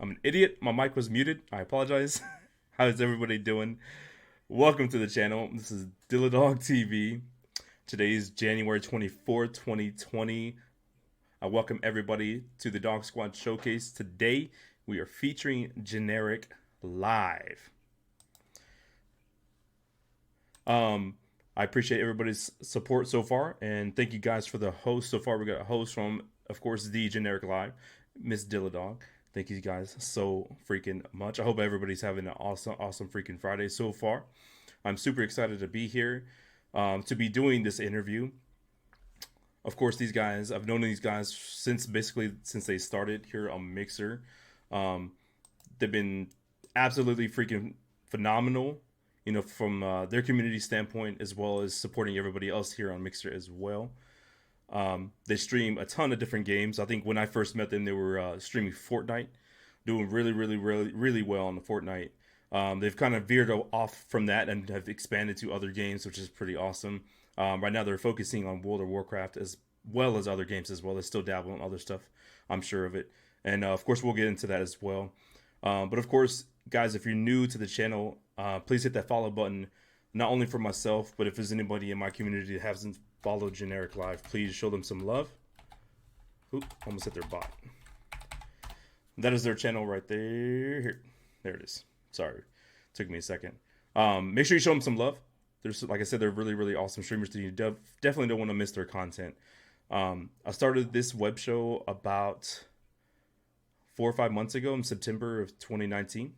I'm an idiot. My mic was muted. I apologize. How is everybody doing? Welcome to the channel. This is Dog TV. Today is January 24th, 2020. I welcome everybody to the Dog Squad Showcase. Today, we are featuring JenEricLive. I appreciate everybody's support so far, and thank you guys for the host so far. We got a host from, of course, the JenEricLive, Miss Dog. Thank you guys so freaking much. I hope everybody's having an awesome freaking Friday so far. I'm super excited to be here, to be doing this interview. Of course, these guys, I've known these guys since they started here on Mixer. They've been absolutely freaking phenomenal, you know, from their community standpoint, as well as supporting everybody else here on Mixer as well. They stream a ton of different games. I think when I first met them, they were streaming Fortnite, doing really well on the Fortnite. They've kind of veered off from that and have expanded to other games, which is pretty awesome. Right now, they're focusing on World of Warcraft as well as other games as well. They still dabble in other stuff, I'm sure of it. And of course, we'll get into that as well. But of course, guys, if you're new to the channel, please hit that follow button, not only for myself, but if there's anybody in my community that hasn't followed JenEricLive, please show them some love. Oop, almost hit their bot. That is their channel right there. Here, there it is. Sorry, took me a second. Make sure you show them some love. There's, like I said, they're really awesome streamers. You definitely don't want to miss their content. I started this web show about 4 or 5 months ago in September of 2019.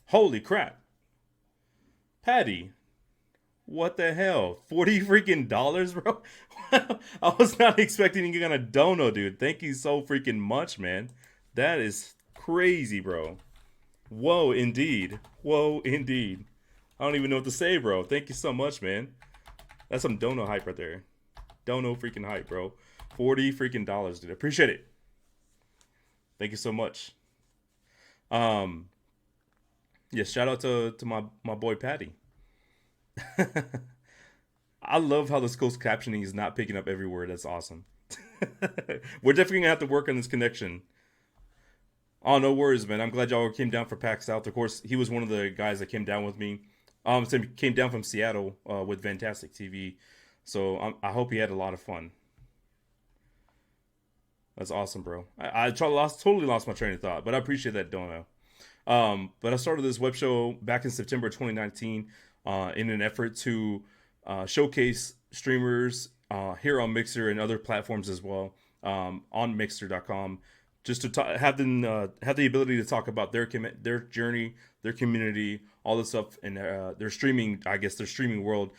Holy crap, Patty! What the hell? 40 freaking dollars, bro? I was not expecting you on a dono, dude. Thank you so freaking much, man. That is crazy, bro. Whoa, indeed. Whoa, indeed. I don't even know what to say, bro. Thank you so much, man. That's some dono hype right there. Dono freaking hype, bro. 40 freaking dollars, dude. Appreciate it. Thank you so much. Yeah, shout out to my boy Patty. I love how the closed captioning is not picking up every word. That's awesome. We're definitely gonna have to work on this connection. Oh, no worries, man. I'm glad y'all came down for PAX South. Of course, he was one of the guys that came down with me. Came down from Seattle with Fantastic TV. So I hope he had a lot of fun. That's awesome, bro. I totally lost my train of thought, but I appreciate that dono. But I started this web show back in September 2019 in an effort to showcase streamers here on Mixer and other platforms as well, on Mixer.com, just to have the ability to talk about their journey, their community, all this stuff, and their streaming. I guess their streaming world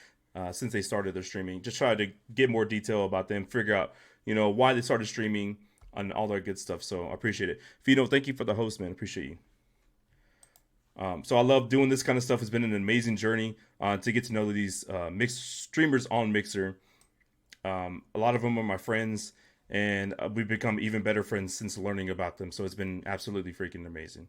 since they started their streaming. Just try to get more detail about them, figure out why they started streaming, and all that good stuff. So I appreciate it. Fino, thank you for the host, man. Appreciate you. So I love doing this kind of stuff. It's been an amazing journey to get to know these mixed streamers on Mixer. A lot of them are my friends, and we've become even better friends since learning about them. So it's been absolutely freaking amazing.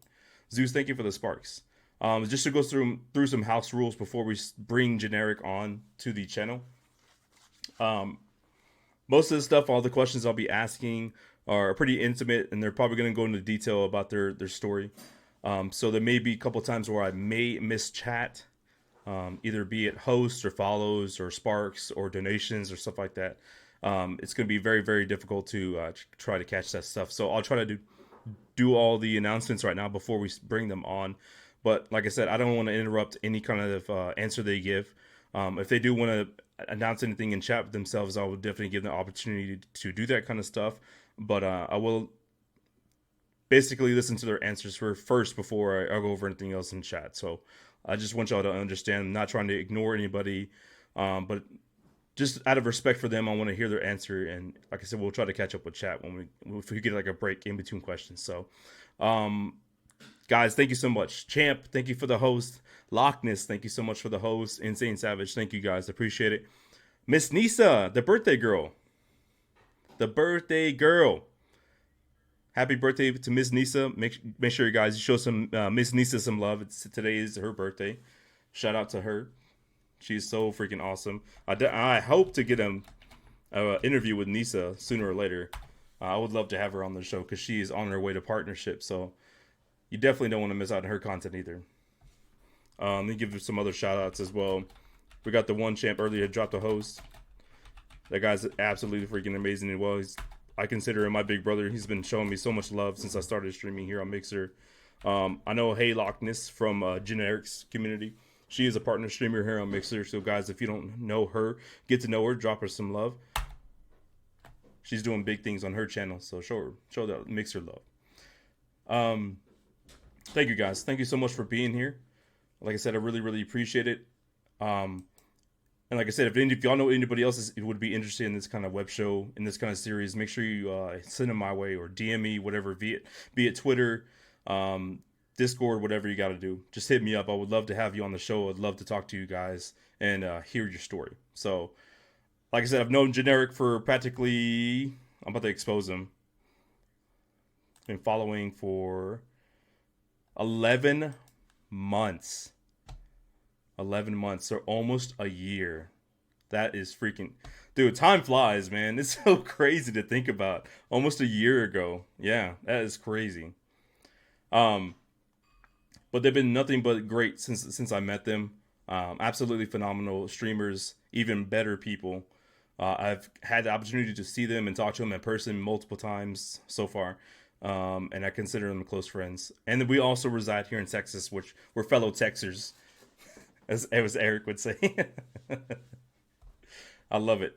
Zeus, thank you for the sparks. Just to go through some house rules before we bring Generic on to the channel. Most of the stuff, all the questions I'll be asking are pretty intimate, and they're probably going to go into detail about their story. So there may be a couple times where I may miss chat, either be it hosts or follows or sparks or donations or stuff like that. It's going to be very difficult to try to catch that stuff. So I'll try to do all the announcements right now before we bring them on. But like I said, I don't want to interrupt any kind of answer they give. If they do want to announce anything in chat themselves, I will definitely give them the opportunity to do that kind of stuff. But I will basically listen to their answers first before I go over anything else in chat. So I just want y'all to understand, I'm not trying to ignore anybody, but just out of respect for them, I want to hear their answer. And like I said, we'll try to catch up with chat if we get like a break in between questions. So, guys, thank you so much. Champ, thank you for the host. Lockness, thank you so much for the host. Insane Savage, thank you guys. Appreciate it. Miss Nisa, the birthday girl. The birthday girl. Happy birthday to Miss Nisa. Make sure you guys show some Miss Nisa some love. Today is her birthday. Shout out to her. She's so freaking awesome. I hope to get an interview with Nisa sooner or later. I would love to have her on the show because she is on her way to partnership. So You definitely don't want to miss out on her content either. Let me give you some other shout outs as well. We got the one champ earlier dropped a host. That guy's absolutely freaking amazing as well. I consider him my big brother. He's been showing me so much love since I started streaming here on Mixer. I know Heyyy Lockness from JenEric's community. She is a partner streamer here on Mixer. So guys, if you don't know her, get to know her, drop her some love. She's doing big things on her channel, so show that Mixer love. Thank you guys. Thank you so much for being here. Like I said, I really, really appreciate it. And like I said, if y'all know anybody else who would be interested in this kind of web show, in this kind of series, make sure you send them my way or DM me, whatever, be it Twitter, Discord, whatever you got to do. Just hit me up. I would love to have you on the show. I'd love to talk to you guys and hear your story. So, like I said, I've known JenEric for practically, I'm about to expose him. Been following for 11 months. 11 months, so almost a year. That is freaking... Dude, time flies, man. It's so crazy to think about. Almost a year ago. Yeah, that is crazy. But they've been nothing but great since I met them. Absolutely phenomenal streamers, even better people. I've had the opportunity to see them and talk to them in person multiple times so far. And I consider them close friends. And then we also reside here in Texas, which we're fellow Texers. As Eric would say. I love it.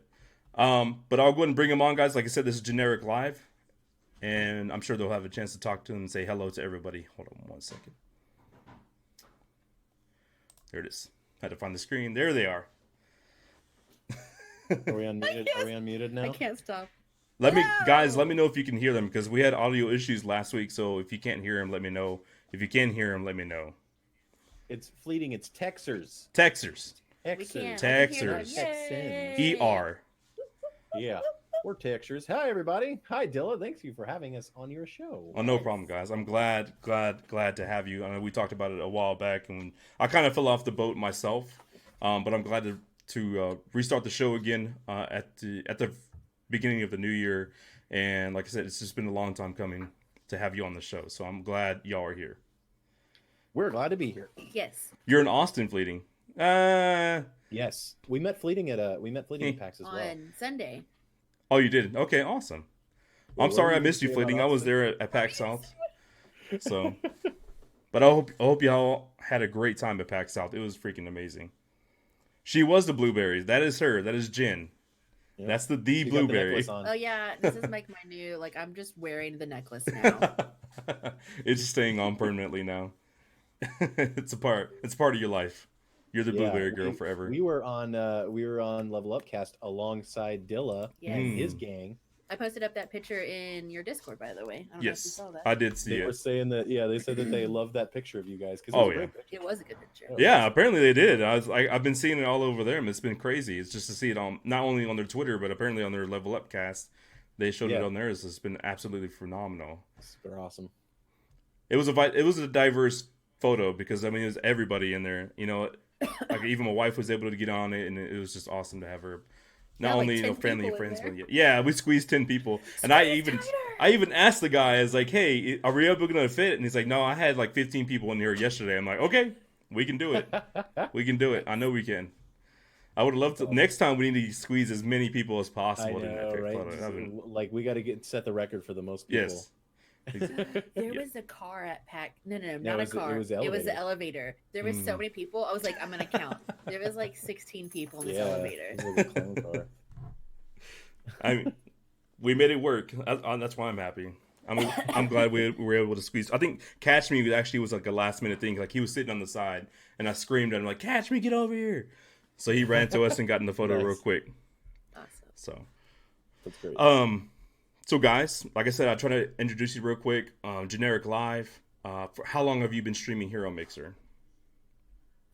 But I'll go ahead and bring him on, guys. Like I said, this is JenEricLive. And I'm sure they'll have a chance to talk to him and say hello to everybody. Hold on 1 second. There it is. Had to find the screen. There they are. Are we unmuted? Are we unmuted now? I can't stop. Let me know if you can hear them, because we had audio issues last week. So if you can't hear them, let me know. If you can hear them, let me know. It's fleeting. It's Texers. Texers. Texers. ER. Yeah. We're Texers. Hi, everybody. Hi, Dilla. Thank you for having us on your show. Oh, no problem, guys. I'm glad to have you. I know we talked about it a while back, and I kind of fell off the boat myself. But I'm glad to restart the show again at the beginning of the new year. And like I said, it's just been a long time coming to have you on the show. So I'm glad y'all are here. We're glad to be here. Yes. You're in Austin, Fleeting. Yes. We met Fleeting at PAX as well. On Sunday. Oh, you did? Okay, awesome. I'm sorry I missed you, Fleeting. I was there at PAX South. So, but I hope y'all had a great time at PAX South. It was freaking amazing. She was the blueberry. That is her. That is Jen. Yep. That's the blueberry. Oh yeah, this is like my new. Like I'm just wearing the necklace now. It's staying on permanently now. It's a part of your life. You're the blueberry girl forever. We were on Level Up Cast alongside Dilla and his gang. I posted up that picture in your Discord, by the way. I don't know if you saw that. I did see it. They were saying that, they said that they loved that picture of you guys. It was a good picture. Yeah, apparently they did. I've been seeing it all over there, and it's been crazy. It's just to see it on, not only on their Twitter, but apparently on their Level Up Cast. They showed it on theirs. It's been absolutely phenomenal. Super awesome. It was a diverse photo, because I mean, it was everybody in there. You know, like even my wife was able to get on it, and it was just awesome to have her. Not only family and friends, but we squeezed 10 people, and I even asked the guy, I was like, "Hey, are we able to fit?" And he's like, "No, I had like 15 people in here yesterday." I'm like, "Okay, we can do it. We can do it. I know we can." I would love to. Next time, we need to squeeze as many people as possible. I know, right? Like we got to set the record for the most people. Yes. There was a car at PAX. No, not a car. It was the elevator. There was so many people. I was like, I'm gonna count. There was like 16 people in this elevator. It was a clone car. I mean, we made it work. That's why I'm happy. I'm glad we were able to squeeze. I think Catch Me actually was like a last minute thing. Like he was sitting on the side, and I screamed at him like, "Catch Me, get over here!" So he ran to us and got in the photo real quick. Awesome. So that's great. So guys, like I said, I'll try to introduce you real quick. JenEricLive. For how long have you been streaming here on Mixer?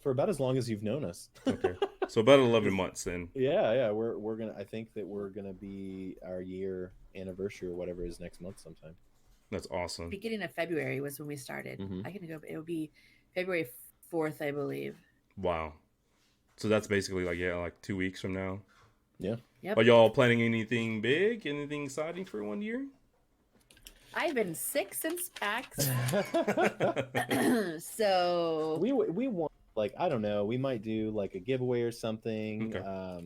For about as long as you've known us. Okay, so about 11 months then. Yeah. We're gonna. I think that we're gonna be our year anniversary or whatever is next month sometime. That's awesome. Beginning of February was when we started. I can go. It'll be February 4th, I believe. Wow. So that's basically like 2 weeks from now. Yeah. Yep. Are y'all planning anything big, anything exciting for 1 year? I've been sick since PAX. So we want, like, I don't know, we might do like a giveaway or something. Okay.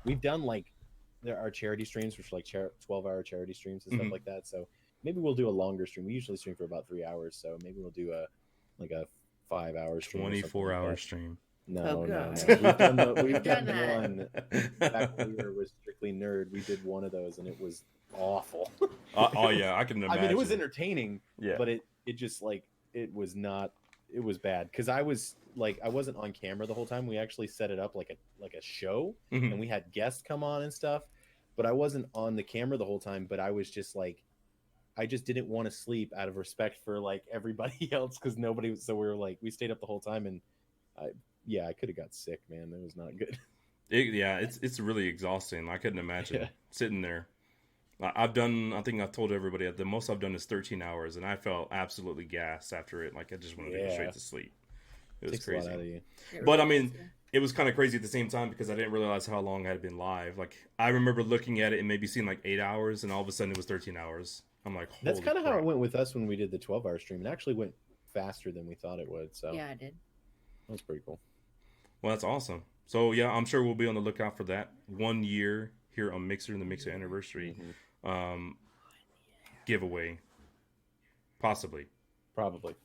We've done like there are charity streams, which are like 12-hour charity streams and stuff like that. So maybe we'll do a longer stream. We usually stream for about 3 hours, so maybe we'll do a 5-hour stream, 24-hour stream. No. We've done one back when we were with Strictly Nerd. We did one of those, and it was awful. Oh yeah, I can imagine. I mean, it was entertaining, yeah, but it just like it was not. It was bad because I wasn't on camera the whole time. We actually set it up like a show, and we had guests come on and stuff, but I wasn't on the camera the whole time. But I was just like, I just didn't want to sleep out of respect for like everybody else because nobody. So we stayed up the whole time, and I could have got sick, man. That was not good. It's really exhausting. I couldn't imagine sitting there. I think I've told everybody the most I've done is 13 hours, and I felt absolutely gassed after it. Like I just wanted to go straight to sleep. It was crazy. A lot out of you. But I mean, it was kind of crazy at the same time because I didn't realize how long I had been live. Like I remember looking at it and maybe seeing like 8 hours, and all of a sudden it was 13 hours. I'm like, holy that's kind of crap. how it went with us when we did the 12-hour stream. It actually went faster than we thought it would. So yeah, it did. That was pretty cool. Well, that's awesome. So yeah, I'm sure we'll be on the lookout for that 1 year here on Mixer and the Mixer anniversary giveaway. Possibly. Probably.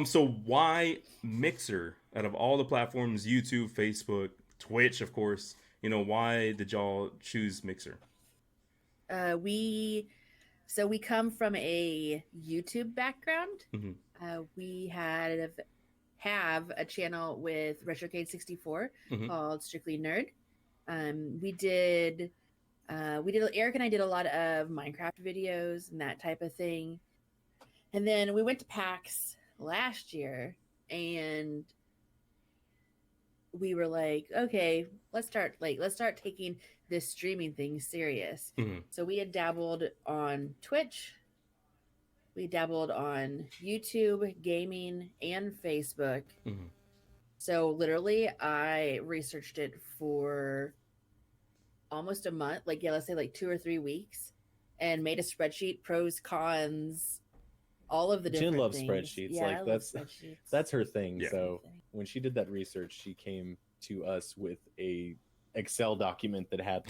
So why Mixer out of all the platforms, YouTube, Facebook, Twitch, of course, why did y'all choose Mixer? We come from a YouTube background. We have a channel with RetroCade64 called Strictly Nerd. Eric and I did a lot of Minecraft videos and that type of thing. And then we went to PAX last year and we were like, okay, let's start taking this streaming thing serious. So we had dabbled on Twitch, we dabbled on YouTube, gaming, and Facebook. So literally I researched it for almost a month, let's say 2 or 3 weeks, and made a spreadsheet, pros, cons, all of the different Jen loves things. spreadsheets. Yeah, that's her thing. Yeah. So when she did that research, she came to us with a Excel document that had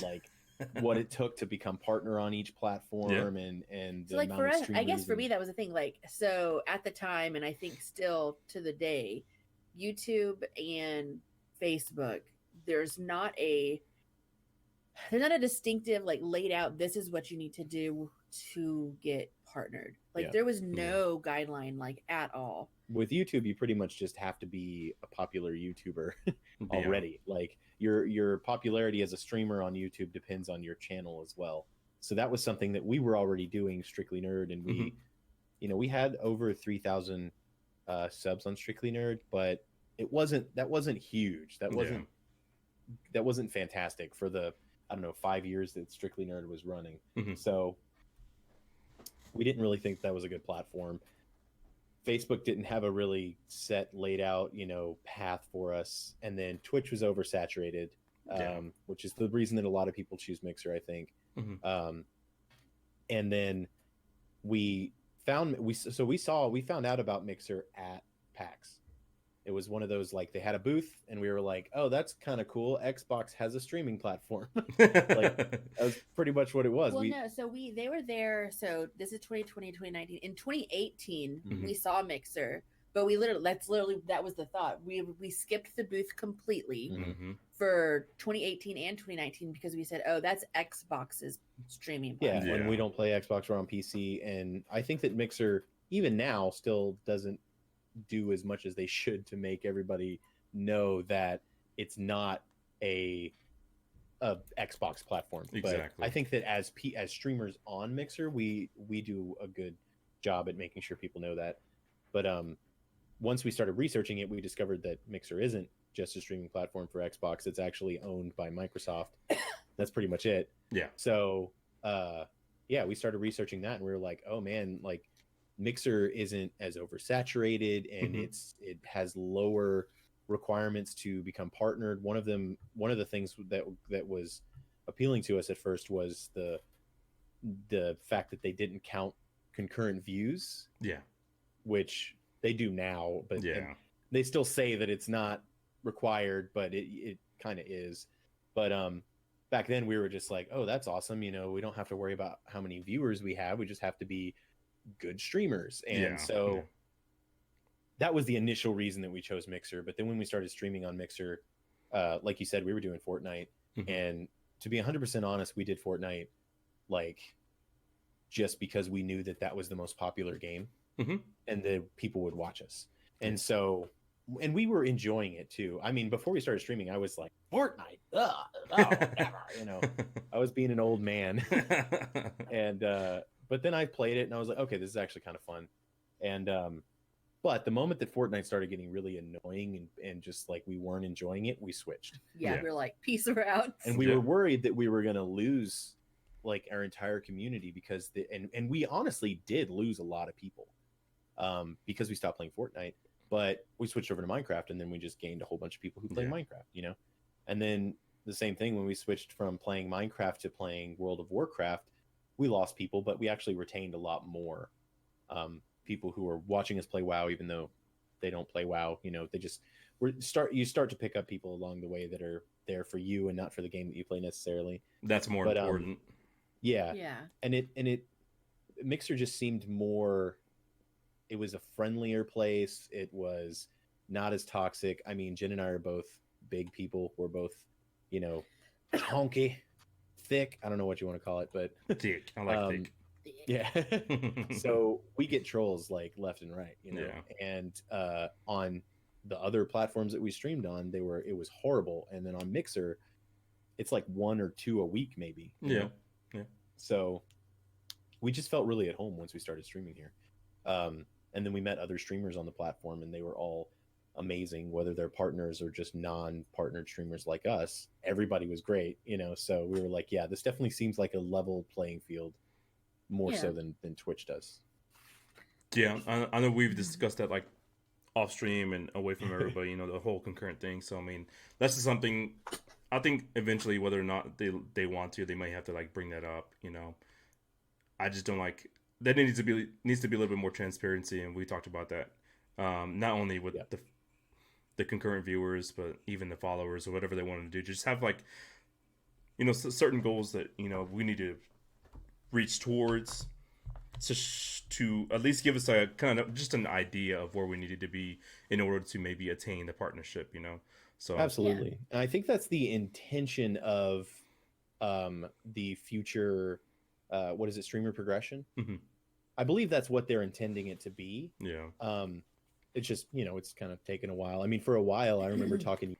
what it took to become partner on each platform and so for us, I guess for me that was the thing. So at the time, and I think still to the day, YouTube and Facebook, there's not a distinctive laid out, this is what you need to do to get partnered. There was no guideline at all. With YouTube, you pretty much just have to be a popular YouTuber already. Your popularity as a streamer on YouTube depends on your channel as well. So that was something that we were already doing, Strictly Nerd, and we had over 3,000 subs on Strictly Nerd, but that wasn't huge. That wasn't fantastic for the 5 years that Strictly Nerd was running. So we didn't really think that was a good platform. Facebook didn't have a really set, laid out, path for us. And then Twitch was oversaturated, which is the reason that a lot of people choose Mixer, I think. And then we found out about Mixer at PAX. It was one of those, they had a booth and we were like, oh, that's kind of cool. Xbox has a streaming platform. That was pretty much what it was. Well, they were there. So this is 2020, 2019. In 2018, we saw Mixer, but that was the thought. We skipped the booth completely for 2018 and 2019 because we said, oh, that's Xbox's streaming platform. Yeah, when we don't play Xbox, we're on PC. And I think that Mixer, even now, still doesn't do as much as they should to make everybody know that it's not a Xbox platform. Exactly. But I think that as streamers on Mixer, we do a good job at making sure people know that. But once we started researching it, we discovered that Mixer isn't just a streaming platform for Xbox. It's actually owned by Microsoft. That's pretty much it. Yeah. So we started researching that, and we were like, oh man, Mixer isn't as oversaturated, and it has lower requirements to become partnered. One of the things that was appealing to us at first was the fact that they didn't count concurrent views. Yeah. Which they do now, but yeah, they still say that it's not required, but it kind of is. But back then we were just like, oh, that's awesome. You know, we don't have to worry about how many viewers we have. We just have to be good streamers. And so that was the initial reason that we chose Mixer. But then when we started streaming on Mixer, like you said, we were doing Fortnite. And to be 100% honest, we did Fortnite like just because we knew that that was the most popular game and the people would watch us. And so, and we were enjoying it too. I mean, before we started streaming, I was like, Fortnite, whatever, you know, I was being an old man. And, but then I played it and I was like, okay, this is actually kind of fun. And, but the moment that Fortnite started getting really annoying and just like we weren't enjoying it, we switched. Yeah. We're like, peace around. And we were worried that we were going to lose like our entire community because and we honestly did lose a lot of people because we stopped playing Fortnite, but we switched over to Minecraft and then we just gained a whole bunch of people who play Minecraft, you know? And then the same thing when we switched from playing Minecraft to playing World of Warcraft, we lost people, but we actually retained a lot more people who are watching us play WoW, even though they don't play WoW, you know, they just you start to pick up people along the way that are there for you and not for the game that you play necessarily. That's more important. Yeah. And it Mixer just seemed more, it was a friendlier place. It was not as toxic. I mean, Jen and I are both big people. We're both, you know, honky, thick. I don't know what you want to call it, but thick. I like thick. Yeah. So we get trolls like left and right, you know. And on the other platforms that we streamed on, it was horrible. And then on Mixer, it's like 1 or 2 a week maybe. You know? So we just felt really at home once we started streaming here. And then we met other streamers on the platform and they were all amazing, whether they're partners or just non-partnered streamers like us. Everybody was great, you know. So we were like, yeah, this definitely seems like a level playing field more so than Twitch does. Yeah, I know we've discussed that like off stream and away from everybody, you know, the whole concurrent thing. So I mean, that's just something I think eventually, whether or not they want to, they might have to like bring that up, you know. I just don't like that. Needs to be a little bit more transparency, and we talked about that. Not only with the concurrent viewers, but even the followers or whatever they want to do. Just have like, you know, certain goals that, you know, we need to reach towards to at least give us a kind of just an idea of where we needed to be in order to maybe attain the partnership, you know. So absolutely. And I think that's the intention of the future what is it, streamer progression. I believe that's what they're intending it to be. It's just, you know, it's kind of taken a while. I mean, for a while I remember talking to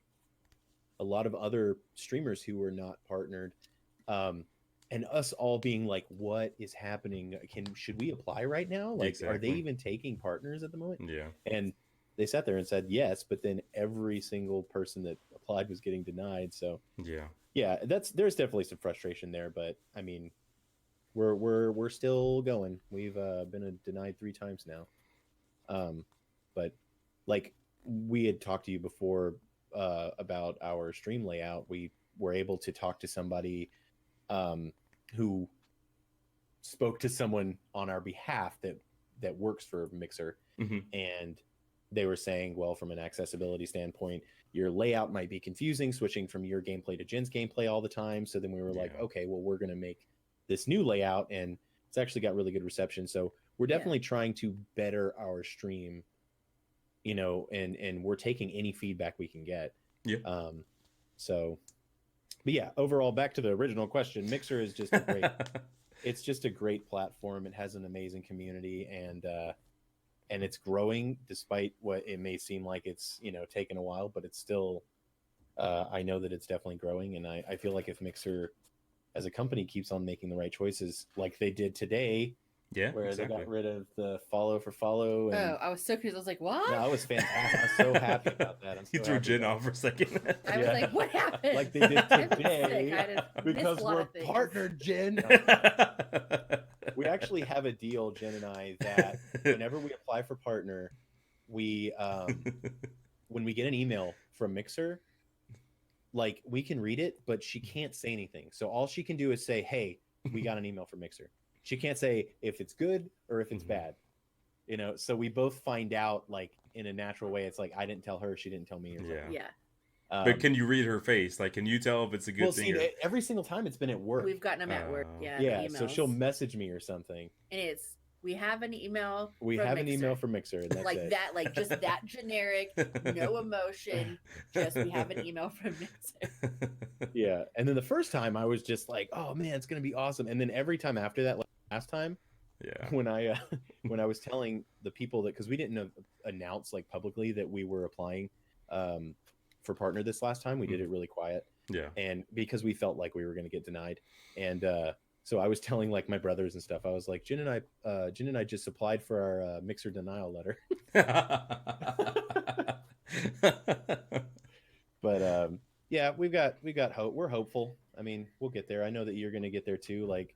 a lot of other streamers who were not partnered, and us all being like, what is happening? Should we apply right now? Like, are they even taking partners at the moment? And they sat there and said yes, but then every single person that applied was getting denied. So there's definitely some frustration there, but I mean, we're still going. We've been denied 3 times now. But like we had talked to you before about our stream layout, we were able to talk to somebody who spoke to someone on our behalf that works for Mixer, and they were saying, well, from an accessibility standpoint, your layout might be confusing, switching from your gameplay to Jen's gameplay all the time. So then we were like, okay, well, we're going to make this new layout, and it's actually got really good reception. So we're definitely trying to better our stream, you know, and we're taking any feedback we can get. So, but yeah, overall, back to the original question, Mixer is just a great, it's just a great platform. It has an amazing community, and it's growing despite what it may seem like it's, you know, taken a while, but it's still, I know that it's definitely growing. And I feel like if Mixer as a company keeps on making the right choices like they did today, where they got rid of the follow for follow. And, I was so confused. I was like, what? No, it was fantastic. I was so happy about that. He threw Jen off for a second. I was like, what happened? Like they did today. Because we're partnered, Jen. We actually have a deal, Jen and I, that whenever we apply for partner, we when we get an email from Mixer, like we can read it, but she can't say anything. So all she can do is say, "Hey, we got an email from Mixer." She can't say if it's good or if it's bad. You know, so we both find out like in a natural way. It's like I didn't tell her, she didn't tell me. Or something. Yeah. But can you read her face? Like, can you tell if it's a good thing? See, every single time it's been at work. We've gotten them at work. Yeah. Yeah. So she'll message me or something. And it's, we have an email. We have an email from Mixer. And that's like it. that, like just that generic, no emotion. Just we have an email from Mixer. Yeah. And then the first time I was just like, oh man, it's gonna be awesome. And then every time after that, like last time, when I was telling the people that, because we didn't announce like publicly that we were applying for partner this last time, we did it really quiet. Yeah. And because we felt like we were going to get denied, and so I was telling like my brothers and stuff, I was like, Jen and I just applied for our Mixer denial letter. But yeah, we got hope. We're hopeful. I mean, we'll get there. I know that you're going to get there too. Like,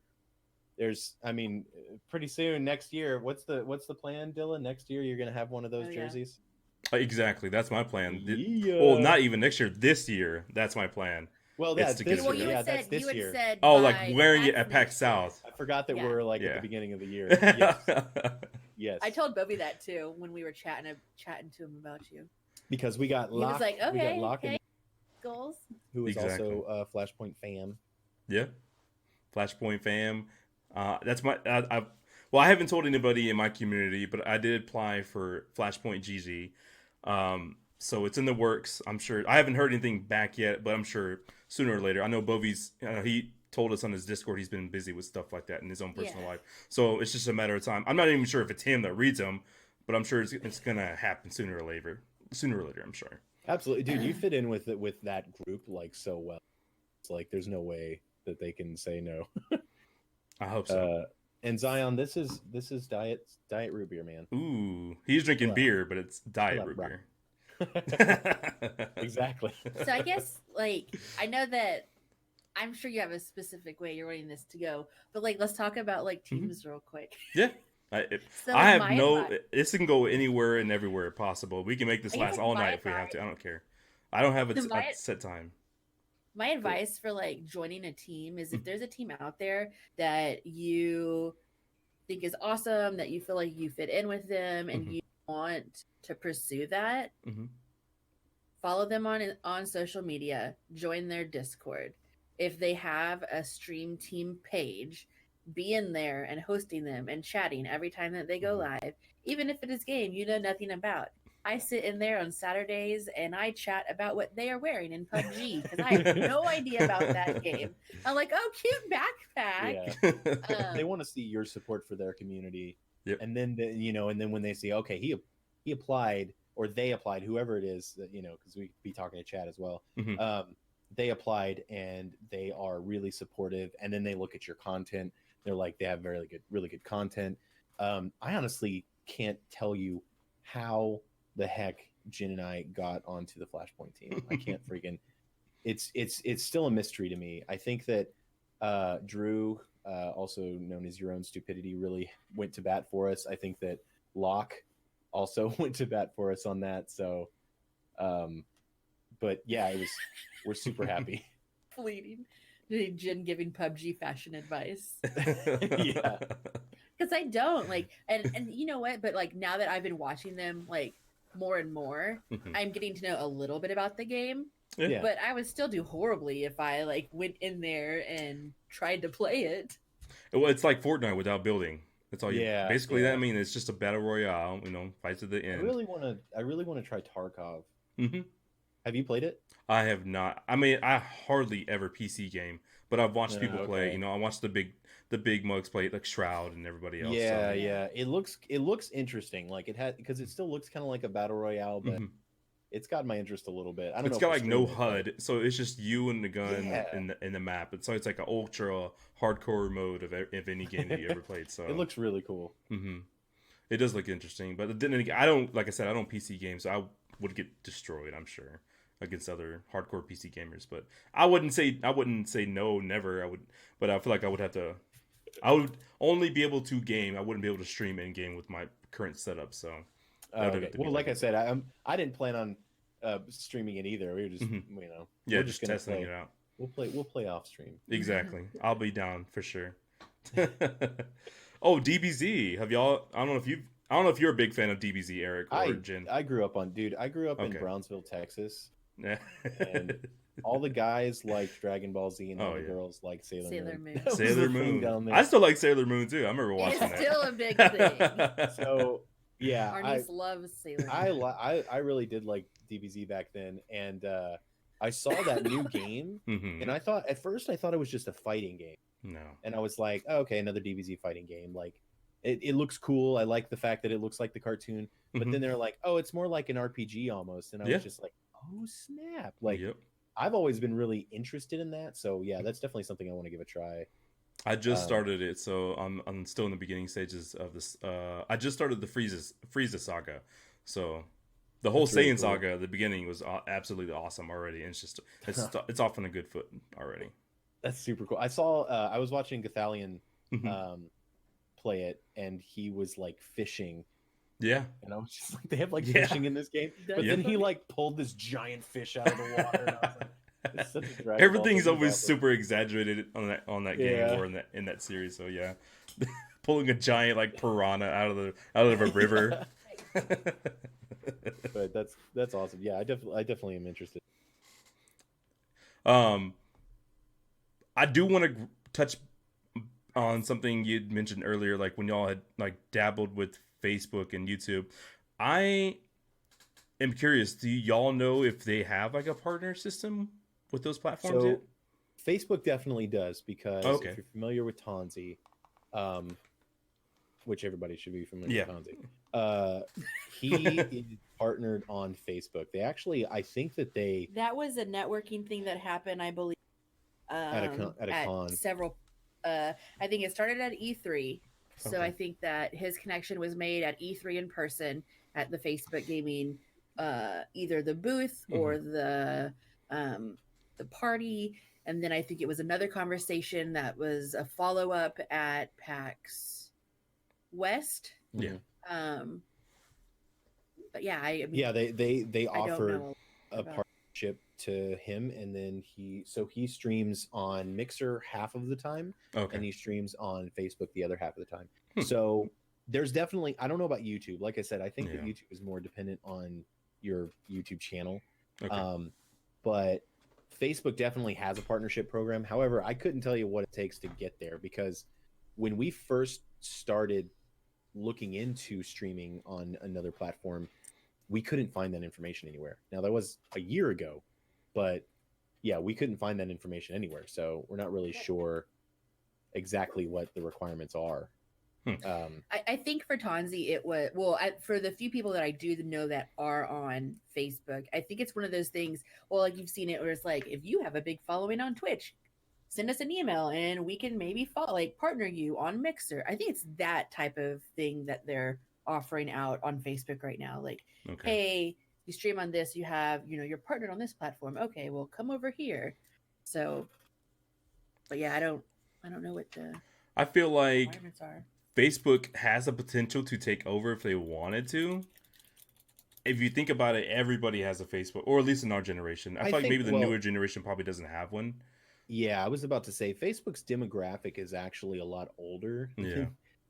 there's, I mean, pretty soon next year. What's the plan, Dylan? Next year you're going to have one of those jerseys. Exactly, that's my plan. Yeah. Well, not even next year. This year, that's my plan. Well, that's this year. Yeah, that's this year. Oh, like wearing it at PAX South. I forgot that we're like at the beginning of the year. Yes. I told Bobby that too when we were chatting to him about you. Because we got Locke. He was like, okay, we got Locke okay. Goals. Who is also a Flashpoint fam. Yeah, Flashpoint fam. That's my. Well, I haven't told anybody in my community, but I did apply for Flashpoint GZ. So it's in the works. I'm sure. I haven't heard anything back yet, but I'm sure sooner or later. I know Bovie's. He told us on his Discord he's been busy with stuff like that in his own personal life. So it's just a matter of time. I'm not even sure if it's him that reads them, but I'm sure it's gonna happen sooner or later. I'm sure. Absolutely, dude. You fit in with that group like so well. It's like there's no way that they can say no. I hope so. And Zion, this is diet root beer, man. Ooh, he's drinking beer, but it's diet root beer. Exactly. So I guess, like, I know that I'm sure you have a specific way you're wanting this to go, but like, let's talk about like teams real quick. Yeah. I have no. This can go anywhere and everywhere possible. We can make this last all night if we have to. I don't care. I don't have a set time. My advice for like joining a team is if there's a team out there that you think is awesome, that you feel like you fit in with them and you want to pursue that, follow them on social media, join their Discord. If they have a stream team page, be in there and hosting them and chatting every time that they go live, even if it is game you know nothing about. I sit in there on Saturdays and I chat about what they are wearing in PUBG because I have no idea about that game. I'm like, oh, cute backpack. Yeah. They want to see your support for their community. Yep. And then, and then when they see, okay, he applied or they applied, whoever it is, that because we be talking to chat as well. They applied and they are really supportive. And then they look at your content. They're like, they have really good content. I honestly can't tell you how the heck Jen and I got onto the Flashpoint team. I can't freaking. It's still a mystery to me. I think that Drew, also known as Your Own Stupidity, really went to bat for us. I think that Locke also went to bat for us on that. So, but yeah, we're super happy. Fleeting. Jen giving PUBG fashion advice. Yeah. Because I don't like, and you know what? But like now that I've been watching them like more and more, I'm getting to know a little bit about the game. Yeah. But I would still do horribly if I like went in there and tried to play it. Well, it's like Fortnite without building. That's all you. Yeah. Basically, that it's just a battle royale. Fight to the end. I really want to try Tarkov. Have you played it? I have not. I mean, I hardly ever PC game, but I've watched people play. I watched the big mugs play it, like Shroud and everybody else. Yeah, yeah. It looks interesting. Like it had, because it still looks kind of like a battle royale, but it's got my interest a a bit. I don't know. It's got like no HUD, so it's just you and the gun in the map. And so it's like an ultra hardcore mode of any game that you ever played. So it looks really cool. It does look interesting, but then again, I don't PC games, so I would get destroyed, I'm sure, against other hardcore PC gamers. But I wouldn't say no, never. But I feel like I would only be able to game. I wouldn't be able to stream in game with my current setup. So, okay. Well, like I said, I didn't plan on streaming it either. We were just yeah, we're just testing it out. We'll play off stream. Exactly. I'll be down for sure. Oh, DBZ. Have y'all? I don't know if you're a big fan of DBZ, Eric or Jen. I grew up in Brownsville, Texas. Yeah. And all the guys liked Dragon Ball Z, and all the girls liked Sailor Moon. Sailor Moon. I still like Sailor Moon too. I remember watching that. It's still a big thing. So yeah, our niece loves Sailor Moon. I really did like DBZ back then, and I saw that new game, and at first I thought it was just a fighting game. No. And I was like, oh, okay, another DBZ fighting game. Like, it looks cool. I like the fact that it looks like the cartoon. But then they're like, oh, it's more like an RPG almost. And I was just like, oh, snap. Like, I've always been really interested in that. So, yeah, that's definitely something I want to give a try. I just started it, so I'm still in the beginning stages of this. I just started the Frieza saga. So, the whole Saiyan saga, the beginning was absolutely awesome already. And it's off on a good foot already. That's super cool. I saw I was watching Gathalion play it, and he was like fishing. Yeah. And I was just like, they have like fishing in this game. But then he like pulled this giant fish out of the water. And I was like, it's such a Dragon everything's Ball always super exaggerated on that game or in that series. So yeah. Pulling a giant like piranha out of a river. But that's awesome. Yeah, I definitely am interested. I do want to touch on something you'd mentioned earlier, like when y'all had like dabbled with Facebook and YouTube. I am curious, do y'all know if they have like a partner system with those platforms yet? Facebook definitely does, because if you're familiar with Tonzi, which everybody should be familiar with Tonzi, he is partnered on Facebook. They actually, I think that was a networking thing that happened, I believe. At a con. Several, I think it started at E3. So I think that his connection was made at E3 in person at the Facebook gaming, either the booth or the party. And then I think it was another conversation that was a follow-up at PAX West. Yeah. But yeah, I mean, yeah, they offered a partnership to him, and then he streams on Mixer half of the time, and he streams on Facebook the other half of the time. So there's definitely, I don't know about YouTube. Like I said, I think that YouTube is more dependent on your YouTube channel. But Facebook definitely has a partnership program. However, I couldn't tell you what it takes to get there, because when we first started looking into streaming on another platform, we couldn't find that information anywhere. Now, that was a year ago, but yeah, we couldn't find that information anywhere. So we're not really sure exactly what the requirements are. I think for Tonzi, it was, for the few people that I do know that are on Facebook, I think it's one of those things, well, like you've seen it where it's like, if you have a big following on Twitch, send us an email and we can maybe partner you on Mixer. I think it's that type of thing that they're offering out on Facebook right now. Like, hey, you stream on this, you have, you're partnered on this platform. Okay, well, come over here. So, but yeah, I don't know what the I feel like requirements are. Facebook has a potential to take over if they wanted to. If you think about it, everybody has a Facebook, or at least in our generation. I feel like maybe the newer generation probably doesn't have one. Yeah, I was about to say Facebook's demographic is actually a lot older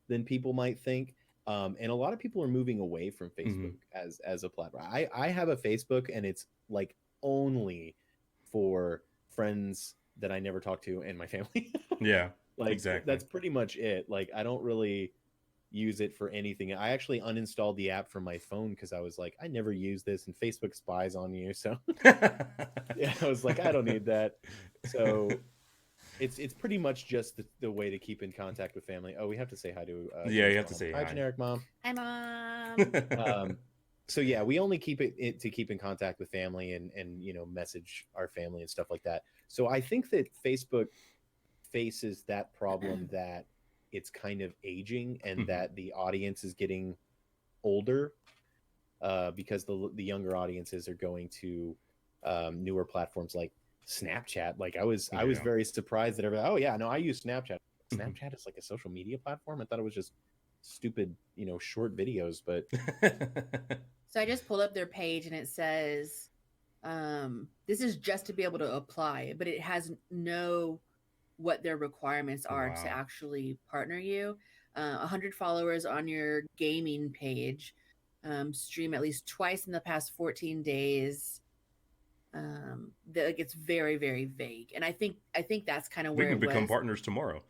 than people might think. And a lot of people are moving away from Facebook as a platform. I have a Facebook, and it's like only for friends that I never talk to and my family. Yeah. Like, exactly. That's pretty much it. Like, I don't really use it for anything. I actually uninstalled the app from my phone because I was like, I never use this, and Facebook spies on you. So yeah, I was like, I don't need that. So it's pretty much just the way to keep in contact with family. Oh, we have to say hi to you have to say hi. Hi, generic mom. Hi, mom. So yeah, we only keep it to keep in contact with family and message our family and stuff like that. So I think that Facebook faces that problem that it's kind of aging and that the audience is getting older because the younger audiences are going to newer platforms like Snapchat. Like I was very surprised that everybody, oh yeah, no, I use Snapchat. Snapchat is like a social media platform. I thought it was just stupid, short videos, but so I just pulled up their page and it says This is just to be able to apply, but it has no what their requirements are to actually partner you. 100 followers on your gaming page, stream at least twice in the past 14 days. It's very, very vague, and I think that's kind of where we can become partners tomorrow.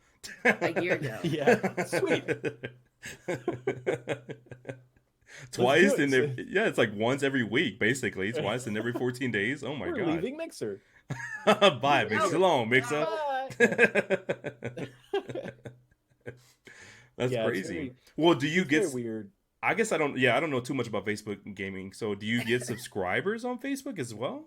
A year ago. Yeah, sweet. Twice in it's like once every week, basically. Twice in every 14 days. Oh my god. We're leaving Mixer. Bye, Mixer. Long, Mixer. That's crazy. Well, do you get weird? I guess I don't know too much about Facebook gaming. So do you get subscribers on Facebook as well?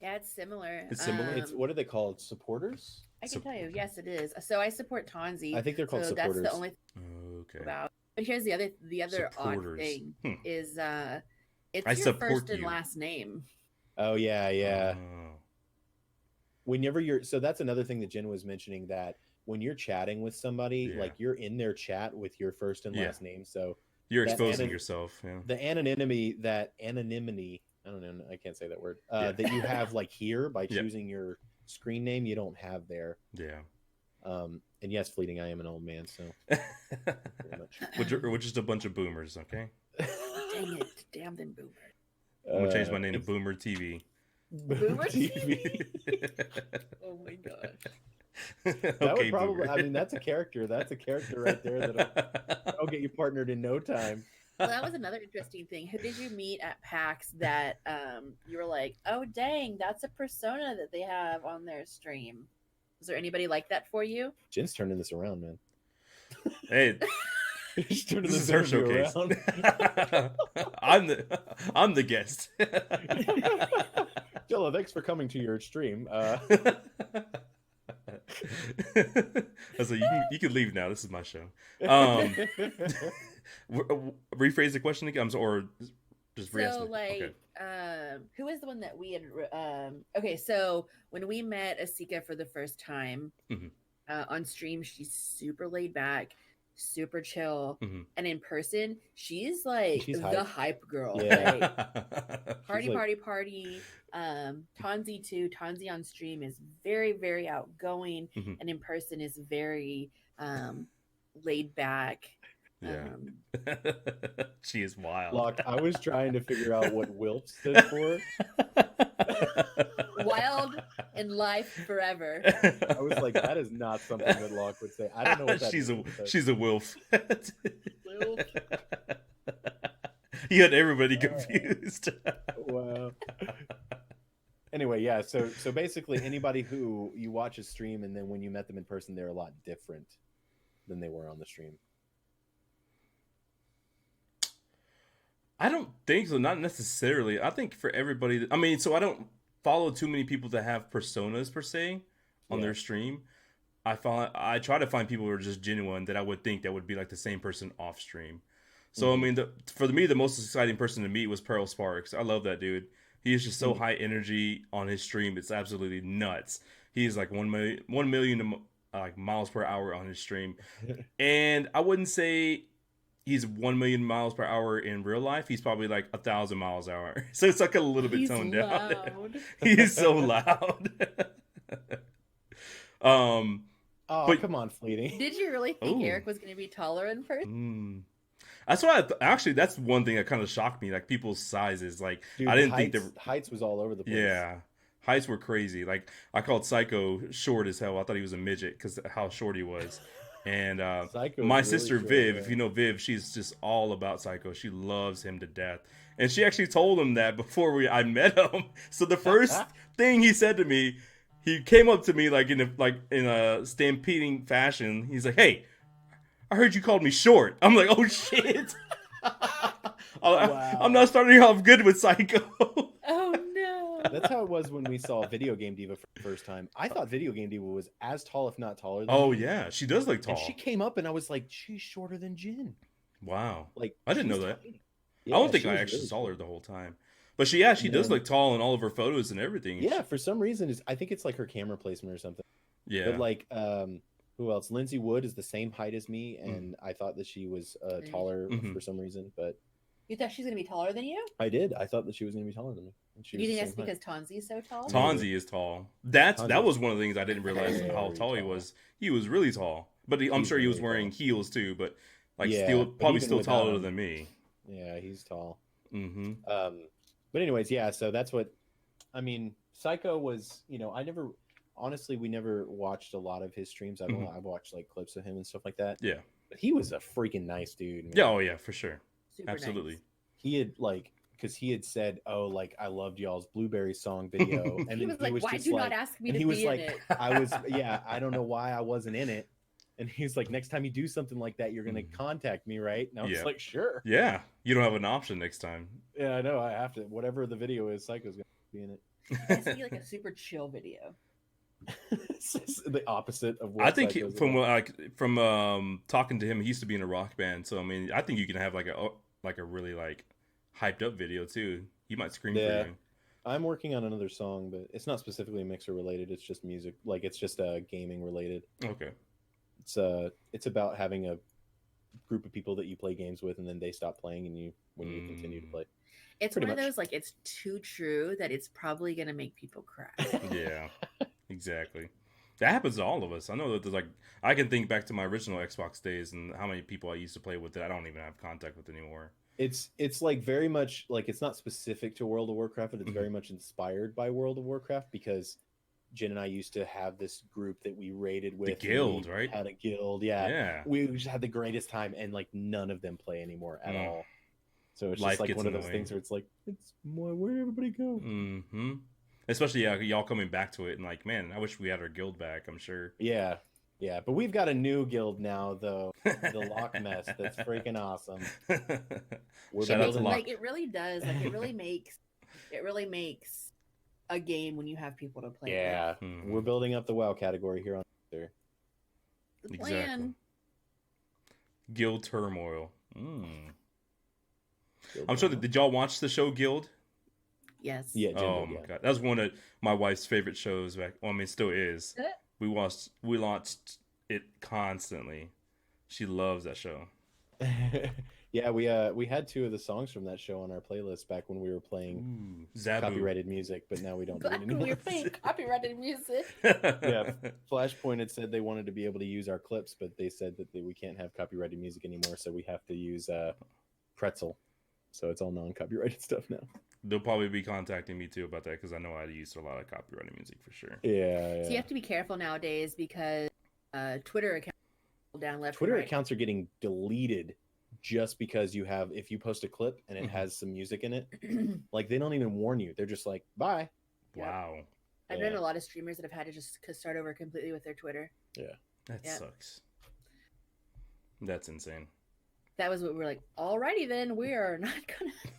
Yeah, it's similar. It's similar. It's what are they called? Supporters? I can tell you. Yes, it is. So I support Tonzi. I think they're called supporters. That's the only okay. About. But here's the other odd thing is it's your first and last name. Oh yeah. Whenever so that's another thing that Jen was mentioning, that when you're chatting with somebody, like you're in their chat with your first and last name, so you're exposing yourself. Yeah. The anonymity, I don't know, I can't say that word. That you have like here by choosing your screen name, you don't have there. Yeah. And yes, fleeting, I am an old man, so we're just a bunch of boomers, okay? Dang it, damn them boomers. I'm gonna change my name to Boomer TV. Boomer TV. Oh my gosh. That would probably, I mean, that's a character right there that'll get you partnered in no time. Well, that was another interesting thing. Who did you meet at PAX that you were like, oh dang, that's a persona that they have on their stream? Was there anybody like that for you? Jen's turning this around, man. Hey, this is her showcase. I'm the guest. Jella, thanks for coming to your stream. So you can leave now. This is my show. Rephrase the question again, or just re-ask me. Like, who is the one that we had? Okay, so when we met Asika for the first time on stream, she's super laid back, super chill, and in person, she's like the hype girl. Yeah. Like, party. Tonzi too. Tonzi on stream is very, very outgoing, and in person is very laid back. Yeah. She is wild. Locke, I was trying to figure out what WILF stood for. Wild in life forever. I was like, that is not something that Locke would say. I don't know what that she's means, she's a WILF. He had everybody confused. Wow. Anyway, yeah, so basically anybody who you watch a stream and then when you met them in person, they're a lot different than they were on the stream. I don't think so. Not necessarily. I think for everybody. I mean, so I don't follow too many people that have personas per se on their stream. I try to find people who are just genuine that I would think that would be like the same person off stream. So I mean, for me, the most exciting person to meet was Pearl Sparks. I love that dude. He is just so high energy on his stream. It's absolutely nuts. He's like 1 million like miles per hour on his stream, and I wouldn't say he's 1 million miles per hour in real life. He's probably like 1,000 miles an hour. So it's like a little bit toned down. He's so loud. Oh, but, come on, fleeting. Did you really think Eric was going to be taller in person? That's why actually that's one thing that kind of shocked me, like people's sizes. Like, dude, I didn't think the heights was all over the place. Yeah, heights were crazy. Like, I called Psycho short as hell. I thought he was a midget because how short he was. And my sister really Viv, if you know Viv, she's just all about Psycho. She loves him to death, and she actually told him that before I met him. So the first thing he said to me, he came up to me like in a stampeding fashion. He's like, "Hey, I heard you called me short." I'm like, "Oh shit!" Wow. I'm not starting off good with Psycho. Oh no! That's how it was when we saw Video Game Diva for the first time. I thought Video Game Diva was as tall, if not taller. Than me. Yeah, she does look tall. And she came up, and I was like, "She's shorter than Jen." Wow, like I didn't know that. Yeah, I don't think I actually saw her the whole time. But she does look tall in all of her photos and everything. Yeah, for some reason, I think it's like her camera placement or something. Yeah. But like, who else? Lindsay Wood is the same height as me, and I thought that she was taller for some reason. But You thought she's gonna be taller than you? I did. I thought that she was going to be taller than me. And she You was think the that's same height. because Tonzi's so tall? Tonzi is tall. That Tonzi was one of the things I didn't realize how very tall he tall. was. He was really tall, but I'm He's sure he was really wearing tall. heels too. But like, Yeah, still but probably even still with, taller than me. Yeah, he's tall. Mm-hmm. But anyways, yeah. So that's what I mean. Psycho was, honestly, we never watched a lot of his streams. I've watched like clips of him and stuff like that. Yeah. But he was a freaking nice dude. Man. Yeah. Oh yeah, for sure. Super Absolutely. nice. He had because he had said, "Oh, like I loved y'all's Blueberry song video," and He then was like, "Why'd just you like, not ask me and to he be was in like, it?" I was, yeah, I don't know why I wasn't in it. And he's like, next time you do something like that, you're gonna contact me, right? And I was like, sure. Yeah, you don't have an option next time. Yeah, I know. I have to. Whatever the video is, Psycho's gonna be in it. It's gonna be like a super chill video. It's the opposite of what I think Psycho's from about. from talking to him, he used to be in a rock band. So I mean, I think you can have like a really like hyped up video too. He might scream for you. I'm working on another song, but it's not specifically mixer related. It's just music, like it's just gaming related. Okay. It's about having a group of people that you play games with, and then they stop playing, and you continue to play. It's pretty one of those like it's too true that it's probably gonna make people cry. Yeah, exactly. That happens to all of us. I know that there's like I can think back to my original Xbox days and how many people I used to play with that I don't even have contact with anymore. It's like very much like it's not specific to World of Warcraft, but it's very much inspired by World of Warcraft because Jen and I used to have this group that we raided with. The guild, right? Had a guild, yeah. We just had the greatest time, and like none of them play anymore at all. So it's just like one of those things where it's like, it's more where'd everybody go? Mm-hmm. Especially y'all coming back to it and like, man, I wish we had our guild back. I'm sure. Yeah. Yeah, but we've got a new guild now, though. The Lock Mess. That's freaking awesome. Shout out to Lock. Like it really does. Like it really makes a game when you have people to play. Yeah, we're building up the WoW category here on there. The plan. Exactly. Guild Turmoil. I'm sure. Did y'all watch the show Guild? Yes. Yeah. Oh my god, that was one of my wife's favorite shows back. Well, I mean, it still is. We watched it constantly. She loves that show. Yeah, we had 2 of the songs from that show on our playlist back when we were playing copyrighted music, but now we don't do it anymore. We were playing copyrighted music. Yeah, Flashpoint had said they wanted to be able to use our clips, but they said that we can't have copyrighted music anymore, so we have to use Pretzel. So it's all non-copyrighted stuff now. They'll probably be contacting me too about that because I know I used a lot of copyrighted music for sure. Yeah. So you have to be careful nowadays because Twitter accounts down left. Twitter accounts are getting deleted just because if you post a clip and it has some music in it, like they don't even warn you. They're just like, bye. Wow. I've known a lot of streamers that have had to just start over completely with their Twitter. Yeah. That sucks. That's insane. That was what we were like, alrighty then, we are not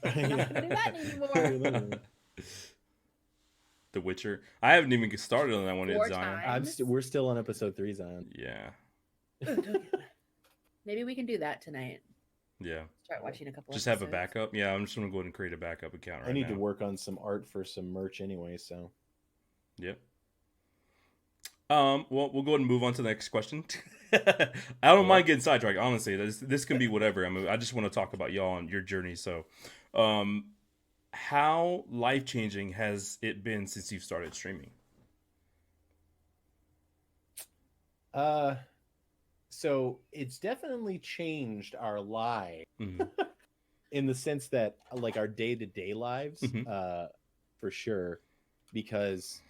gonna do that anymore. The Witcher. I haven't even started on that one yet, Zion. We're still on episode 3, Zion. Yeah. Maybe we can do that tonight. Yeah. Start watching a couple. Just have a backup. Yeah, I'm just gonna go ahead and create a backup account right now. I need to work on some art for some merch anyway, so. Yep. Well, we'll go ahead and move on to the next question. I don't mind getting sidetracked. Honestly, this can be whatever. I mean, I just want to talk about y'all on your journey. So, how life-changing has it been since you've started streaming? So it's definitely changed our lives in the sense that like our day-to-day lives, for sure, because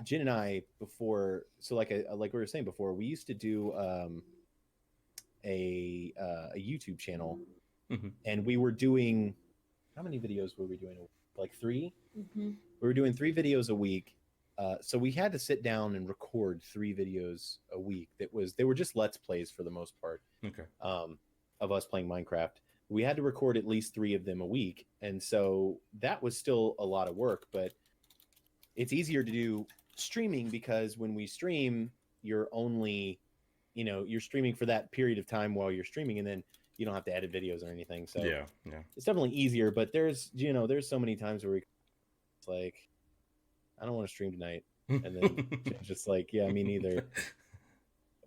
Jen and I before, so like we were saying before, we used to do a YouTube channel, and we were doing, how many videos were we doing? Like 3? We were doing 3 videos a week. So we had to sit down and record 3 videos a week. They were just Let's Plays for the most part. Okay. Of us playing Minecraft. We had to record at least 3 of them a week, and so that was still a lot of work. But it's easier to do streaming because when we stream, you're only, you're streaming for that period of time while you're streaming, and then you don't have to edit videos or anything. So yeah, it's definitely easier. But there's so many times where it's like, I don't want to stream tonight, and then just like, yeah, me neither.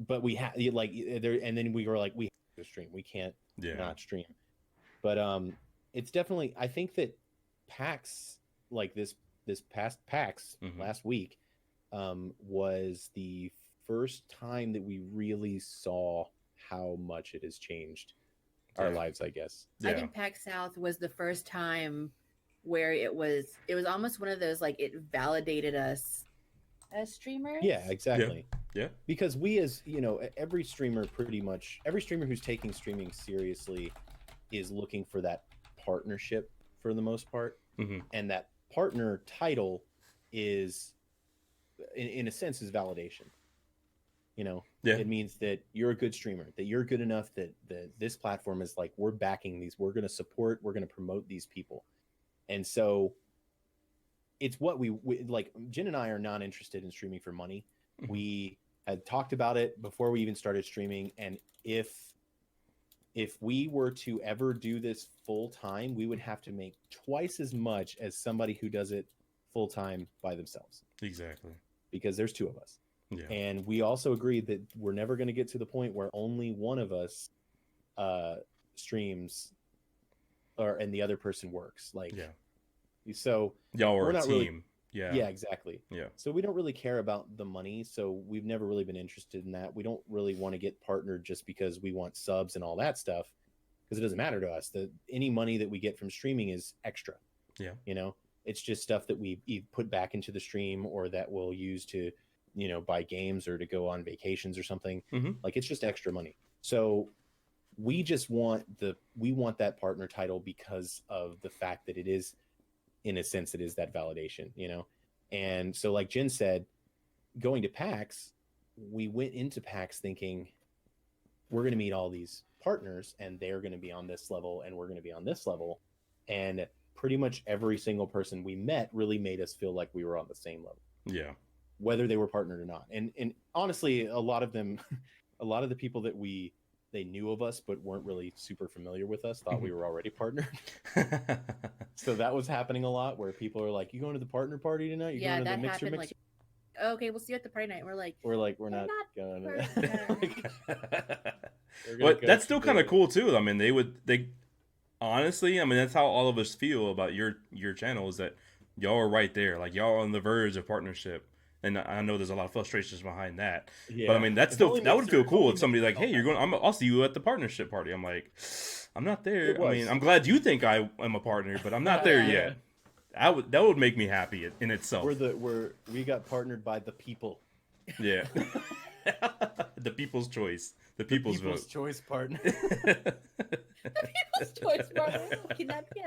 But we have like there, and then we were like, we have to stream. We can't not stream. But it's definitely, I think that PAX, like this past PAX last week, was the first time that we really saw how much it has changed our lives, I guess. I think PAX South was the first time where it was almost one of those, like, it validated us as streamers. Yeah, exactly. Yeah. Because we, as you know, every streamer who's taking streaming seriously is looking for that partnership for the most part. And that partner title is, in a sense, is validation. You know, it means that you're a good streamer, that you're good enough that this platform is like, we're backing these, we're going to support, we're going to promote these people. And so it's what we like. Jen and I are not interested in streaming for money. We had talked about it before we even started streaming. And if we were to ever do this full time, we would have to make twice as much as somebody who does it full time by themselves. Exactly. Because there's two of us. Yeah. And we also agreed that we're never going to get to the point where only one of us streams and the other person works. Like, so y'all are we're a not team. Really, yeah, exactly. Yeah. So we don't really care about the money. So we've never really been interested in that. We don't really want to get partnered just because we want subs and all that stuff, because it doesn't matter to us. Any money that we get from streaming is extra. Yeah. You know, it's just stuff that we put back into the stream, or that we'll use to, you know, buy games or to go on vacations or something. Like, it's just extra money. So we just want that partner title because of the fact that it is, in a sense, it is that validation, you know? And so, like Jen said, going to PAX, we went into PAX thinking we're going to meet all these partners and they're going to be on this level and we're going to be on this level. And pretty much every single person we met really made us feel like we were on the same level. Yeah. Whether they were partnered or not. And honestly, a lot of them, a lot of the people that they knew of us but weren't really super familiar with us thought we were already partnered. So that was happening a lot, where people are like, "You going to the partner party tonight? You going to the mixer?" Like, okay, we'll see you at the party night. We're like, we're not going to that. But that's still kind of cool too. I mean, they honestly, I mean, that's how all of us feel about your channel, is that y'all are right there, like y'all are on the verge of partnership. And I know there's a lot of frustrations behind that, but I mean, that would feel cool if somebody like, "Hey, you're going, I'll see you at the partnership party." I'm like, I'm not there. I mean, I'm glad you think I am a partner, but I'm not there yet. That would make me happy in itself. We got partnered by the people. Yeah. The people's choice. The people's vote. Choice partner. The people's choice partner. Can that be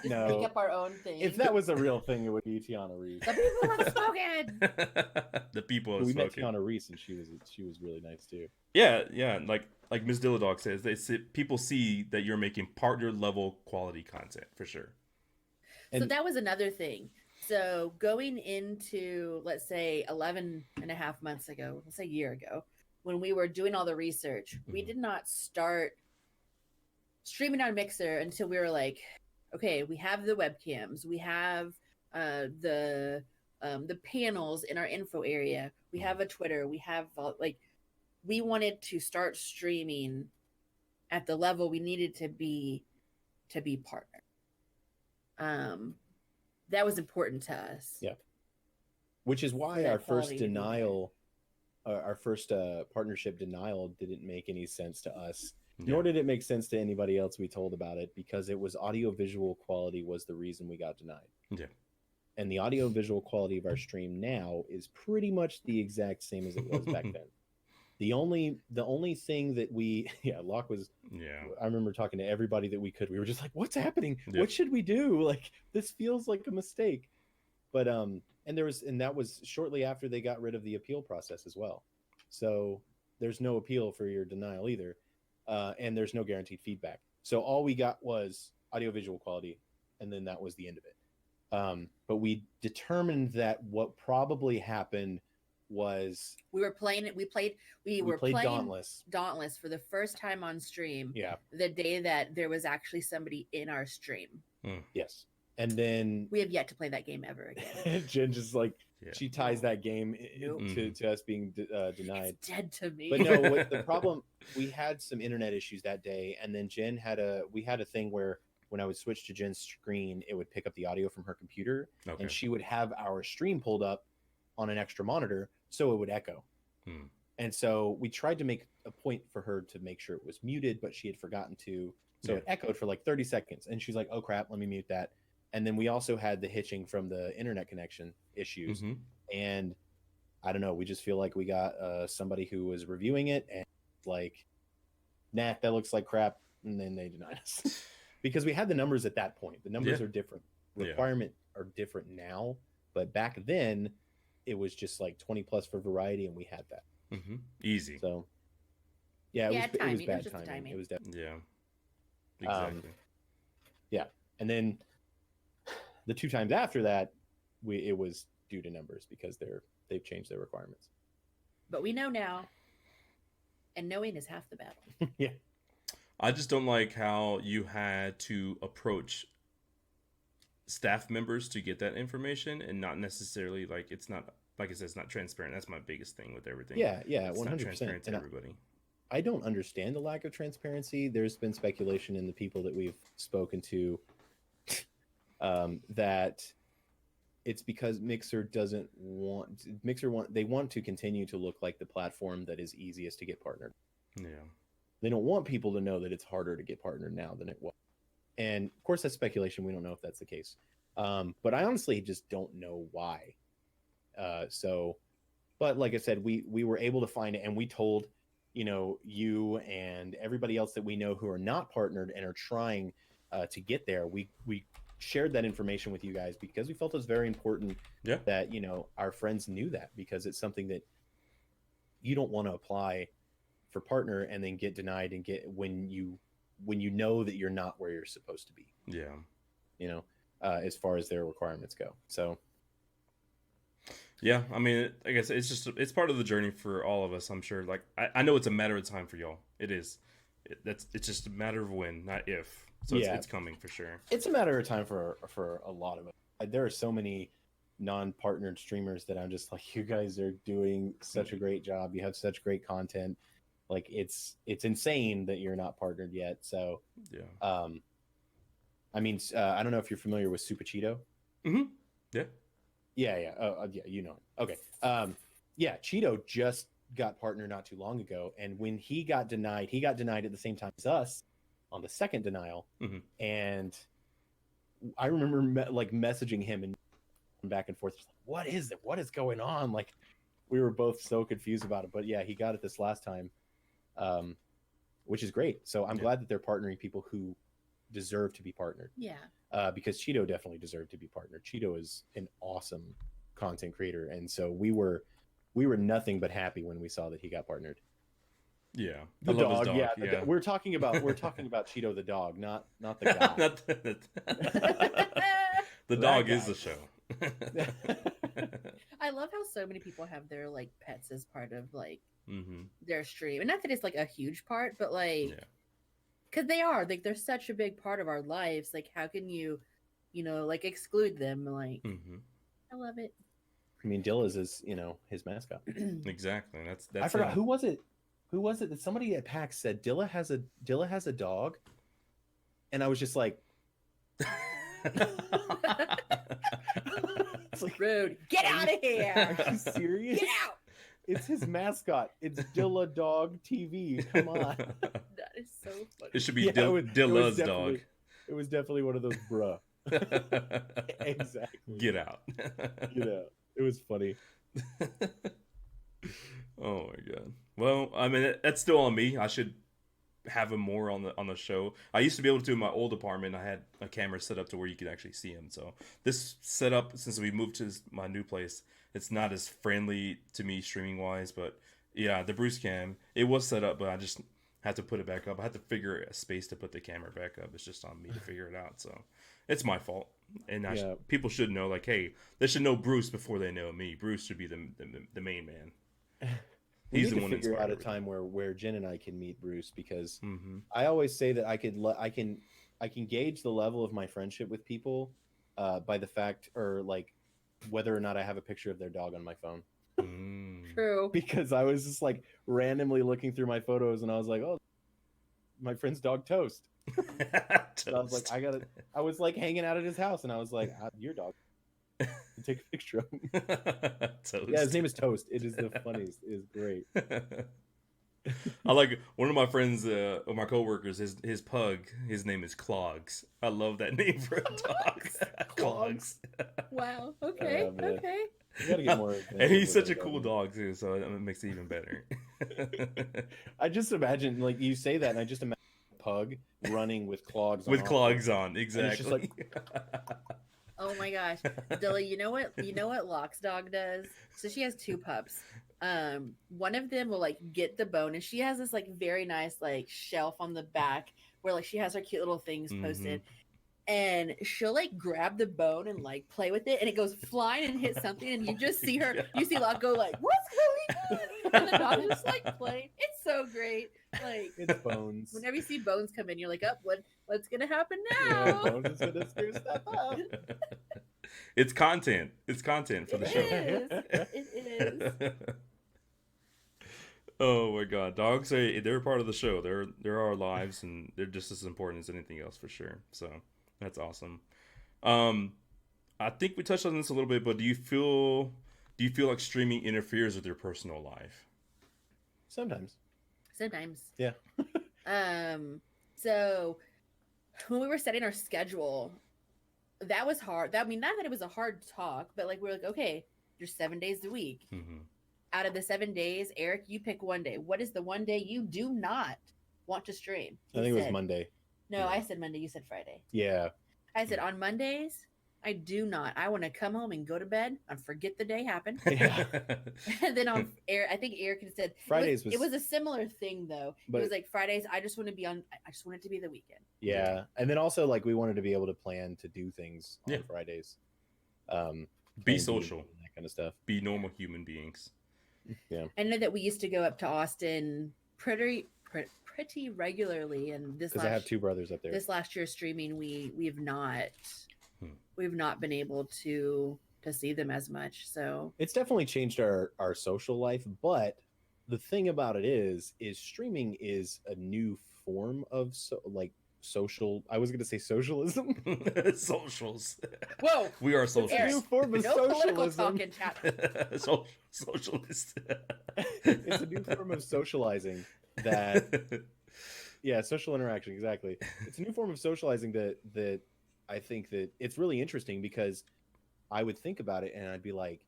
we just make up our own thing? If that was a real thing, it would be Tiana Reese. The people have spoken. The people have we spoken. met Tiana Reese, and she was really nice too. Yeah. Like Ms. Dilladog says, people see that you're making partner level quality content for sure. So that was another thing. So going into, let's say, 11 and a half months ago, let's say a year ago, when we were doing all the research, we did not start streaming on Mixer until we were like, okay, we have the webcams, we have the panels in our info area, we have a Twitter, we have we wanted to start streaming at the level we needed to be partnered. That was important to us. Yeah. Which is why our first partnership denial didn't make any sense to us. Yeah. Nor did it make sense to anybody else we told about it, because it was audio-visual quality was the reason we got denied. Yeah. And the audio-visual quality of our stream now is pretty much the exact same as it was back then. The only thing that Locke was, I remember talking to everybody that we could. We were just like, what's happening? Yep. What should we do? Like, this feels like a mistake. But and that was shortly after they got rid of the appeal process as well. So there's no appeal for your denial either. And there's no guaranteed feedback. So all we got was audiovisual quality, and then that was the end of it. But we determined that what probably happened was we were playing Dauntless for the first time on stream. Yeah. The day that there was actually somebody in our stream. Yes. And then we have yet to play that game ever again. Jen just like She ties that game to us being denied. It's dead to me. But no, what the problem, we had some internet issues that day, and then Jen had a thing where when I would switch to Jen's screen, it would pick up the audio from her computer, and she would have our stream pulled up on an extra monitor, so it would echo. And so we tried to make a point for her to make sure it was muted, but she had forgotten to. So it echoed for like 30 seconds, and she's like, "Oh crap, let me mute that." And then we also had the hitching from the internet connection issues. And I don't know, we just feel like we got somebody who was reviewing it and like, nah, that looks like crap. And then they denied us because we had the numbers at that point. The numbers are different. Requirement are different now. But back then it was just like 20 plus for variety. And we had that. Easy. So yeah, it was bad timing. It was definitely. Yeah. Exactly. Yeah. And then the 2 times after that, it was due to numbers because they've changed their requirements. But we know now, and knowing is half the battle. Yeah. I just don't like how you had to approach staff members to get that information, and not necessarily like it's not, like I said, it's not transparent. That's my biggest thing with everything. Yeah, it's 100%. not transparent to everybody. I don't understand the lack of transparency. There's been speculation in the people that we've spoken to that it's because Mixer they want to continue to look like the platform that is easiest to get partnered. Yeah. They don't want people to know that it's harder to get partnered now than it was. And of course that's speculation. We don't know if that's the case. But I honestly just don't know why. But like I said, we were able to find it, and we told, you and everybody else that we know who are not partnered and are trying to get there. We shared that information with you guys because we felt it was very important that our friends knew that, because it's something that you don't want to apply for partner and then get denied and get when you know that you're not where you're supposed to be. As far as their requirements go. So yeah, I mean, I guess it's part of the journey for all of us, I'm sure. Like I know it's a matter of time for y'all. It is. It's just a matter of when, not if. So it's coming for sure. It's a matter of time for a lot of it. There are so many non-partnered streamers that I'm just like, you guys are doing such a great job. You have such great content. Like it's insane that you're not partnered yet. So I mean, I don't know if you're familiar with Super Cheeto. Yeah. Yeah. Okay. Cheeto just got partnered not too long ago, and when he got denied at the same time as us on the second denial. And I remember messaging him and back and forth, like, what is it? What is going on? Like, we were both so confused about it. But yeah, he got it this last time, which is great. So I'm glad that they're partnering people who deserve to be partnered. Yeah. Because Cheeto definitely deserved to be partnered. Cheeto is an awesome content creator, and so we were nothing but happy when we saw that he got partnered. Yeah, the dog. Yeah. We're talking about Cheeto the dog, not the guy. The dog is the show. I love how so many people have their like pets as part of like their stream, and not that it's like a huge part, but like because they are like they're such a big part of our lives. Like, how can you like exclude them? Like, I love it. I mean, Dilla's is his mascot. Exactly. That's I forgot who was it. Who was it that somebody at PAX said Dilla has a dog? And I was just like, it's like, rude. Get out of here. Are you serious? Get out. It's his mascot. It's Dilla Dog TV. Come on. That is so funny. It should be Dilla's dog. It was definitely one of those bruh. Exactly. Get out. Get out. It was funny. Oh my god. Well, I mean, that's still on me. I should have him more on the show. I used to be able to do in my old apartment. I had a camera set up to where you could actually see him. So this setup, since we moved to my new place, it's not as friendly to me streaming wise. But yeah, the Bruce cam, it was set up, but I just had to put it back up. I had to figure a space to put the camera back up. It's just on me to figure it out. So it's my fault. And people should know, like, hey, they should know Bruce before they know me. Bruce should be the main man. He's the one to figure out a time where Jen and I can meet Bruce, because I always say that I can gauge the level of my friendship with people by the fact, or like whether or not I have a picture of their dog on my phone. True. Because I was just like randomly looking through my photos and I was like, oh, my friend's dog Toast. So I was like, I was like hanging out at his house and I was like, your dog. Take a picture of him. Toast. Yeah, his name is Toast. It is the funniest. It is great. I like one of my friends, or my coworkers, his pug, his name is Clogs. I love that name for a dog. Clogs. Wow. Okay. Okay. You gotta get more. And he's such a cool dog too, so it makes it even better. I just imagine, like, you say that, and I just imagine a pug running with clogs on. With clogs on, exactly. It's just like... Oh my gosh, Dilly, you know what Locke's dog does? So she has 2 pups. One of them will like get the bone, and she has this like very nice like shelf on the back where like she has her cute little things posted. And she'll like grab the bone and like play with it, and it goes flying and hits something, and you just see her, you see Locke go like, "What's going on?" And the dog is just like playing. It's so great. Like, it's Bones. Whenever you see Bones come in, you're like, "Up, what's gonna happen now?" Yeah, Bones is gonna screw stuff up. It's content. It's content for the show. It is. Oh my god, dogs they're part of the show. They're our lives, and they're just as important as anything else for sure. So that's awesome. I think we touched on this a little bit, but do you feel like streaming interferes with your personal life? Sometimes. Yeah. So when we were setting our schedule, that was hard. I mean, not that it was a hard talk, but like we were like, okay, you're 7 days a week. Out of the 7 days, Eric, you pick one day. What is the one day you do not want to stream? I think it was Monday. No, yeah. I said Monday. You said Friday. Yeah. I said on Mondays, I do not. I want to come home and go to bed and forget the day happened. Yeah. And then on Eric, I think Eric had said Fridays it was a similar thing though. But it was like Fridays. I just want to be on. I just want it to be the weekend. Yeah, and then also like we wanted to be able to plan to do things on Fridays. Be social, that kind of stuff. Be normal human beings. Yeah. I know that we used to go up to Austin pretty regularly, and because I have 2 brothers up there. This last year streaming, we've not been able to see them as much. So it's definitely changed our social life. But the thing about it is streaming is a new form of social. I was going to say socialism. Socials. Whoa, we are socialists. It's a new form of socialism. Socialist. It's a new form of socializing that. Yeah, social interaction, exactly. It's a new form of socializing that I think that it's really interesting, because I would think about it and I'd be like,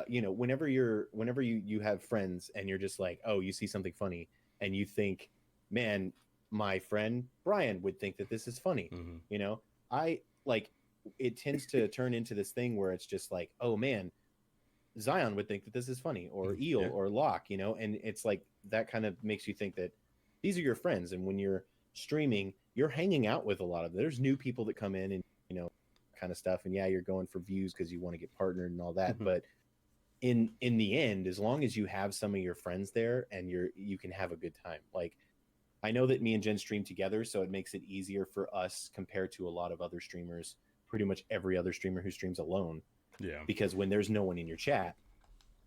whenever you have friends and you're just like, oh, you see something funny and you think, man, my friend Brian would think that this is funny. I like, it tends to turn into this thing where it's just like, oh man, Zion would think that this is funny, or Eel or Locke, and it's like that kind of makes you think that these are your friends. And when you're streaming, you're hanging out with a lot of them. There's new people that come in and kind of stuff, and you're going for views because you want to get partnered and all that. But in the end, as long as you have some of your friends there and you can have a good time. Like, I know that me and Jen stream together, so it makes it easier for us compared to a lot of other streamers, pretty much every other streamer who streams alone. Yeah. Because when there's no one in your chat,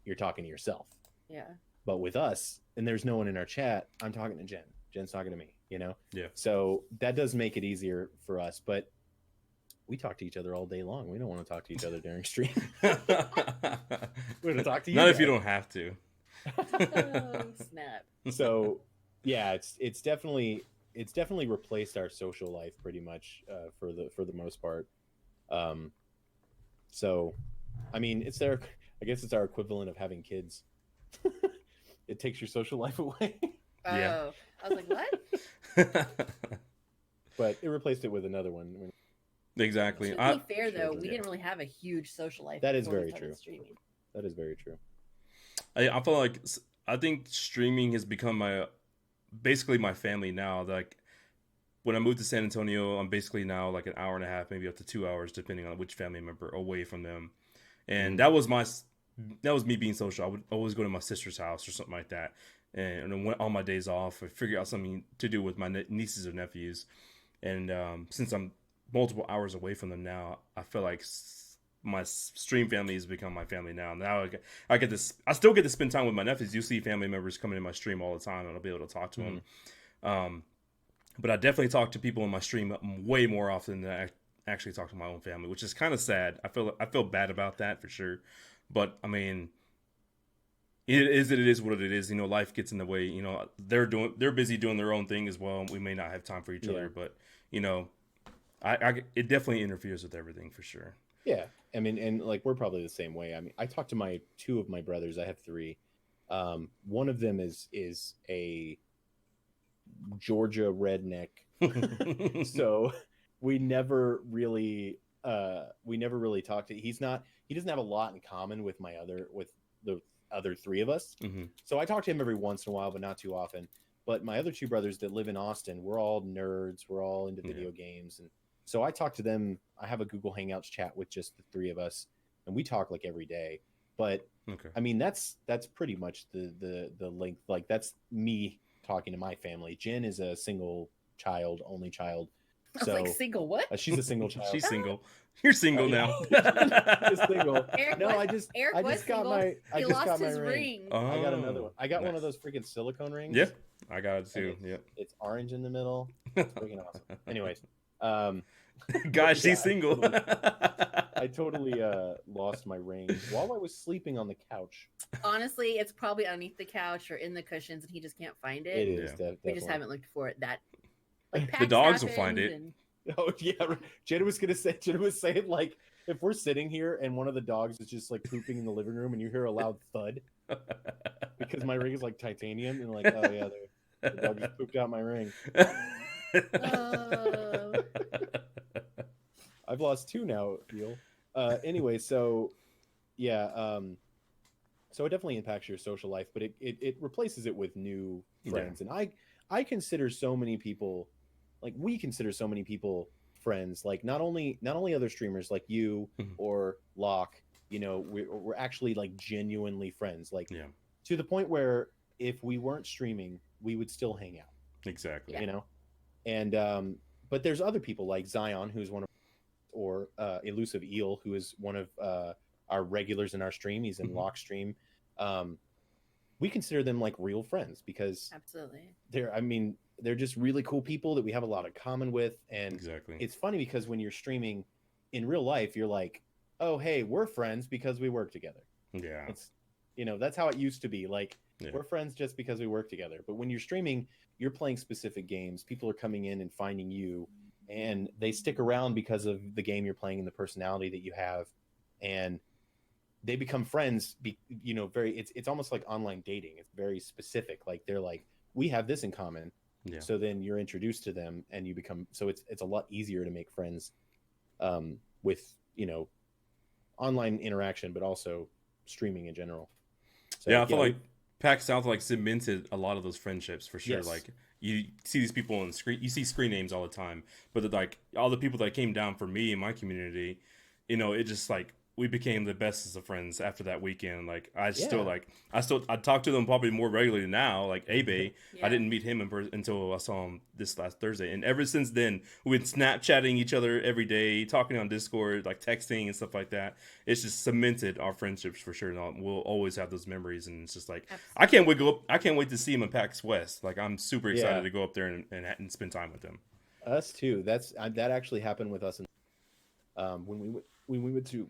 you're talking to yourself. Yeah. But with us, and there's no one in our chat, I'm talking to Jen. Jen's talking to me, Yeah. So that does make it easier for us. But we talk to each other all day long. We don't want to talk to each other during stream. We're going to talk to you. Not if you don't have to. Oh, snap. So, yeah, it's definitely replaced our social life pretty much for the most part. So, I mean, I guess it's our equivalent of having kids. It takes your social life away. Oh, I was like, what? But it replaced it with another one. Exactly. To be fair, though, we didn't really have a huge social life. That is very true. That is very true. I feel like, I think streaming has become basically my family now. Like, when I moved to San Antonio, I'm basically now like an hour and a half, maybe up to 2 hours, depending on which family member away from them. And that was me being social. I would always go to my sister's house or something like that. And then on my days off, I figure out something to do with my nieces or nephews. And since I'm multiple hours away from them now, I feel like my stream family has become my family now. Now I get this. I still get to spend time with my nephews. You see family members coming in my stream all the time, and I'll be able to talk to them. But I definitely talk to people in my stream way more often than I actually talk to my own family, which is kind of sad. I feel bad about that for sure. But I mean, it is what it is. You know, life gets in the way. You know, they're busy doing their own thing as well. We may not have time for each other, but you know, it definitely interferes with everything for sure. Yeah, I mean, and like we're probably the same way. I mean, I talk to two of my brothers. I have three. One of them is a Georgia redneck, so we never really talked to. He doesn't have a lot in common with the other three of us. So I talk to him every once in a while, but not too often. But my other two brothers that live in Austin, we're all nerds. We're all into video games, and so I talk to them. I have a Google Hangouts chat with just the three of us, and we talk like every day. But I mean, that's pretty much the length. Like that's me talking to my family. Jen is a single child, only child. So like single what? She's a single child. She's single. You're single now. Single. Eric no, was, I just got my ring. Oh, I got another one. I got one of those freaking silicone rings. Yeah, I got it too. Yeah, it's orange in the middle. It's freaking awesome. Anyways, gosh, she's single. I totally lost my ring while I was sleeping on the couch. Honestly, it's probably underneath the couch or in the cushions, and he just can't find it. It is. We just haven't looked for it. That like the dogs will find it. Oh yeah, Jenna was saying like if we're sitting here and one of the dogs is just like pooping in the living room and you hear a loud thud because my ring is like titanium and like oh yeah, the dog just pooped out my ring. I've lost two now, Neil. Anyway, so yeah, so it definitely impacts your social life, but it replaces it with new friends, and I consider so many people. Like we consider so many people friends, like not only other streamers like you or Locke, you know, we're actually like genuinely friends, like to the point where if we weren't streaming, we would still hang out. Exactly. You know, and but there's other people like Zion, who's one of, or Elusive Eel, who is one of our regulars in our stream. He's in Locke's stream. We consider them like real friends because absolutely they're just really cool people that we have a lot of common with. And it's funny because when you're streaming in real life, you're like, oh, hey, we're friends because we work together. Yeah. It's, you know, that's how it used to be. Like we're friends just because we work together. But when you're streaming, you're playing specific games. People are coming in and finding you and they stick around because of the game you're playing and the personality that you have. And they become friends, you know, it's almost like online dating. It's very specific. Like they're like, we have this in common. Yeah. So then you're introduced to them and you become, so it's a lot easier to make friends with, you know, online interaction, but also streaming in general. So, yeah, I feel like PAX South like cemented a lot of those friendships for sure. Yes. Like you see these people on the screen, you see screen names all the time, but like all the people that came down for me in my community, you know, it just like, we became the bestest of friends after that weekend. Like I talk to them probably more regularly now. Like Abe, I didn't meet him until I saw him this last Thursday, and ever since then we've been Snapchatting each other every day, talking on Discord, like texting and stuff like that. It's just cemented our friendships for sure. And we'll always have those memories, and it's just like I can't wait to see him in PAX West. Like I'm super excited to go up there and spend time with him. Us too. That actually happened with us when we went to.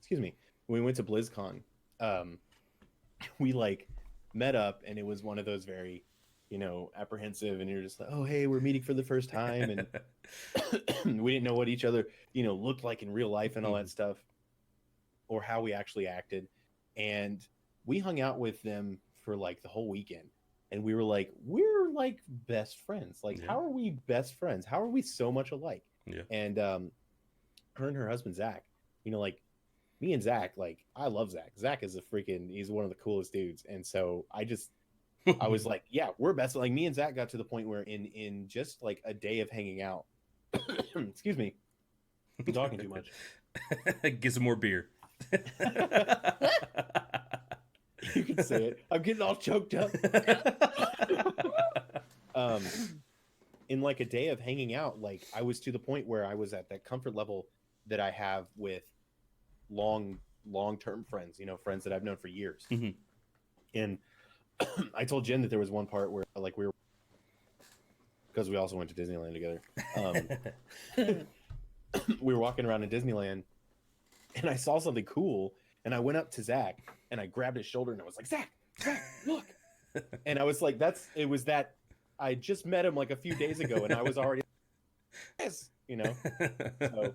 Excuse me. When we went to BlizzCon, we like met up, and it was one of those very, you know, apprehensive, and you're just like, oh, hey, we're meeting for the first time, and we didn't know what each other, you know, looked like in real life and all that stuff, or how we actually acted, and we hung out with them for like the whole weekend, and we were like, we're like best friends. Like, how are we best friends? How are we so much alike? Yeah. And her and her husband Zach, you know, like. Me and Zach, like, I love Zach. Zach is he's one of the coolest dudes. And so I was like, yeah, we're best. Like, me and Zach got to the point where in just like a day of hanging out, excuse me, I'm talking too much. Get some more beer. You can say it. I'm getting all choked up. In like a day of hanging out, like, I was to the point where I was at that comfort level that I have with long-term friends, friends that I've known for years. Mm-hmm. And I told Jen that there was one part where like we were, because we also went to Disneyland together. We were walking around in Disneyland and I saw something cool and I went up to Zach and I grabbed his shoulder and I was like, Zach, look. And I was like, I just met him like a few days ago and I was already, yes, so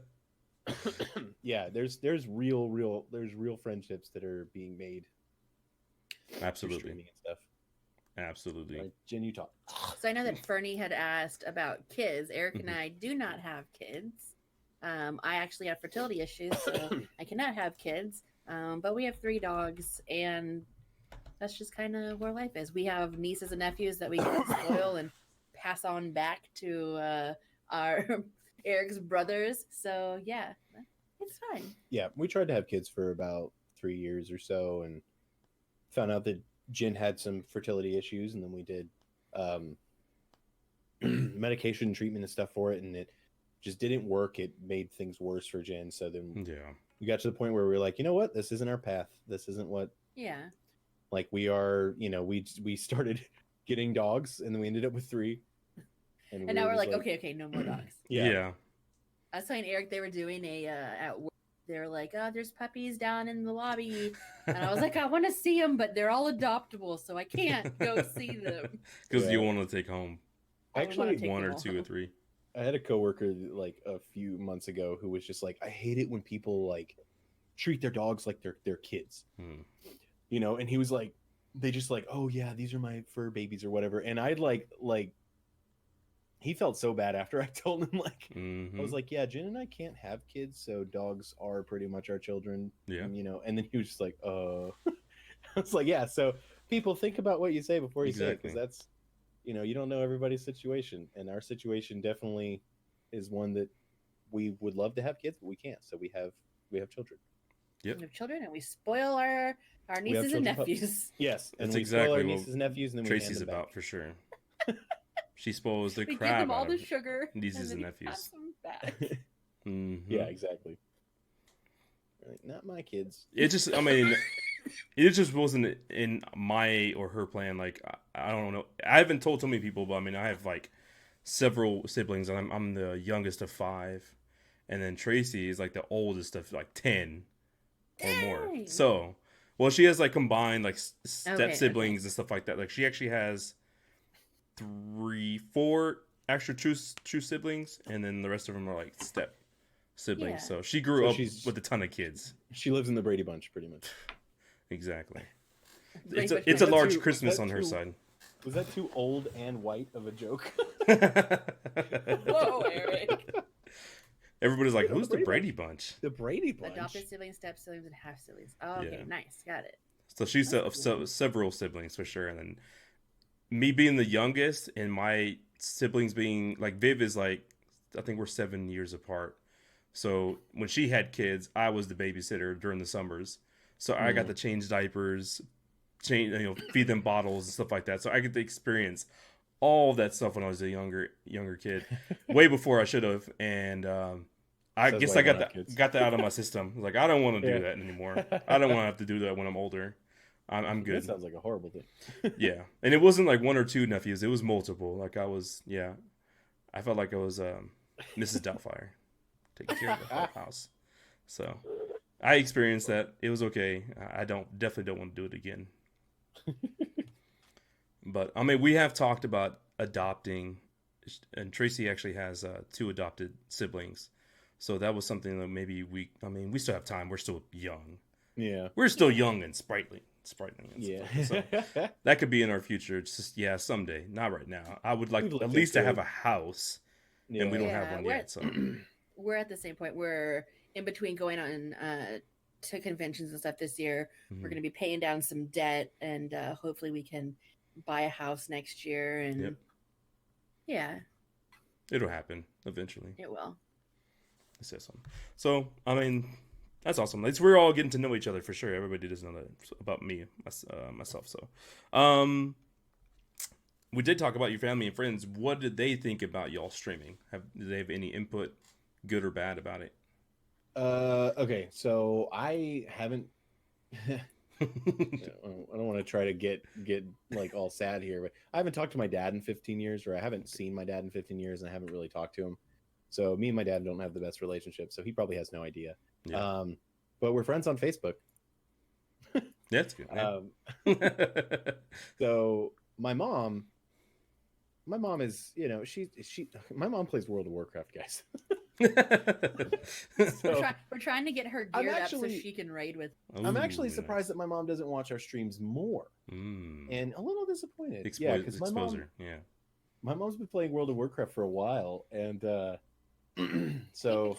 yeah, there's real friendships that are being made. Absolutely. Streaming and stuff. Absolutely. Right, Jen, you talk. So I know that Fernie had asked about kids. Eric and I do not have kids. I actually have fertility issues, so I cannot have kids. But we have 3 dogs, and that's just kind of where life is. We have nieces and nephews that we can spoil and pass on back to our Eric's brothers. So yeah, it's fine. Yeah, we tried to have kids for about 3 years or so, and found out that Jen had some fertility issues, and then we did medication treatment and stuff for it, and it just didn't work. It made things worse for Jen. So then we got to the point where we were like, you know what? This isn't our path. This isn't what. Yeah. Like we are, we started getting dogs, and then we ended up with 3. And now we're like, okay, no more dogs. Yeah. I was telling Eric they were doing at work. They're like, oh, there's puppies down in the lobby. And I was like, I want to see them, but they're all adoptable, so I can't go see them. Because you want to take home actually 1 or 2 or 3. I had a coworker like a few months ago who was just like, I hate it when people like treat their dogs like they're kids. And he was like, they just like, oh yeah, these are my fur babies or whatever. And I'd like he felt so bad after I told him, like, I was like, yeah, Jen and I can't have kids, so dogs are pretty much our children. Yeah. And then he was just like, I was like, yeah, so people think about what you say before you say it, because that's, you don't know everybody's situation. And our situation definitely is one that we would love to have kids, but we can't. So we have children. Yep. We have children, and we spoil our nieces and nephews. Pups. Yes. And that's we exactly spoil our nieces and nephews, and then Tracy's we hand them about back. for sure. She spoils the we crap give them all out the of sugar, nieces and then nephews. pass them back. Yeah, exactly. Like, not my kids. It just wasn't in my or her plan. Like, I don't know. I haven't told so many people, but I have like several siblings, and I'm the youngest of 5, and then Tracy is like the oldest of like 10 or more. So, well, she has like combined like step siblings and stuff like that. Like, she actually has 4 extra true siblings, and then the rest of them are like step siblings. Yeah. So she grew up with a ton of kids. She lives in the Brady Bunch, pretty much. Exactly. It's a large Christmas on her side. Was that too old and white of a joke? Whoa, Eric. Everybody's like, who's the Brady Bunch? The Brady Bunch. Adopted siblings, step siblings, and half siblings. Oh, okay, nice. Got it. So she's several siblings for sure. And then me being the youngest, and my siblings being like, Viv is like, I think we're 7 years apart. So when she had kids, I was the babysitter during the summers. So I got to change diapers, feed them bottles and stuff like that. So I get to experience all of that stuff when I was a younger kid, way before I should have. And I guess I got that out of my system. Like, I don't want to do that anymore. I don't want to have to do that when I'm older. I'm good. That sounds like a horrible thing. Yeah, and it wasn't like 1 or 2 nephews. It was multiple. Like, I felt like I was Mrs. Doubtfire, taking care of the whole house. So I experienced that. It was okay. I definitely don't want to do it again. But we have talked about adopting, and Tracy actually has 2 adopted siblings. So that was something that maybe we still have time. We're still young. Yeah. We're still young and sprightly. Yeah. So that could be in our future. It's just, someday. Not right now. I would like at least to have a house, and we don't have one yet. So we're at the same point. We're in between going on to conventions and stuff this year. We're going to be paying down some debt, and hopefully we can buy a house next year. And it'll happen eventually. It will. It says something. So that's awesome. We're all getting to know each other for sure. Everybody doesn't know that about me, myself. So, we did talk about your family and friends. What did they think about y'all streaming? Do they have any input, good or bad, about it? Okay, so I haven't. I don't want to try to get like all sad here, but I haven't talked to my dad in 15 years, or I haven't seen my dad in 15 years, and I haven't really talked to him. So me and my dad don't have the best relationship, so he probably has no idea. Yeah. But we're friends on Facebook. That's good. So my mom is, my mom plays World of Warcraft, guys. So, we're trying to get her geared up so she can raid with. I'm actually surprised that my mom doesn't watch our streams more, and a little disappointed. Because my mom's been playing World of Warcraft for a while, and so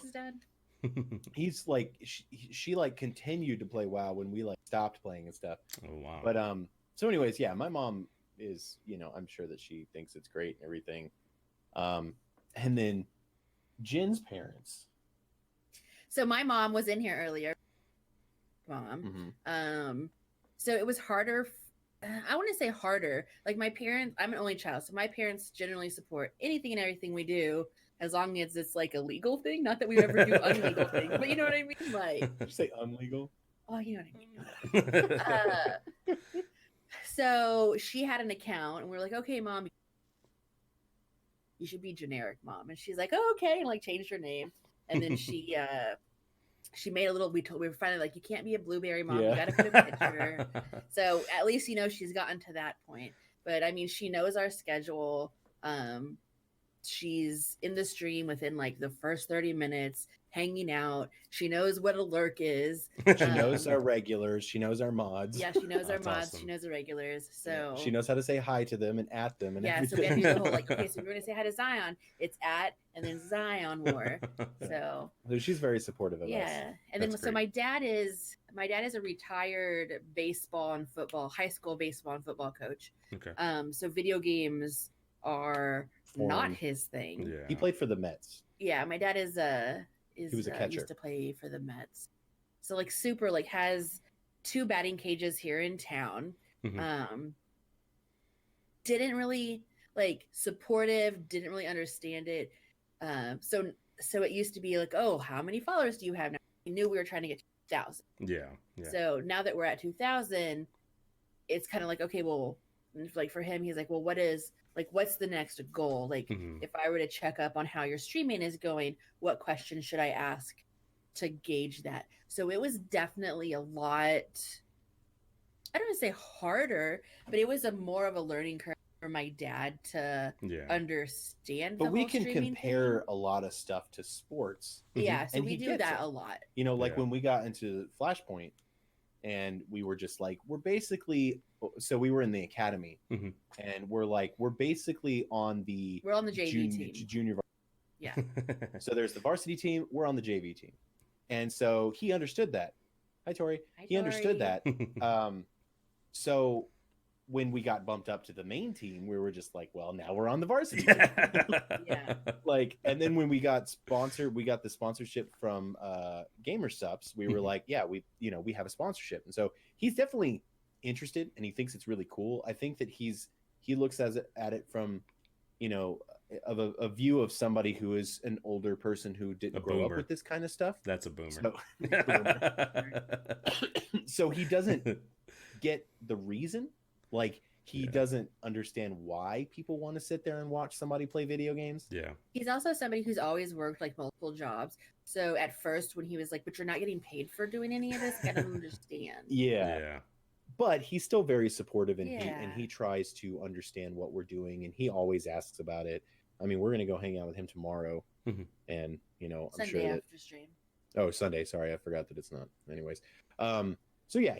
he's like, she like continued to play WoW when we like stopped playing and stuff. Oh wow! But so anyways, yeah, my mom is, I'm sure that she thinks it's great and everything. And then Jen's parents. So my mom was in here earlier. So it was harder. I want to say harder. Like my parents, I'm an only child, so my parents generally support anything and everything we do, as long as it's like a legal thing. Not that we ever do unlegal things, but you know what I mean. Like, did you say unlegal? Oh, you know what I mean. So she had an account, and we're like, "Okay, Mom, you should be generic, Mom." And she's like, "Oh, okay," and like changed her name. And then she made a little. We were finally like, "You can't be a blueberry, Mom. You got to put a picture." So at least she's gotten to that point. But I mean, she knows our schedule. She's in the stream within like the first 30 minutes, hanging out. She knows what a lurk is. She knows our regulars. She knows our mods. Yeah, she knows our mods. Awesome. She knows the regulars. So she knows how to say hi to them and at them. And everything. So we have to do the whole like, okay, so if you're going to say hi to Zion, it's at and then Zion more. So she's very supportive of us. Yeah, and then so my dad is a retired baseball and football, high school baseball and football coach. Okay. So video games are not his thing. Yeah. He played for the Mets. Yeah, my dad he was a catcher. Used to play for the Mets. So like super like has 2 batting cages here in town. Didn't really like supportive, didn't really understand it. So it used to be like, "Oh, how many followers do you have now?" We knew we were trying to get 2,000. Yeah. So now that we're at 2,000, it's kind of like, okay, well, like for him, he's like, "Well, what's the next goal? Like, if I were to check up on how your streaming is going, what questions should I ask to gauge that?" So it was definitely a lot, I don't want to say harder, but it was more of a learning curve for my dad to understand. But we can compare a lot of stuff to sports. Yeah, so we do that a lot. Like when we got into Flashpoint, and we were just like, we're basically, so we were in the academy, and we're basically on the JV team. Junior. Yeah. So there's the varsity team. We're on the JV team. And so he understood that. Hi, Tori. He understood that. So when we got bumped up to the main team, we were just like, well, now we're on the varsity team. Yeah. Like, and then when we got the sponsorship from Gamer Subs, we were like, yeah, we have a sponsorship. And so he's definitely interested, and he thinks it's really cool. I think that he looks at it from, of a view of somebody who is an older person who didn't grow up with this kind of stuff. That's a boomer. So he doesn't get the reason. Like, he doesn't understand why people want to sit there and watch somebody play video games. Yeah. He's also somebody who's always worked like multiple jobs. So at first when he was like, "But you're not getting paid for doing any of this," I don't understand. Yeah. But he's still very supportive, and he tries to understand what we're doing, and he always asks about it. I mean, we're going to go hang out with him tomorrow. And, I'm Sunday sure that after stream. Oh, Sunday. Sorry, I forgot that it's not. Anyways. So yeah,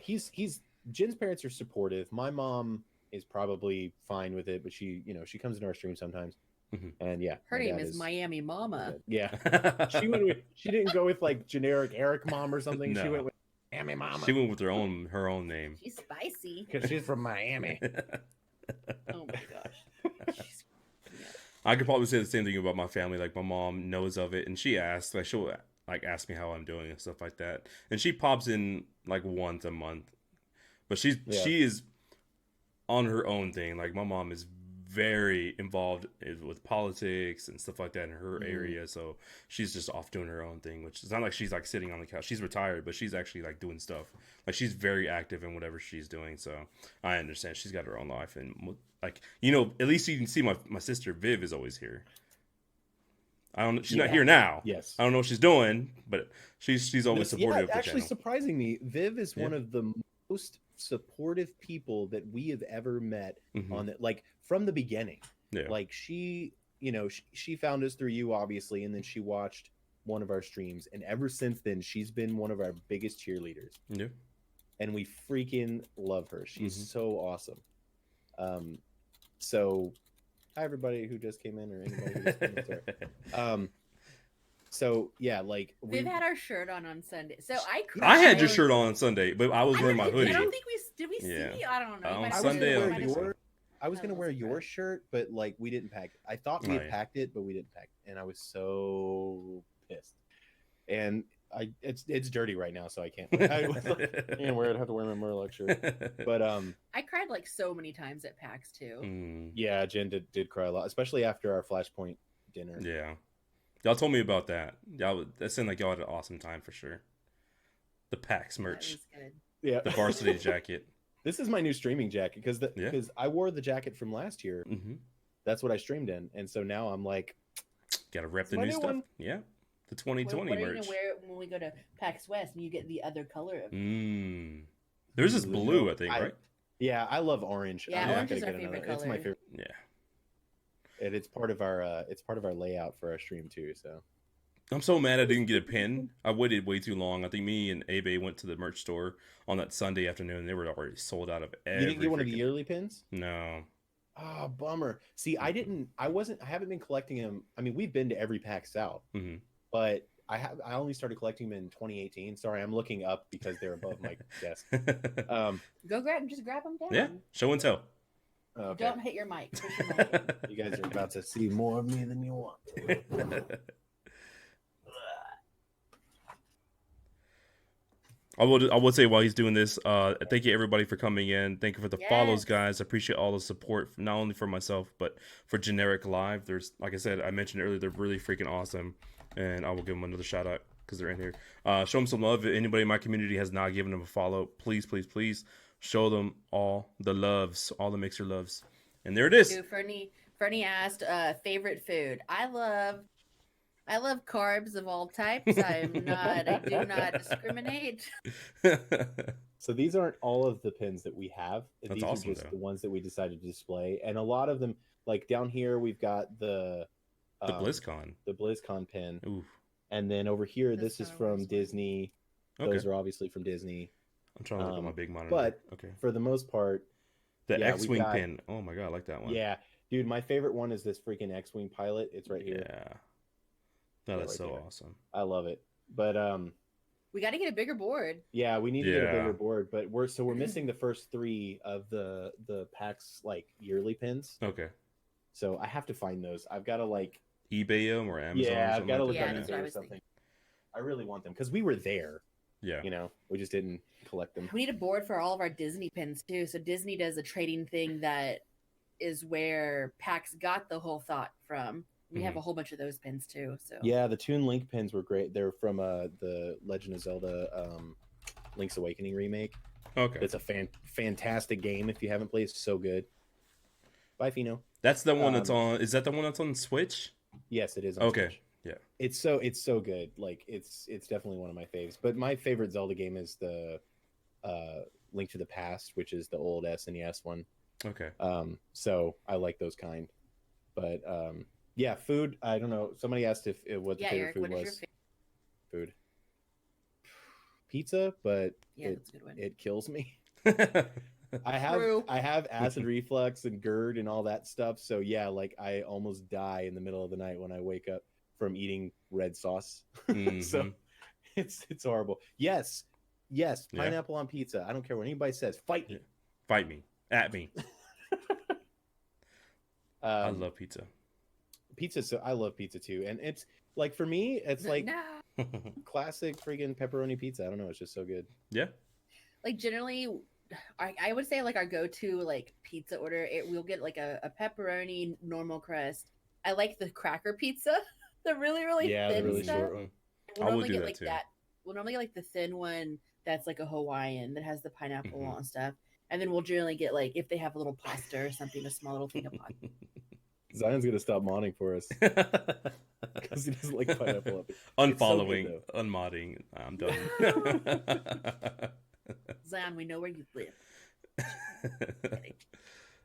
Jen's parents are supportive. My mom is probably fine with it, but she comes into our stream sometimes. And yeah, her name is Miami Mama. Yeah. She didn't go with like generic Eric Mom or something. No. She went with Miami Mama. She went with her own name. She's spicy. Because she's from Miami. Oh my gosh. I could probably say the same thing about my family. Like, my mom knows of it, and she asks, like, she'll like ask me how I'm doing and stuff like that. And she pops in like once a month. But she is on her own thing. Like, my mom is very involved with politics and stuff like that in her area. So she's just off doing her own thing, which is not like she's like sitting on the couch. She's retired, but she's actually like doing stuff. Like she's very active in whatever she's doing. So I understand she's got her own life, and like, you know, at least you can see my sister Viv is always here. I don't. She's not here now. Yes. I don't know what she's doing, but she's always supportive of the actually, channel. surprising me, Viv is one of the most supportive people that we have ever met on it, like from the beginning. Yeah. Like she, you know, she found us through you, obviously, and then she watched one of our streams, and ever since then, she's been one of our biggest cheerleaders. Yeah. And we freaking love her. She's so awesome. So. Hi, everybody who just came in, or anybody who just came in. So yeah, like we've had our shirt on Sunday. So I had your shirt on Sunday, but I was wearing my hoodie. I don't think did we see? I don't know. On Sunday, I was gonna wear your shirt, but like we didn't pack it. I thought we had packed it, but we didn't pack it, and I was so pissed. And it's dirty right now, so I can't. I can't wear it. I have to wear my Murloc shirt. But I cried like so many times at PAX too. Yeah, Jen did cry a lot, especially after our Flashpoint dinner. Yeah, y'all told me about that. That seemed like y'all had an awesome time for sure. The PAX merch. That was good. Yeah, the varsity jacket. This is my new streaming jacket because I wore the jacket from last year. That's what I streamed in, and so now I'm like, gotta rep the new stuff. One. Yeah. The 2020 what are merch. You gonna wear when we go to PAX West and you get the other color of There's this blue, I think, right? Yeah, I love orange. Yeah, orange is our favorite color. It's my favorite. Yeah. And it's part of our layout for our stream too. So I'm so mad I didn't get a pin. I waited way too long. I think me and Abe went to the merch store on that Sunday afternoon, and they were already sold out of every. You didn't get one of the yearly pins? No. Oh, bummer. See, I haven't been collecting them. I mean, we've been to every PAX South. But I only started collecting them in 2018. Sorry, I'm looking up because they're above my desk. Go just grab them down. Yeah, show and tell. Okay. Don't hit your mic. Push your mic. You guys are about to see more of me than you want. I will say while he's doing this, thank you everybody for coming in. Thank you for the follows, guys. I appreciate all the support, not only for myself but for JenEricLive. There's, like I said, I mentioned earlier, they're really freaking awesome, and I will give them another shout out because they're in here. Show them some love. If anybody in my community has not given them a follow, please, please, please show them all the loves, all the mixer loves. And there it is. Dude, Fernie asked favorite food. I love carbs of all types. I do not discriminate. So these aren't all of the pins that we have. That's these awesome, are just the ones that we decided to display. And a lot of them, like down here, we've got the BlizzCon pin. Oof. And then over here, this is from Disney. Okay. Those are obviously from Disney. I'm trying to look at my big monitor. But for the most part, the X-Wing pin. Oh my God, I like that one. Yeah. Dude, my favorite one is this freaking X-Wing pilot. It's right here. Yeah. That is so awesome. I love it. But we got to get a bigger board. Yeah, we need to get a bigger board. But we're missing the first 3 of the PAX like yearly pins. Okay. So I have to find those. I've got to like eBay them or Amazon. Yeah, I've got to look on eBay or something. I really want them because we were there. Yeah. You know, we just didn't collect them. We need a board for all of our Disney pins too. So Disney does a trading thing that is where PAX got the whole thought from. We have a whole bunch of those pins too. So yeah, the Toon Link pins were great. They're from the Legend of Zelda Link's Awakening remake. Okay, it's a fantastic game. If you haven't played, it's so good. Bye, Fino. That's the one that's on. Is that the one that's on Switch? Yes, it is. On okay, Switch. Yeah. It's so good. Like it's definitely one of my faves. But my favorite Zelda game is the Link to the Past, which is the old SNES one. Okay. So I like those kind. But yeah, food. I don't know. Somebody asked if what the favorite food was. Food. Pizza, but that's a good one. It kills me. I have acid reflux and GERD and all that stuff. So yeah, like I almost die in the middle of the night when I wake up from eating red sauce. So it's horrible. Yes, pineapple on pizza. I don't care what anybody says. Fight me. Fight me. At me. I love pizza. So I love pizza too, and it's like for me, it's like classic friggin' pepperoni pizza. I don't know, it's just so good. Yeah. Like generally, I would say like our go-to like pizza order. We'll get like a pepperoni normal crust. I like the cracker pizza, the really Yeah, the thin really stuff. short one. We'll I would normally do get that like too. that. We'll normally get like the thin one that's like a Hawaiian that has the pineapple Mhm. and stuff. And then we'll generally get like if they have a little pasta or something, a small little thing of pasta. Zion's gonna stop modding for us because he doesn't like pineapple up. It's so good, Unfollowing, though. unmodding. I'm done. Zion, we know where you live.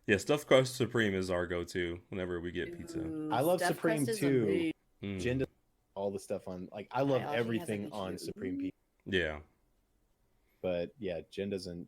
Yeah, stuffed crust supreme is our go-to whenever we get pizza. Ooh, I love stuffed Supreme crust is too. amazing. Jen does all the stuff on like I love Oh, she has, like, everything the on cheese. Supreme Pizza, Yeah. but yeah, Jen doesn't.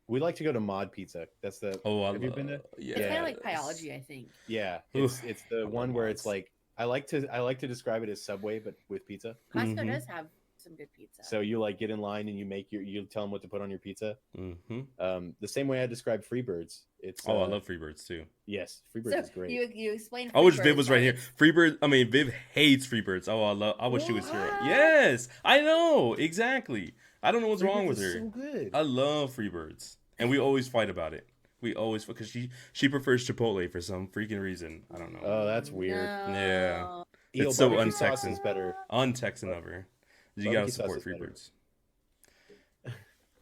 We like to go to Mod Pizza. That's the. Oh, Have you been to? Yeah. It's kind of like Pyology, I think. Yeah, Oof, it's the I love one where mods. it's like I like to describe it as Subway but with pizza. Costco Mhm. does have some good pizza. So you like get in line and you tell them what to put on your pizza. Mm-hmm. The same way I describe Freebirds. It's Oh, I love Freebirds too. yes, Freebirds So is great. you explain. I wish Viv Freebirds, was right here. it's- Freebird. I mean, Viv hates Freebirds. Oh, I wish she was here. What? Yes, I know exactly. I don't know what's wrong Freebirds with is her. so good. I love Freebirds, and we always fight about it. We always because she prefers Chipotle for some freaking reason. I don't know. Oh, that's weird. No. Yeah. Eel, It's so barbecue sauce untexan. is better. Untexan of her. You Barbecue gotta sauce support is better.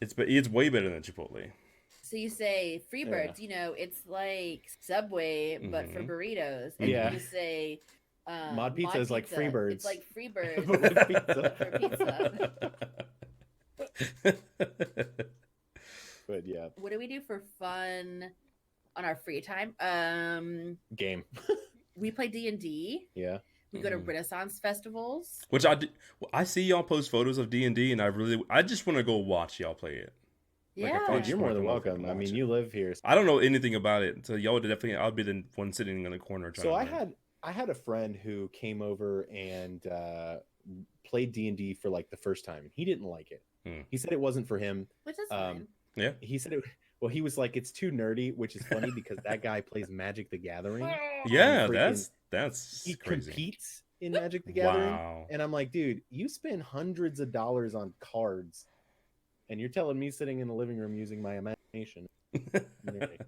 Freebirds. It's way better than Chipotle. So you say Freebirds, you know, it's like Subway, but for Mhm. burritos. And Yeah. you say Mod Pizza is like Freebirds. It's like Freebirds But with pizza. for pizza. But yeah, What do we do for fun on our free time? game. We play D&D. Yeah. We go to Mhm. Renaissance festivals. Which I see y'all post photos of D&D, and I just want to go watch y'all play it. Like, Yeah. I Dude, you're more than Come over welcome. and I mean, watch it. you live here. I don't know anything about it, so y'all would definitely. I'll be the one sitting in the corner trying. So to I learn. had a friend who came over and played D&D for like the first time, and he didn't like it. He said it wasn't for him. Which is fine. Yeah. He said it. Well, he was like, it's too nerdy, which is funny because that guy plays Magic the Gathering. Yeah, freaking- that's He crazy. competes in Magic the Gathering. Wow. And I'm like, dude, you spend hundreds of dollars on cards, and you're telling me sitting in the living room using my imagination. Nerdy.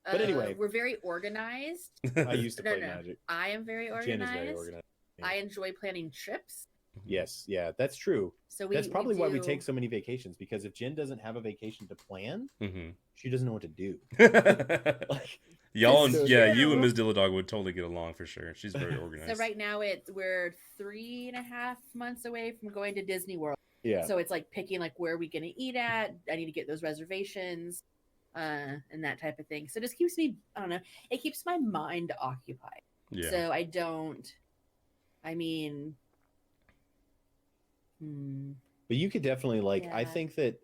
But anyway. We're very organized. I used to No, play no. Magic. I am very organized. Jen is very organized. I enjoy planning trips. Yes, yeah, that's true. So That's probably why we do- take so many vacations, because if Jen doesn't have a vacation to plan, Mm-hmm. she doesn't know what to do. Like, Y'all, It's so yeah, true. you and Ms. Dilladog would totally get along for sure. She's very organized. So right now we're 3.5 months away from going to Disney World. yeah, So it's like picking like where are we gonna eat at? I need to get those reservations, and that type of thing. So it just keeps me, I don't know, it keeps my mind occupied. Yeah. So I don't. I mean, but you could definitely like. I Yeah. think that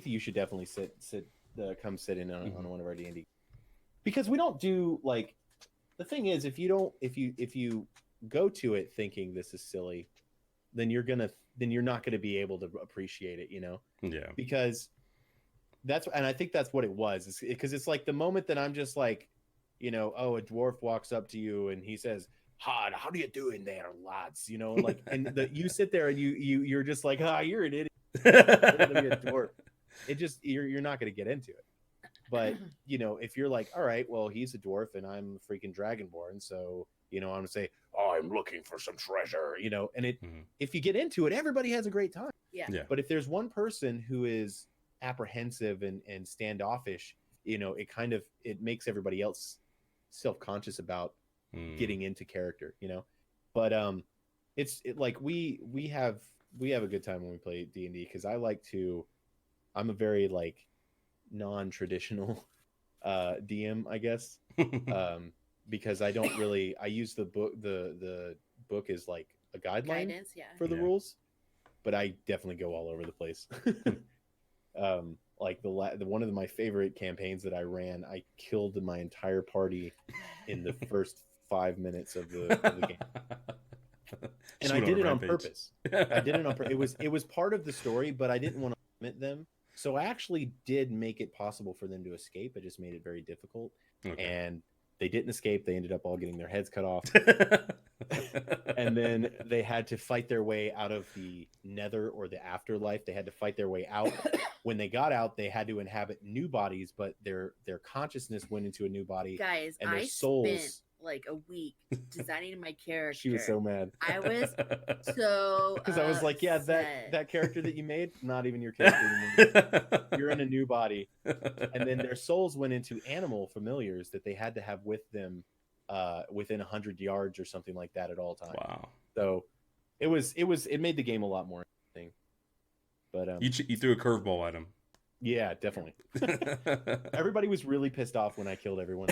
you should definitely come sit in on one of our D&D, because we don't do like. The thing is, if you go to it thinking this is silly, then you're not gonna be able to appreciate it, you know. Yeah. Because and I think that's what it was, because it's like the moment that I'm just like, you know, oh, a dwarf walks up to you and he says, "How do you doing there, lads?" You know, like, and you sit there and you're just like, you're an idiot. You're gonna be a dwarf. It just you're not gonna get into it. But you know, if you're like, all right, well, he's a dwarf and I'm a freaking dragonborn, so you know, I'm gonna say, oh, I'm looking for some treasure, you know, and if you get into it, everybody has a great time. yeah. Yeah. But if there's one person who is apprehensive and standoffish, you know, it makes everybody else self-conscious about getting into character, you know. But it's like we have a good time when we play D&D, because I'm a very like non-traditional DM, I guess. Because I don't really, I use the book as like a guideline Guidance, yeah. for the Yeah. rules, but I definitely go all over the place. Like one of my favorite campaigns that I ran, I killed my entire party in the first 5 minutes of the game, and I did it on purpose. I did it on purpose. It was part of the story, but I didn't want to limit them, so I actually did make it possible for them to escape. I just made it very difficult. Okay. And They didn't escape. They ended up all getting their heads cut off. And then they had to fight their way out of the nether or the afterlife. They had to fight their way out. When they got out, they had to inhabit new bodies, but their consciousness went into a new body. Guys, and their I souls spent like a week designing my character. She was so mad. I was so because I was like, yeah, upset. that character that you made, not even your character anymore. You're in a new body. And then their souls went into animal familiars that they had to have with them within 100 yards or something like that at all times. Wow. So it made the game a lot more interesting. But you threw a curveball at him. Yeah, definitely. Everybody was really pissed off when I killed everyone.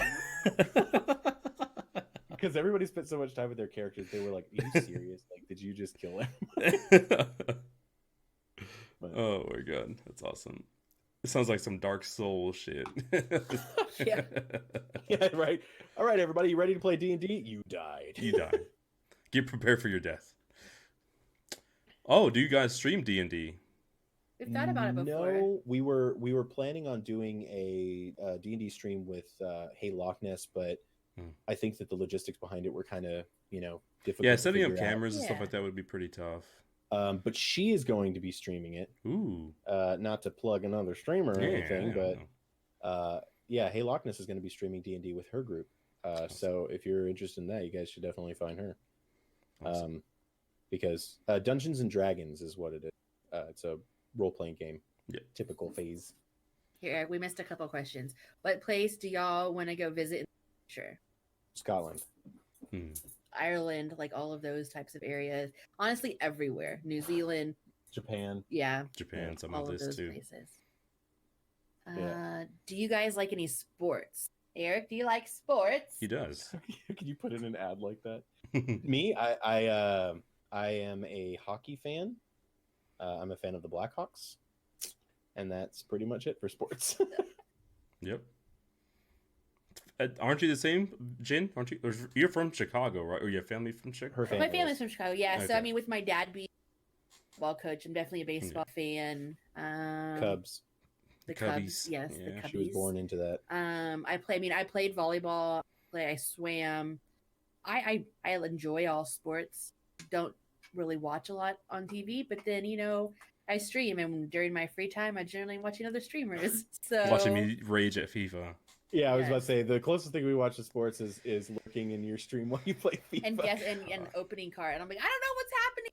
Because everybody spent so much time with their characters. They were like, are you serious? Like, did you just kill everyone? Oh my god, that's awesome. It sounds like some Dark Souls shit. Yeah. Yeah, right. All right, everybody, you ready to play D&D? You died. You died. Get prepared for your death. Oh, do you guys stream D&D? We've thought about it before. No, we were planning on doing a D&D stream with Heyyy Loch Ness, but I think that the logistics behind it were kind of, difficult. Yeah, setting up cameras and stuff like that would be pretty tough. But she is going to be streaming it. Ooh. Not to plug another streamer or anything, but no. Heyyy Loch Ness is going to be streaming D&D with her group. Awesome. So if you're interested in that, you guys should definitely find her. Awesome. Because Dungeons and Dragons is what it is. It's a role-playing game. Yeah. Typical phase. Here, we missed a couple questions. What place do y'all want to go visit in the future? Scotland. Ireland, like all of those types of areas. Honestly, everywhere. New Zealand. Japan. Yeah. Japan, some all of of this those too. places. Yeah. Do you guys like any sports? Eric, do you like sports? He does. Can you put in an ad like that? Me, I am a hockey fan. I'm a fan of the Blackhawks, and that's pretty much it for sports. Yep. Aren't you the same, Jen? Aren't you? You're from Chicago, right? Or your family from Chicago? My family's from Chicago. Yeah. Okay. So I mean, with my dad being a ball coach, I'm definitely a baseball fan. Cubs. The Cubbies. Cubs. Yes, Yeah. the Cubbies. She was born into that. I played volleyball. I swam. I enjoy all sports. Don't really watch a lot on TV, but then I stream, and during my free time, I generally watching other streamers. So Watching me rage at FIFA. Yeah, I was about to say the closest thing we watch to sports is lurking in your stream while you play FIFA. And guess and opening card, and I'm like, I don't know what's happening.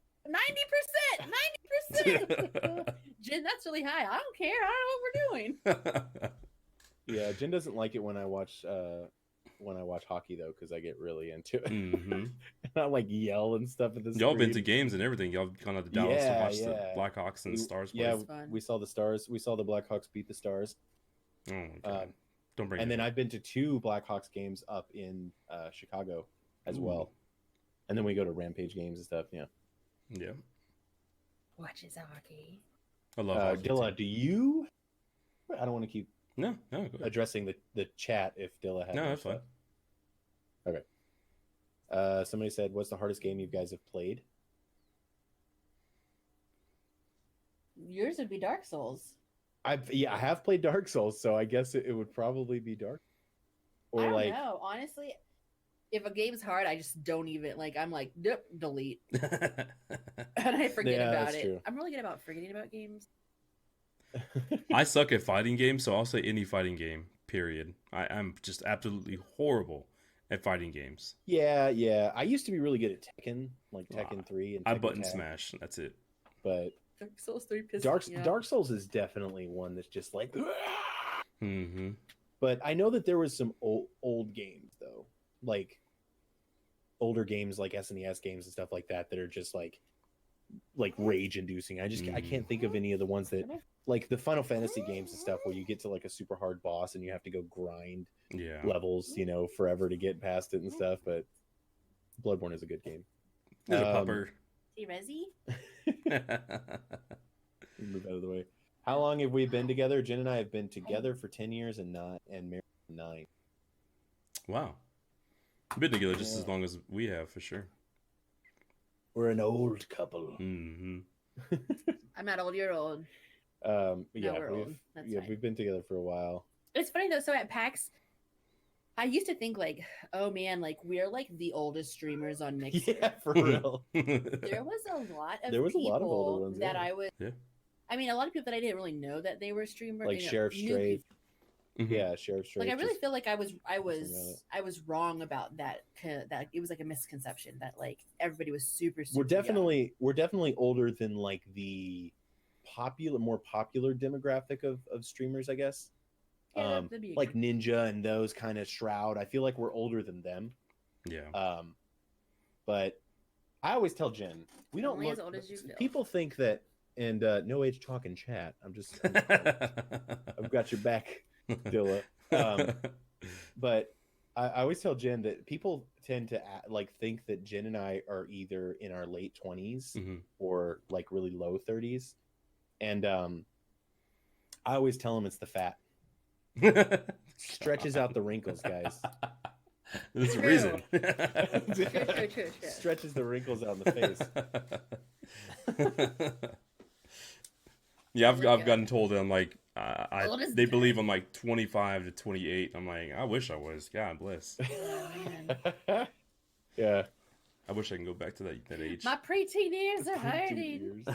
90%. Jen, that's really high. I don't care. I don't know what we're doing. Yeah, Jen doesn't like it when I watch hockey though, because I get really into it. Mm-hmm. And I like yell and stuff at the Y'all been to screen. games and everything. Y'all gone out to Dallas to watch the Blackhawks and Stars play. Yeah, fun. we saw the Stars. We saw the Blackhawks beat the Stars. Oh my god! Don't bring. And it then up. I've been to 2 Blackhawks games up in Chicago as Ooh. well. And then we go to Rampage games and stuff. Yeah. Yeah, Watches hockey. I love hockey Dilla, too. do you? I don't want to keep No, go ahead. addressing the chat if Dilla has. No, that's fine. Okay. Somebody said, "What's the hardest game you guys have played?" Yours would be Dark Souls. I have played Dark Souls, so I guess it would probably be Dark. Or I don't like, know. Honestly, if a game's hard, I just don't even I'm like, nope, delete, and I forget Yeah, about that's it. true. I'm really good about forgetting about games. I suck at fighting games, so I'll say any fighting game. Period. I'm just absolutely horrible at fighting games. yeah. I used to be really good at Tekken, like Tekken 3 and I Tekken button Tag, Smash. That's it. But Dark Souls 3 pisses me off. Dark Souls is definitely one that's just like. Mm-hmm. But I know that there was some old games though, like older games like SNES games and stuff like that are just like rage inducing. I can't think of any of the ones that like the Final Fantasy games and stuff where you get to like a super hard boss and you have to go grind levels, forever to get past it and stuff. But Bloodborne is a good game. There's a pupper. Hey, Resi? Move out of the way. How long have we been together? Jen and I have been together for 10 years and married for 9. Wow. Been together just as long as we have, for sure. We're an old couple. Mm-hmm. I'm not old. You're old. Yeah, we're old. That's fine. we've been together for a while. It's funny though. So at PAX, I used to think like, oh man, like we're like the oldest streamers on Mixer. Yeah, for real. There was a lot of There was a people lot of older ones, that yeah. I was. Yeah. I mean, a lot of people that I didn't really know that they were streamers. Like Sheriff Strafe. Mm-hmm. Yeah, Sheriff Strafe. Like I really feel like I was wrong about that. That it was like a misconception that like everybody was super. We're definitely older than like the more popular demographic of streamers, I guess. Yeah, like Ninja and those kind of Shroud. I feel like we're older than them. Yeah. But I always tell Jen, we don't Only look. as old as you feel. People think that, and no age talk in chat. I've got your back, Dilla. But I always tell Jen that people tend to think that Jen and I are either in our late 20s or like really low 30s, and I always tell them it's the fat. Stretches out the wrinkles, guys. There's a reason. True. Stretches the wrinkles out in the face. Yeah, I've gotten told that I'm like they believe I'm like 25 to 28. I'm like, I wish I was. God bless. Oh, Yeah. I wish I can go back to that age. my preteen years are hurting.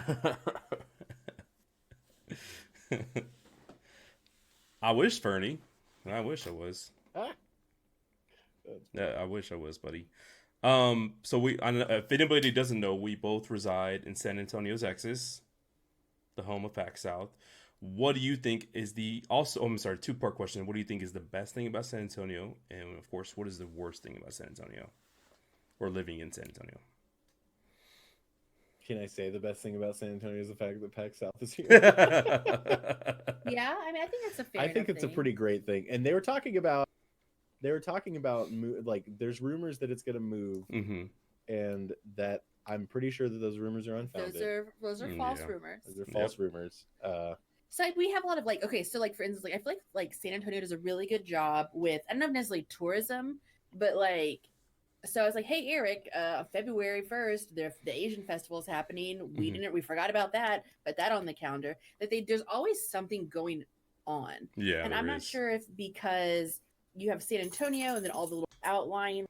I wish, Fernie. I wish I was. Yeah, I wish I was, buddy. So if anybody doesn't know, we both reside in San Antonio, Texas, the home of PAC South. What do you think is two-part question. What do you think is the best thing about San Antonio? And of course, what is the worst thing about San Antonio or living in San Antonio? Can I say the best thing about San Antonio is the fact that PAC South is here? Yeah, I mean, I think that's a fair. I think it's a pretty great thing. And they were talking about like there's rumors that it's going to move, and that I'm pretty sure that those rumors are unfounded. Those are false rumors. Those are false rumors. So like, we have a lot of like, okay, so like for instance, like I feel like San Antonio does a really good job with, I don't know necessarily tourism, but like, so I was like, hey Eric, February 1st, the Asian festival is happening. We forgot about that, put that on the calendar. That there's always something going on. Yeah, and I'm not sure if because you have San Antonio and then all the little outlying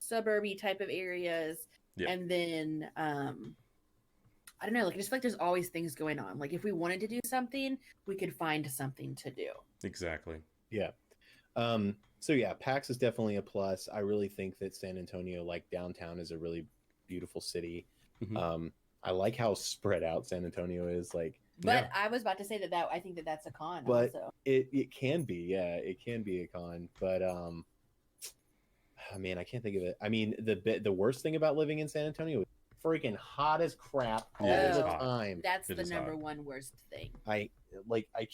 suburby type of areas, and then I don't know, like I just feel like there's always things going on. Like if we wanted to do something, we could find something to do. Exactly. Yeah. So yeah, PAX is definitely a plus. I really think that San Antonio, like downtown, is a really beautiful city. I like how spread out San Antonio is. Like, but I was about to say that I think that's a con. But also. it can be, it can be a con. But man, I can't think of it. I mean, the worst thing about living in San Antonio is freaking hot as crap all the time. That's the number one worst thing. I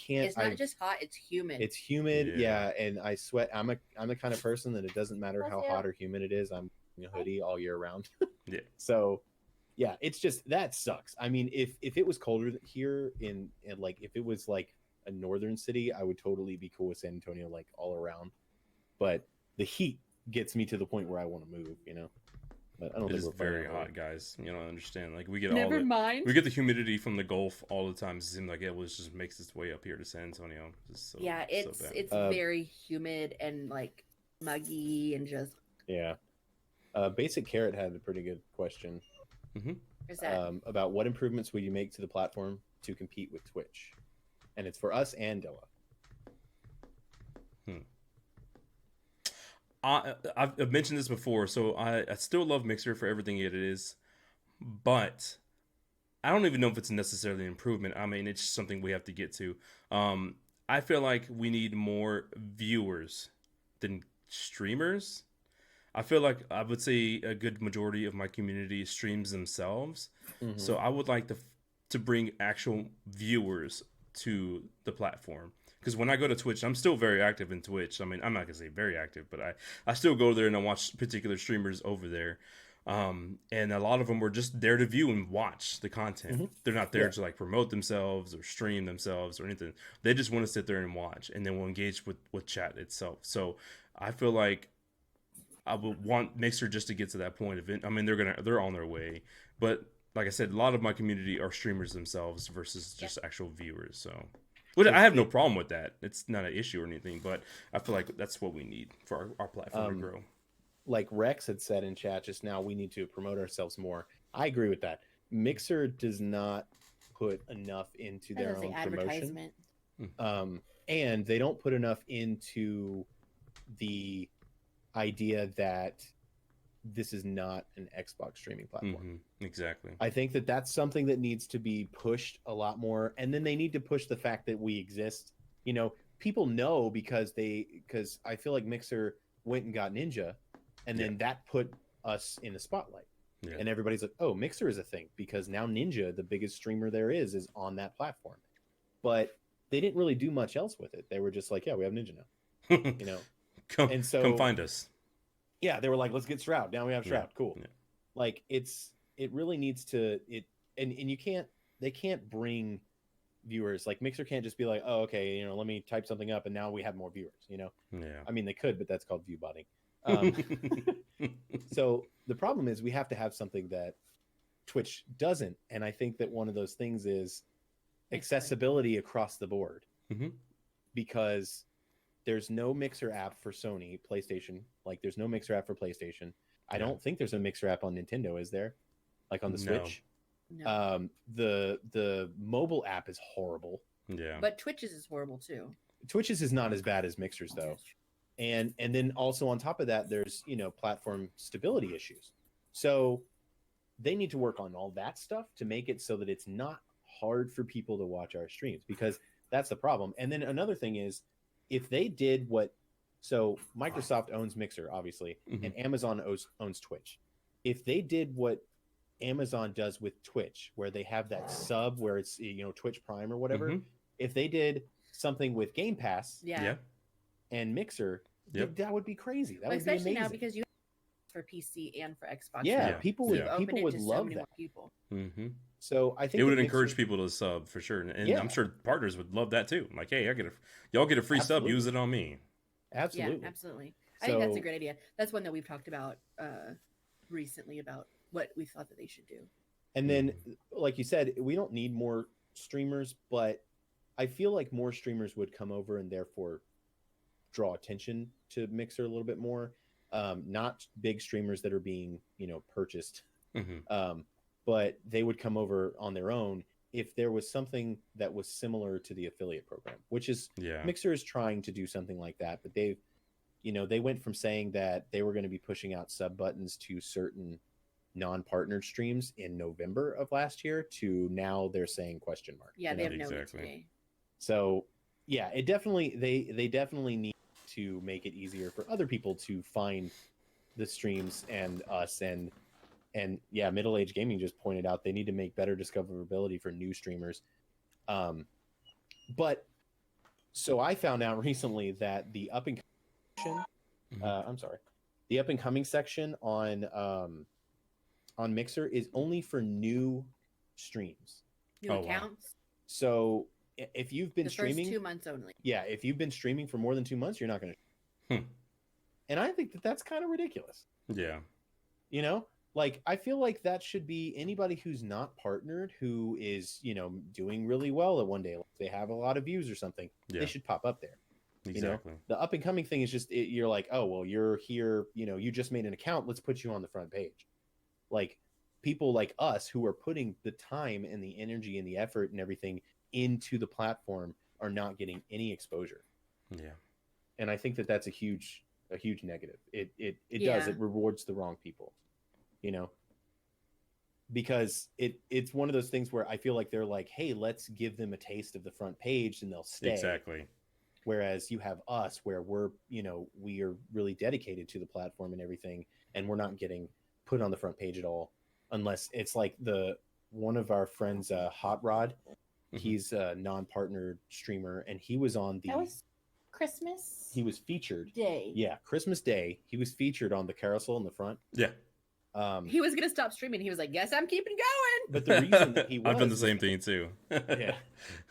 can't. It's not just hot; it's humid. It's humid, yeah, and I sweat. I'm the kind of person that it doesn't matter how hot or humid it is. I'm in a hoodie all year round. Yeah. So, yeah, it's just that sucks. I mean, if it was colder here in like if it was like a northern city, I would totally be cool with San Antonio like all around. But the heat gets me to the point where I want to move. But I don't think it's we're very hot, guys. You don't understand. Like we get mind. We get the humidity from the Gulf all the time. It seems like it just makes its way up here to San Antonio. It's very humid and like muggy and just Basic Carrot had a pretty good question. Is that about what improvements would you make to the platform to compete with Twitch? And it's for us and Dilla. I've mentioned this before, so I still love Mixer for everything it is, but I don't even know if it's necessarily an improvement. I mean, it's just something we have to get to. I feel like we need more viewers than streamers. I feel like I would say a good majority of my community streams themselves, so I would like to bring actual viewers to the platform. Because when I go to Twitch, I'm still very active in Twitch. I mean, I'm not going to say very active, but I still go there and I watch particular streamers over there. And a lot of them were just there to view and watch the content. They're not there to like promote themselves or stream themselves or anything. They just want to sit there and watch, and then we'll engage with chat itself. So I feel like I would want Mixer just to get to that point of it. I mean, they're on their way. But like I said, a lot of my community are streamers themselves versus just actual viewers. So Well, I have no problem with that. It's not an issue or anything, but I feel like that's what we need for our platform to grow. Like Rex had said in chat just now, we need to promote ourselves more. I agree with that. Mixer does not put enough into their own promotion. And they don't put enough into the idea that this is not an Xbox streaming platform. Exactly. I think that that's something that needs to be pushed a lot more. And then they need to push the fact that we exist. You know, people know because I feel like Mixer went and got Ninja, and then that put us in the spotlight. Yeah. And everybody's like, oh, Mixer is a thing because now Ninja, the biggest streamer there is on that platform. But they didn't really do much else with it. They were just like, yeah, we have Ninja now. You know, come find us. Yeah, they were like, let's get Shroud. Now we have Shroud. Cool. Yeah. Like it really needs to and they can't bring viewers. Like Mixer can't just be like, oh, okay, you know, let me type something up and now we have more viewers, you know? Yeah. I mean, they could, but that's called view botting. So the problem is we have to have something that Twitch doesn't. And I think that one of those things is accessibility across the board. Because there's no Mixer app for Sony, PlayStation. Like there's no Mixer app for PlayStation. I don't think there's a Mixer app on Nintendo, is there? Like on the Switch? No. The mobile app is horrible. Yeah. But Twitch's is horrible too. Twitch's is not as bad as Mixer's though. And then also on top of that, there's, you know, platform stability issues. So they need to work on all that stuff to make it so that it's not hard for people to watch our streams, because that's the problem. And then another thing is, if they did so Microsoft owns Mixer, obviously, and Amazon owns Twitch. If they did what Amazon does with Twitch, where they have that sub where it's, you know, Twitch Prime or whatever, if they did something with Game Pass and Mixer, that would be crazy. That would be amazing. Now because you have for PC and for Xbox. Yeah, people would love that. People. So I think it would encourage people to sub for sure, and I'm sure partners would love that too. Like, hey, y'all get a free sub, use it on me. Absolutely, yeah, absolutely. I think that's a great idea. That's one that we've talked about recently about what we thought that they should do. And then, like you said, we don't need more streamers, but I feel like more streamers would come over and therefore draw attention to Mixer a little bit more. Not big streamers that are being, you know, purchased. But they would come over on their own if there was something that was similar to the affiliate program, which is Mixer is trying to do something like that. But they went from saying that they were going to be pushing out sub buttons to certain non-partnered streams in November of last year to now they're saying question mark. Yeah, they have no today. So yeah, it definitely they definitely need to make it easier for other people to find the streams and us and yeah, Middle Age Gaming just pointed out they need to make better discoverability for new streamers. But so I found out recently that the up and coming section on Mixer is only for new streams. New accounts. Wow. So if you've been streaming first 2 months only. Yeah, if you've been streaming for more than 2 months, you're not going to. And I think that that's kind of ridiculous. Yeah. You know? Like, I feel like that should be anybody who's not partnered, who is, you know, doing really well at one day. Like they have a lot of views or something. They should pop up there. Exactly. You know? The up and coming thing is just, you're like, oh, well, you're here, you know, you just made an account. Let's put you on the front page. Like, people like us who are putting the time and the energy and the effort and everything into the platform are not getting any exposure. Yeah. And I think that that's a huge negative. It does. It rewards the wrong people. You know, because it's one of those things where I feel like they're like, hey, let's give them a taste of the front page and they'll stay. Exactly. Whereas you have us where we're, you know, we are really dedicated to the platform and everything, and we're not getting put on the front page at all, unless it's like one of our friends, Hot Rod. He's a non-partnered streamer, and he was on That was Christmas. He was featured Day. Yeah, Christmas Day. He was featured on the carousel in the front. Yeah. He was gonna stop streaming. He was like, "Yes, I'm keeping going." But the reason that he I've done the same thing too. Yeah,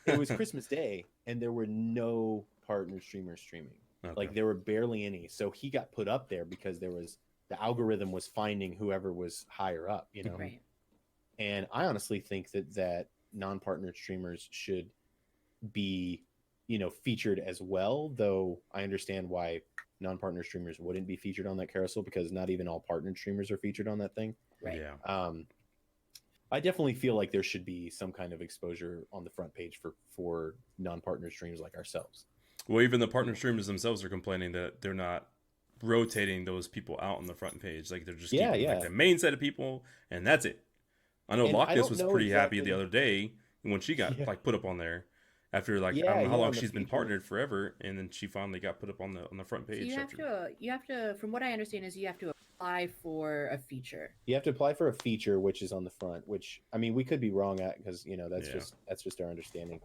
it was Christmas Day, and there were no partner streamers streaming. Okay. Like there were barely any. So he got put up there because the algorithm was finding whoever was higher up. You know, right? And I honestly think that non-partnered streamers should be featured as well, though I understand why non-partner streamers wouldn't be featured on that carousel, because not even all partnered streamers are featured on that thing. Right. Yeah. I definitely feel like there should be some kind of exposure on the front page for non-partner streams like ourselves. Well, even the partner streamers themselves are complaining that they're not rotating those people out on the front page. Like, they're just keeping like the main set of people, and that's it. I know Lockness was pretty happy the other day when she got like put up on there after like I don't know how long she's been partnered forever, and then she finally got put up on the front page. So you have to, from what I understand, is you have to apply for a feature. You have to apply for a feature, which is on the front. Which, I mean, we could be wrong at, because that's just our understanding.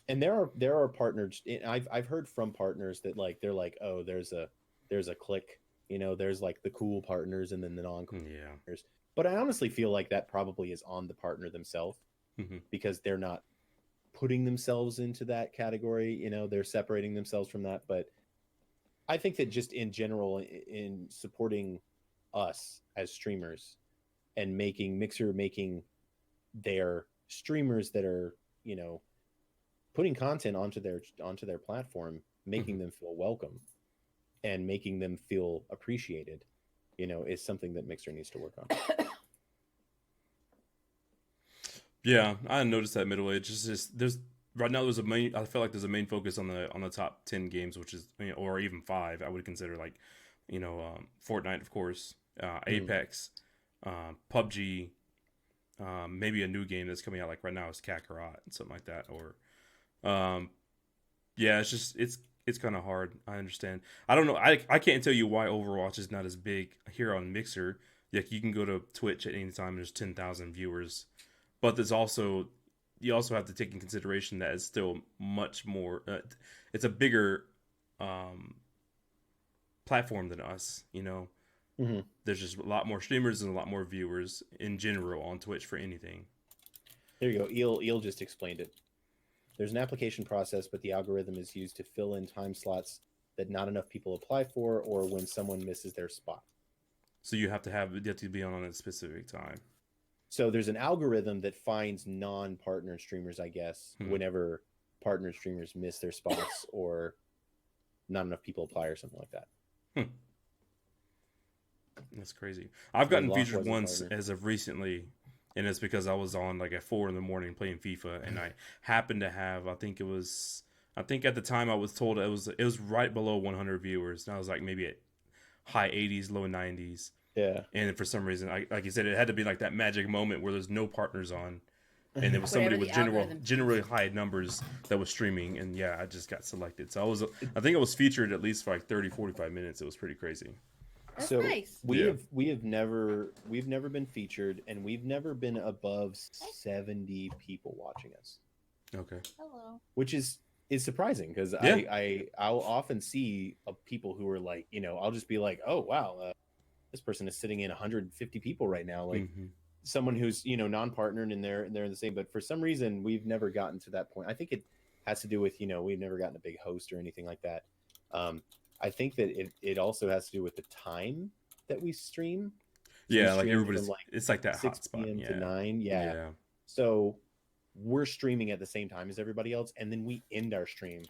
And there are partners. I've heard from partners that like they're like, oh, there's a clique. There's like the cool partners and then the non-cool partners. But I honestly feel like that probably is on the partner themselves, because they're not putting themselves into that category. They're separating themselves from that. But I think that just in general, in supporting us as streamers and making their streamers that are, putting content onto their platform, making them feel welcome and making them feel appreciated, is something that Mixer needs to work on. Yeah, I noticed that middle age. It's just right now there's I feel like there's a main focus on the top 10 games, which is or even 5. I would consider like Fortnite, of course, Apex, PUBG, maybe a new game that's coming out like right now is Kakarot and something like that, or it's just it's kind of hard. I understand. I don't know. I can't tell you why Overwatch is not as big here on Mixer. Like, you can go to Twitch at any time and there's 10,000 viewers, but there's also you also have to take in consideration that it's still much more. It's a bigger platform than us. There's just a lot more streamers and a lot more viewers in general on Twitch for anything. There you go. Eel just explained it. There's an application process, but the algorithm is used to fill in time slots that not enough people apply for, or when someone misses their spot. So you have to be on a specific time. So there's an algorithm that finds non-partner streamers, I guess, whenever partner streamers miss their spots or not enough people apply or something like that. That's crazy. I've gotten featured once as of recently, and it's because I was on like at 4 a.m. playing FIFA, and I happened to have, I think at the time I was told it was right below 100 viewers, and I was like maybe at high 80s, low 90s. Yeah. And for some reason, like you said, it had to be like that magic moment where there's no partners on, and there was somebody with generally high numbers that was streaming, and I just got selected. So I think I was featured at least for like 30-45 minutes. It was pretty crazy. That's nice. We've never been featured, and we've never been above 70 people watching us. Okay. Hello. Which is surprising, because I'll often see people who are like, I'll just be like, oh wow, this person is sitting in 150 people right now, like someone who's non-partnered and they're in the same. But for some reason, we've never gotten to that point. I think it has to do with we've never gotten a big host or anything like that. I think that it also has to do with the time that we stream. So yeah, like everybody's it's like that 6 hotspot. p.m. to 9. Yeah. So we're streaming at the same time as everybody else, and then we end our stream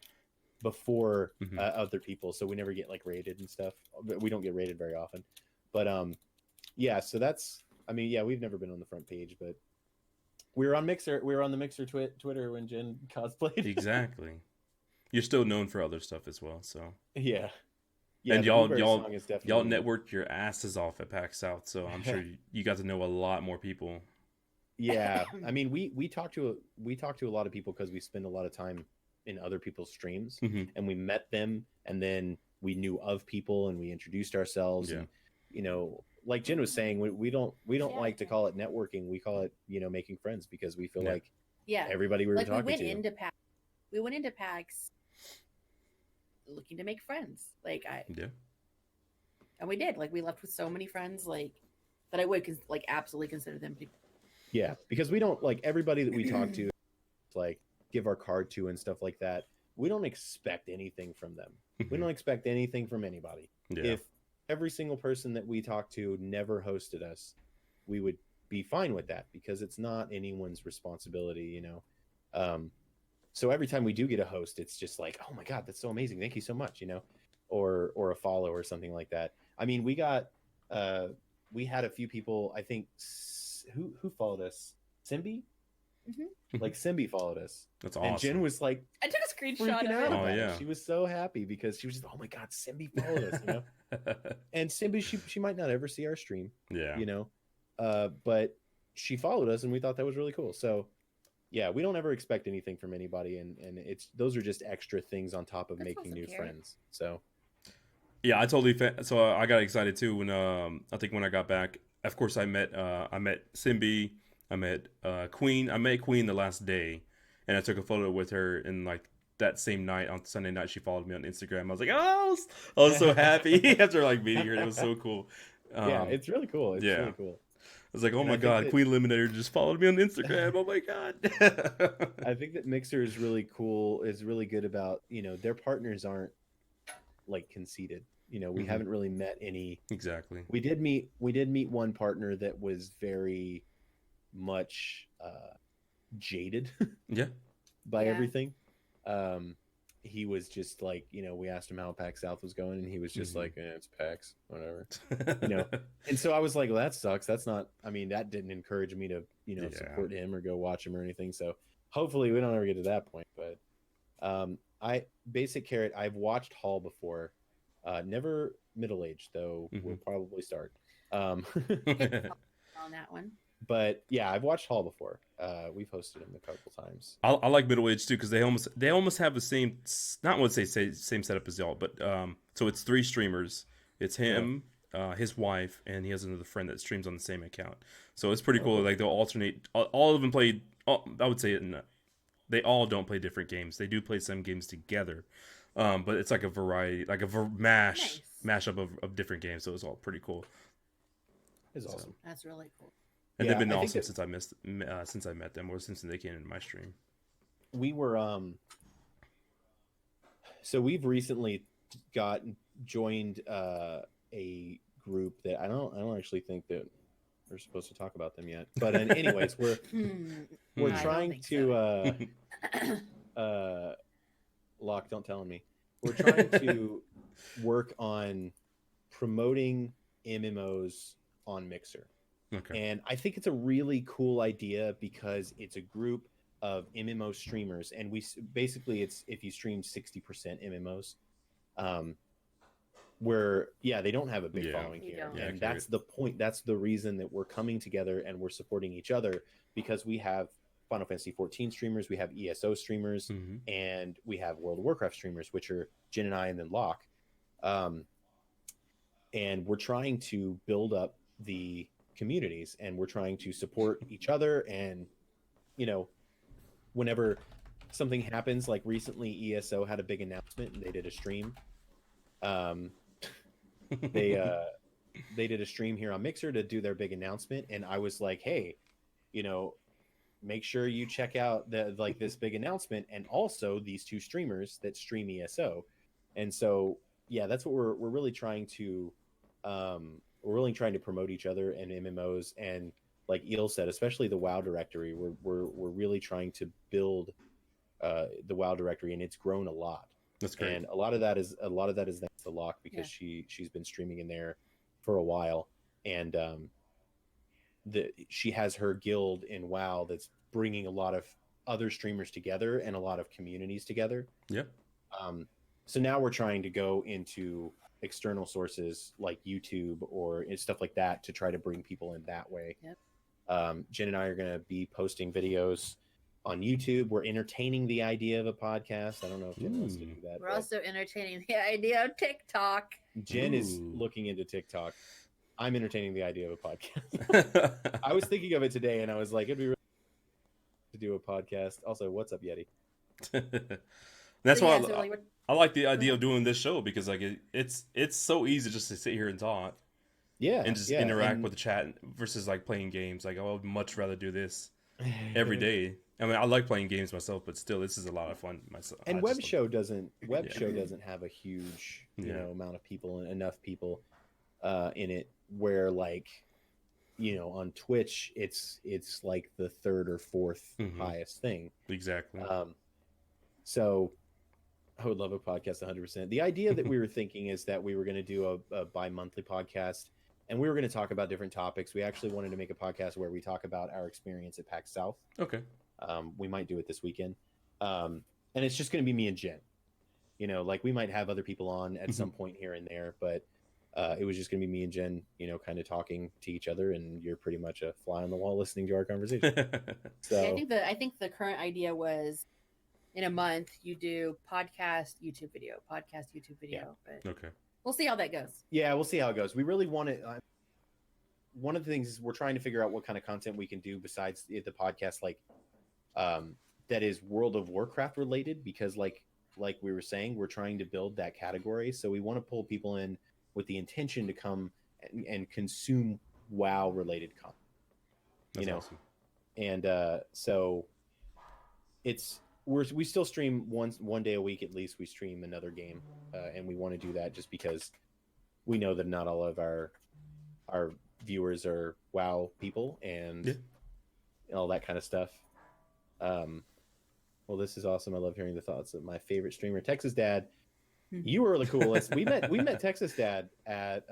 before other people, so we never get like rated and stuff. We don't get rated very often, but so that's, we've never been on the front page, but we were on the Mixer Twitter when Jen cosplayed. Exactly. You're still known for other stuff as well, so yeah, and y'all networked your asses off at PAX South, so I'm sure you got to know a lot more people. Yeah, we talk to a lot of people because we spend a lot of time in other people's streams, and we met them, and then we knew of people, and we introduced ourselves, and like Jen was saying, we don't like to call it networking. We call it making friends, because we feel like everybody we were talking to. We went into PAX looking to make friends, and we did. Like, we left with so many friends, like, that I would absolutely consider them people. Yeah, because we don't, like, everybody that we talk to, like, give our card to and stuff like that, we don't expect anything from them. We don't expect anything from anybody. If every single person that we talk to never hosted us, we would be fine with that, because it's not anyone's responsibility, So every time we do get a host, it's just like, oh my God, that's so amazing. Thank you so much, or a follow or something like that. I mean, we had a few people, I think, who followed us? Simbi? Mm-hmm. Like Simbi followed us. That's awesome. And Jen was like, I took a screenshot freaking of out it. about yeah. it. She was so happy because she was just, oh my God, Simbi followed us, And Simbi, she might not ever see our stream, but she followed us, and we thought that was really cool. So yeah, we don't ever expect anything from anybody, and those are just extra things on top of making awesome, new Carrie. friends. So yeah, I totally. So I got excited too when I think when I got back. Of course, I met Simbi. I met Queen. I met Queen the last day, and I took a photo with her. And like that same night on Sunday night, she followed me on Instagram. I was like, oh, I was so happy after like meeting her. It was so cool. Yeah, it's really cool. It's really cool. I was like, oh And my God, Queen Eliminator just followed me on Instagram. Oh my God. I think that Mixer is really cool, is really good about, their partners aren't like conceited. We haven't really met any. Exactly. We did meet one partner that was very much jaded by everything. He was just like, we asked him how PAX South was going, and he was just like, it's PAX, whatever, And so I was like, well, that sucks. That's not, that didn't encourage me to, support him or go watch him or anything. So hopefully we don't ever get to that point. But Basic Carrot, I've watched Hall before. Never middle-aged, though. We'll probably start. On that one. But yeah, I've watched Hall before. We've hosted him a couple times. I like middle age too because they almost have the same, not what to say same setup as y'all, but so it's 3 streamers. It's him, his wife, and he has another friend that streams on the same account. So it's pretty cool. Like they'll alternate. All of them play. I would say they all don't play different games. They do play some games together, but it's like a variety, like a mashup of different games. So it's all pretty cool. It's awesome. That's really cool. And they've been awesome since I met them, or since they came into my stream. We were so we've recently joined a group that I don't actually think that we're supposed to talk about them yet. But anyways, we're trying to Locke, don't tell me. We're trying to work on promoting MMOs on Mixer. Okay. And I think it's a really cool idea because it's a group of MMO streamers, and basically it's if you stream 60% MMOs, where they don't have a big following here, and that's the point. That's the reason that we're coming together and we're supporting each other, because we have Final Fantasy 14 streamers, we have ESO streamers, and we have World of Warcraft streamers, which are Jen and I, and then Locke, and we're trying to build up the communities, and we're trying to support each other. And whenever something happens, like recently ESO had a big announcement and they did a stream. They did a stream here on Mixer to do their big announcement, and I was like, hey, make sure you check out this big announcement, and also these 2 streamers that stream ESO. And so that's what we're really trying to promote each other and MMOs, and like Eel said, especially the WoW directory. We're really trying to build the WoW directory, and it's grown a lot. That's great. And a lot of that is thanks to Locke, because she's been streaming in there for a while, and she has her guild in WoW that's bringing a lot of other streamers together and a lot of communities together. Yep. So now we're trying to go into external sources like YouTube or stuff like that to try to bring people in that way. Yep. Jen and I are going to be posting videos on YouTube. We're entertaining the idea of a podcast. I don't know if Jen wants to do that. We're also entertaining the idea of TikTok. Jen is looking into TikTok. I'm entertaining the idea of a podcast. I was thinking of it today, and I was like, it'd be really to do a podcast. Also, what's up, Yeti? That's why I like the idea of doing this show, because like it's so easy just to sit here and talk, and just interact with the chat versus like playing games. Like I would much rather do this every day. I mean, I like playing games myself, but still, this is a lot of fun myself. And Web Show doesn't have a huge amount of people, and enough people in it, where like on Twitch it's like the 3rd or 4th highest thing. Exactly. So I would love a podcast 100%. The idea that we were thinking is that we were going to do a bi-monthly podcast, and we were going to talk about different topics. We actually wanted to make a podcast where we talk about our experience at PAX South. Okay. We might do it this weekend. And it's just going to be me and Jen. You know, like we might have other people on at some point here and there, but it was just going to be me and Jen, you know, kind of talking to each other, and you're pretty much a fly on the wall listening to our conversation. So yeah, I think the current idea was in a month you do podcast, YouTube video, Yeah. but Okay. we'll see how that goes. Yeah, we'll see how it goes. We really want it. One of the things is we're trying to figure out what kind of content we can do besides the podcast, like that is World of Warcraft related, because like we were saying, we're trying to build that category. So we want to pull people in with the intention to come and consume WoW related content. That's you know, awesome. And so we still stream one day a week at least. We stream another game, and we want to do that just because we know that not all of our viewers are WoW people and all that kind of stuff. Well, this is awesome. I love hearing the thoughts of my favorite streamer, Texas Dad. You were the coolest. We met Texas Dad at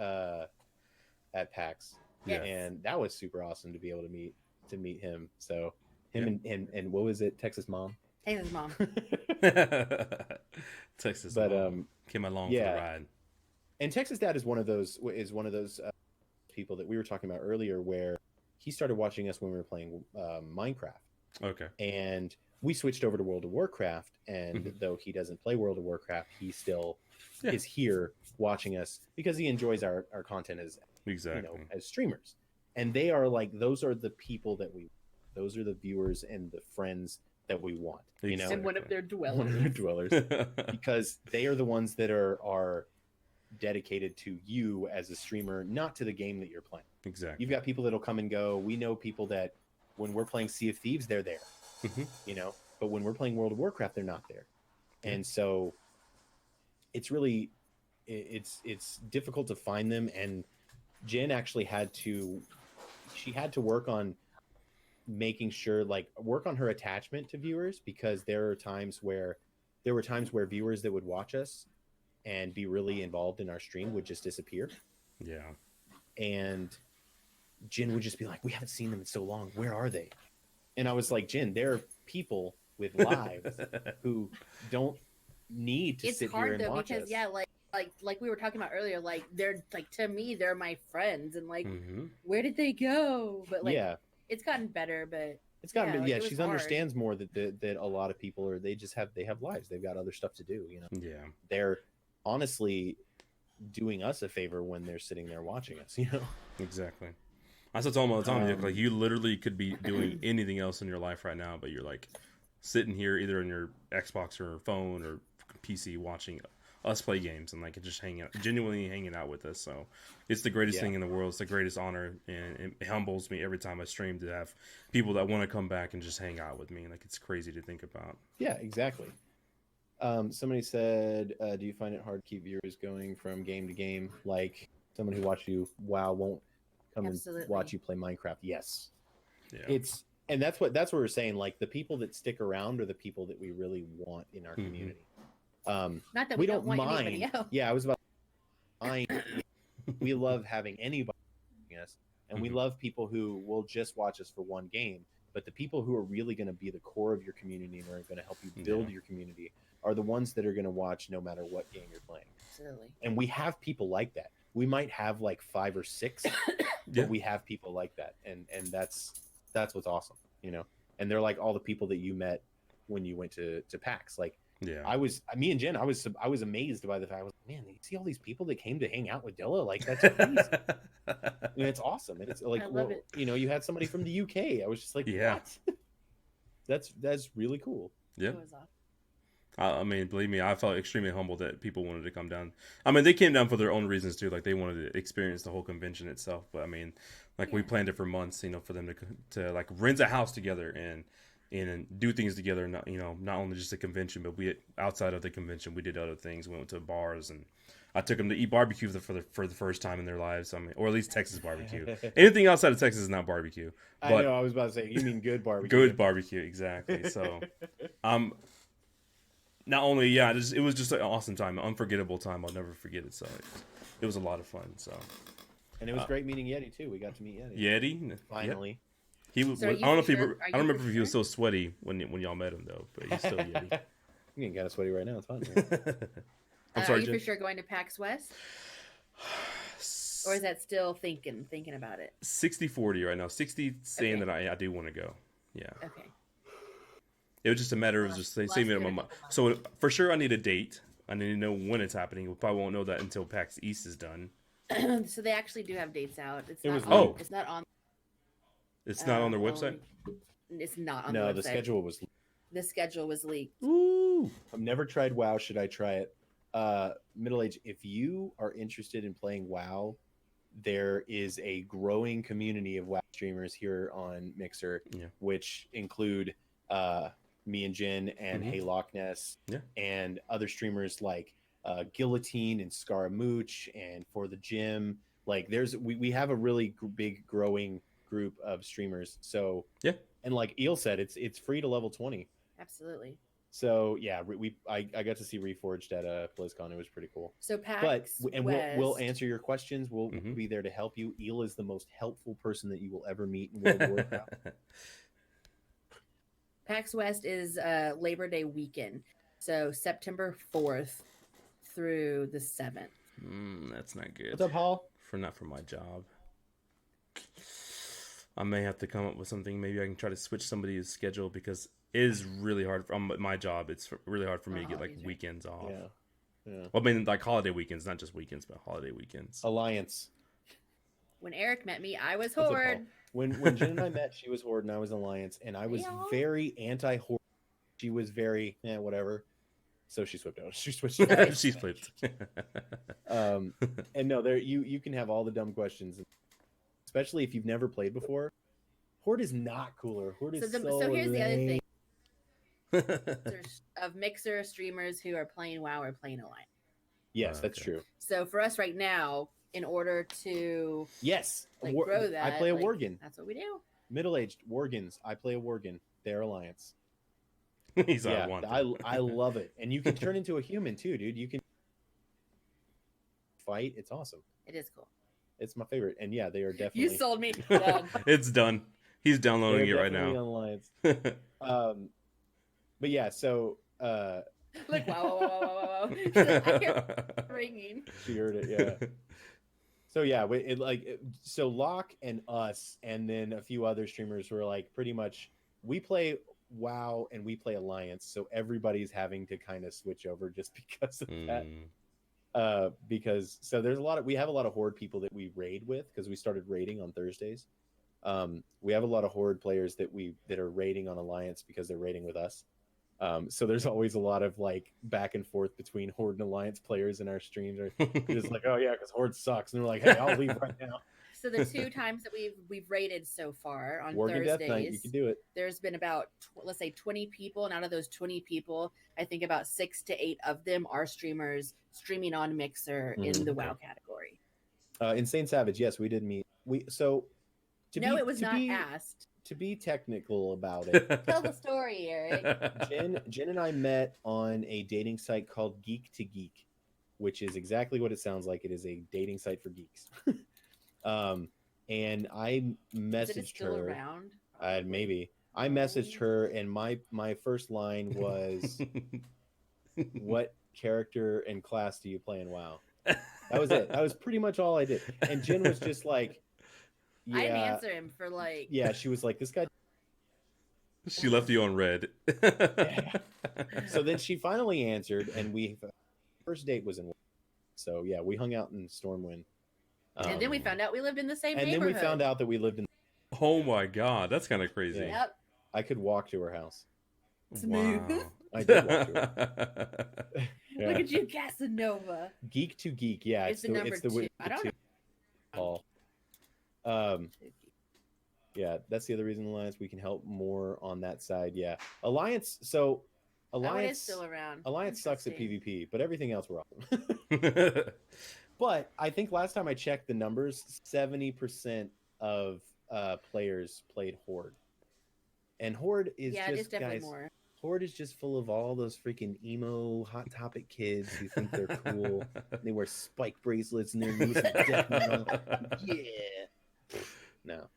PAX, and that was super awesome to be able to meet him. So him and what was it, Texas Mom? Texas Mom. Texas, but Mom came along for the ride. And Texas Dad is one of those people that we were talking about earlier, where he started watching us when we were playing Minecraft. Okay. And we switched over to World of Warcraft, and though he doesn't play World of Warcraft, he still is here watching us because he enjoys our content as as streamers. And they are like, those are the people that those are the viewers and the friends that we want. You know, and one of their dwellers. Because they are the ones that are dedicated to you as a streamer, not to the game that you're playing. Exactly. You've got people that'll come and go. We know people that when we're playing Sea of Thieves, they're there. You know, but when we're playing World of Warcraft, they're not there. And so it's really it's difficult to find them. And Jen actually had to work on making sure, like, work on her attachment to viewers, because there were times where viewers that would watch us and be really involved in our stream would just disappear. Yeah. And Jen would just be like, we haven't seen them in so long. Where are they? And I was like, Jen, there are people with lives who don't need to sit here and watch us. It's hard though, because like we were talking about earlier, like they're like, to me, they're my friends, and like where did they go? But like it's gotten better, but it's gotten she understands more that a lot of people are, they have lives. They've got other stuff to do, you know. Yeah. They're honestly doing us a favor when they're sitting there watching us, you know. Exactly. I tell them all the time, like, you literally could be doing anything else in your life right now, but you're like sitting here either on your Xbox or phone or PC watching us play games and like just genuinely hanging out with us. So it's the greatest thing in the world. It's the greatest honor, and it humbles me every time I stream to have people that want to come back and just hang out with me. Like, it's crazy to think about. Yeah, exactly. Somebody said, do you find it hard to keep viewers going from game to game? Like, someone who watched you WoW won't come and watch you play Minecraft. Yes. Yeah. And that's what we're saying. Like, the people that stick around are the people that we really want in our community. Not that we don't want anybody else. Yeah, I was about to mind. We love having anybody watching us, and we love people who will just watch us for one game. But the people who are really going to be the core of your community and are going to help you build your community are the ones that are going to watch no matter what game you're playing. Absolutely. And we have people like that. We might have like 5 or 6, but we have people like that, and that's what's awesome, you know. And they're like all the people that you met when you went to PAX. Like, me and Jen, I was amazed by the fact. I was like, man, you see all these people that came to hang out with Dilla? Like, that's crazy. And it's awesome. And it's like, well, you know, you had somebody from the UK. I was just like, what? that's really cool. Yeah. I mean, believe me, I felt extremely humbled that people wanted to come down. I mean, they came down for their own reasons too. Like, they wanted to experience the whole convention itself. But I mean, like, we planned it for months, you know, for them to like rent a house together and do things together. Not, you know, not only just a convention, but we, outside of the convention, we did other things. We went to bars, and I took them to eat barbecue for the first time in their lives. I mean, or at least Texas barbecue. Anything outside of Texas is not barbecue. But I know. I was about to say, you mean good barbecue? Good barbecue, exactly. So, not only, yeah, it was just an awesome time, an unforgettable time. I'll never forget it. So it was a lot of fun. So, and it was great meeting Yeti too. We got to meet Yeti. Yeti, Finally. Yep. He was. So I don't know if he. I don't remember if he was so sweaty when y'all met him though, but he's still Yeti. I'm getting kind of sweaty right now. It's fine. I'm sorry, are you Jen? for sure going to PAX West? Or is that still thinking about it? 60-40 right now. 60 saying that I do want to go. Yeah. Okay. It was just a matter of just saving it in my mind. So for sure, I need a date. I need to know when it's happening. We probably won't know that until PAX East is done. So they actually do have dates out. It's It not was on, oh. It's not on. It's not on their website. It's not on the website. The schedule was. The schedule was leaked. Ooh. I've never tried WoW. Should I try it? Middle Age. If you are interested in playing WoW, there is a growing community of WoW streamers here on Mixer, which include me and Jen and Heyyy Loch Ness, and other streamers like Guillotine and Scaramouche and For the Gym. Like, we have a really big growing group of streamers. So and like Eel said, it's free to level 20. Absolutely. So yeah, I got to see Reforged at BlizzCon. It was pretty cool. So PAX we'll answer your questions. We'll be there to help you. Eel is the most helpful person that you will ever meet in World of Warcraft. PAX West is Labor Day weekend, so September 4th through the 7th. That's not good. What's up, Paul? Not for my job. I may have to come up with something. Maybe I can try to switch somebody's schedule because it is really hard. From my job, it's really hard for me to get like weekends off. Yeah. Well, I mean, like holiday weekends, not just weekends, but holiday weekends. Alliance. When Eric met me, I was Horde. When Jen and I met, she was Horde and I was Alliance, and I was very anti-Horde. She was very whatever. So she switched out. She switched. She flipped. And no, you can have all the dumb questions, especially if you've never played before. Horde is not cooler. Horde is so here's lame. the other thing. Of Mixer streamers who are playing WoW or playing Alliance. Yes, that's true. So for us right now, in order to grow that, I play a Worgen. That's what we do. Middle-aged Worgens. I play a Worgen. They're Alliance. He's on one. I love it, and you can turn into a human too, dude. You can fight. It's awesome. It is cool. It's my favorite, and yeah, they are definitely. You sold me. It's done. He's downloading it right now. Alliance. But yeah, so look, wow. I hear ringing. She heard it, yeah. So yeah, so Locke and us, and then a few other streamers were like, pretty much, we play WoW and we play Alliance, so everybody's having to kind of switch over just because of that. Because we have a lot of Horde people that we raid with because we started raiding on Thursdays. We have a lot of Horde players that are raiding on Alliance because they're raiding with us. So there's always a lot of like back and forth between Horde and Alliance players in our streams. Are just like, oh yeah, because Horde sucks, and they're like, hey, I'll leave right now. So the 2 times that we've rated so far on Worgen Thursdays, Death Knight, you can do it. There's been about let's say 20 people, and out of those 20 people, I think about 6 to 8 of them are streamers streaming on Mixer in the WoW category. Insane Savage, yes, we did meet. It was not asked. To be technical about it, Tell the story, Eric. Jen and I met on a dating site called Geek to Geek, which is exactly what it sounds like. It is a dating site for geeks. And I messaged Is it still her. Around? Maybe I messaged her, and my first line was, "What character and class do you play in WoW?" That was it. That was pretty much all I did. And Jen was just like, "Yeah." I didn't answer him for like. Yeah, she was like, "This guy." She left you on red. Yeah. So then she finally answered, and first date was in. So yeah, we hung out in Stormwind. And then we found out we lived in the same neighborhood. And then we found out that we lived in. Oh my god, that's kind of crazy. Yeah. Yep. I could walk to her house. Smooth. Wow. I did walk to her. Yeah. Look at you, Casanova. Geek to Geek, yeah. It's the number 2. I don't know. Paul. Yeah, that's the other reason Alliance, we can help more on that side. Yeah, Alliance. So Alliance is still around. Alliance sucks at PvP, but everything else we're awesome. But I think last time I checked the numbers, 70% of players played Horde, and Horde is it's definitely more. Horde is just full of all those freaking emo Hot Topic kids who think they're cool. They wear spike bracelets and they're listening to death metal. Yeah. No.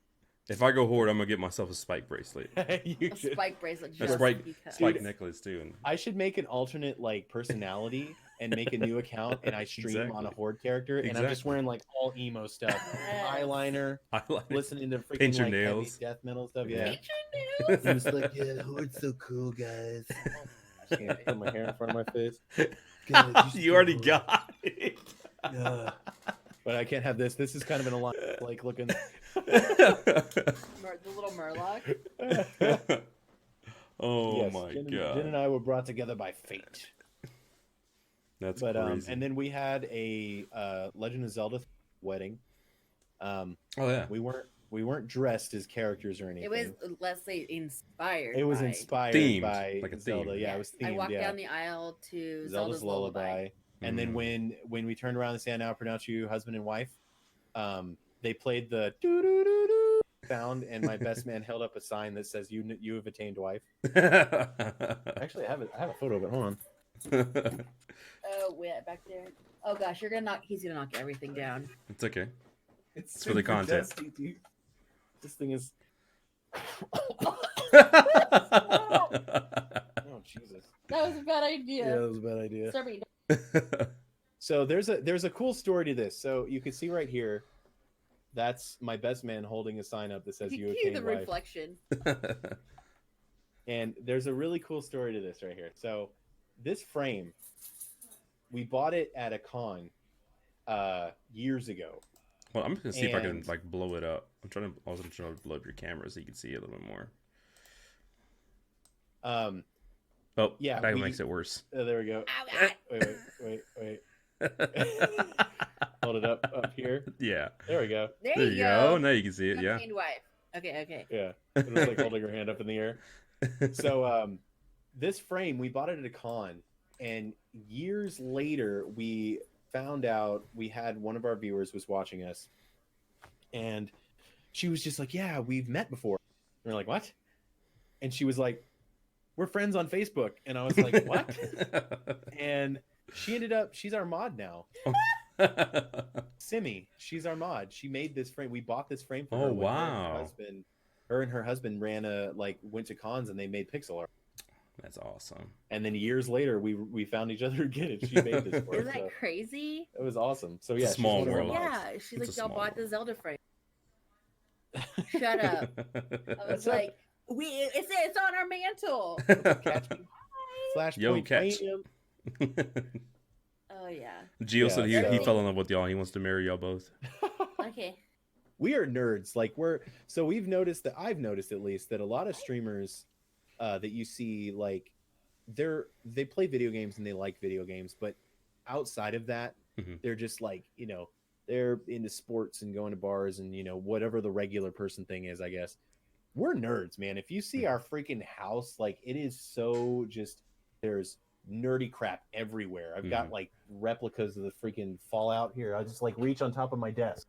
If I go Horde, I'm gonna get myself a spike bracelet. You A should. spike bracelet. A Just spike because. necklace too. And I should make an alternate like personality and make a new account, and I stream on a Exactly. Horde character, and I'm just Exactly. wearing like all emo stuff, Yes. eyeliner, highlight. listening to freaking Paint your like heavy nails. death metal stuff. Yeah. Yeah. Paint your nails. He was like, "Yeah, Horde's so cool, guys." I can't put my hair in front of my face. Guys, You already got it. Yeah. But I can't have this. This is kind of an alliance, like looking. The little Murloc. Oh Yes, my Jen, god. Jen and I were brought together by fate. That's But crazy. and then we had a Legend of Zelda wedding. Oh yeah. We weren't dressed as characters or anything. It was, let's say, inspired. It was by. inspired Themed, by like a Zelda. theme. Yeah, it was themed. I walked yeah. down the aisle to Zelda's Lullaby. And then Mm. when we turned around and said, "Now pronounce you husband and wife," they played the doo doo doo doo sound, and my best man held up a sign that says, "You have attained wife." Actually, I have a photo of it. Hold on. Oh, wait, back there. Oh gosh, he's gonna knock everything down. It's okay. It's for the super content. dusty, dude. This thing is. Oh Jesus! That was a bad Yeah, idea. that was a bad idea. Sorry. So there's a cool story to this. So you can see right here, that's my best man holding a sign up that says "You You attained the wife." reflection. And there's a really cool story to this right here. So this frame, we bought it at a con years ago. Well, I'm just gonna see if I can And- like blow it up. I'm trying to blow up your camera so you can see it a little bit more. Oh, Yeah, that we- makes it worse. There we go. Ow, ow. Wait. Hold it up here. Yeah. There we go. There There you you go. go. Now you can see it. Yeah. Unchained wife. Okay. Yeah, it was like holding her hand up in the air. So this frame, we bought it at a con, and years later we found out we had one of our viewers was watching us, and she was just like, "Yeah, we've met before." And we're like, "What?" And she was like, "We're friends on Facebook." And I was like, "What?" And she's our mod now. Simi, she's our mod. She made this frame. We bought this frame for her. Oh, when wow. Her and her husband went to cons and they made pixel art. That's awesome. And then years later, we found each other again, and she made this for us. Isn't that So crazy? it was awesome. So It's a yeah, she's small one of our world. mods. Yeah, she's It's like, a y'all small bought the world. Zelda frame. Shut up. I was What's up? like, it's on our mantle. Catch me. Flashpoint. Yo, catch. Premium. Oh yeah. Gio said he so- fell in love with y'all. He wants to marry y'all both. Okay. We are nerds. Like I've noticed at least that a lot of streamers that you see, like they play video games and they like video games, but outside of that, Mhm. they're just like, they're into sports and going to bars and whatever the regular person thing is, I guess. We're nerds, man. If you see our freaking house, like it is so just there's nerdy crap everywhere. I've got like replicas of the freaking Fallout here. I just like reach on top of my desk.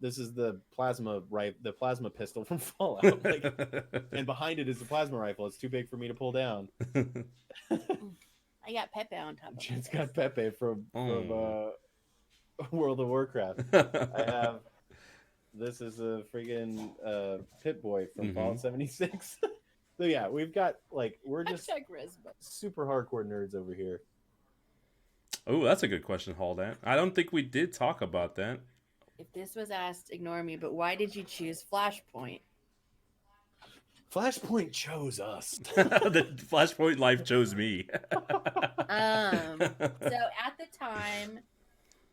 This is the plasma pistol from Fallout. Like, and behind it is the plasma rifle. It's too big for me to pull down. I got Pepe on top of it. It's got Pepe from Oh. World of Warcraft. I have this is a freaking Pip-Boy from Fallout 76. So yeah, we've got we're just Hashtag Risba. super hardcore nerds over here. Oh, that's a good question, Haldan. I don't think we did talk about that. If this was asked, ignore me, but why did you choose Flashpoint? Flashpoint chose us. The Flashpoint life chose me. So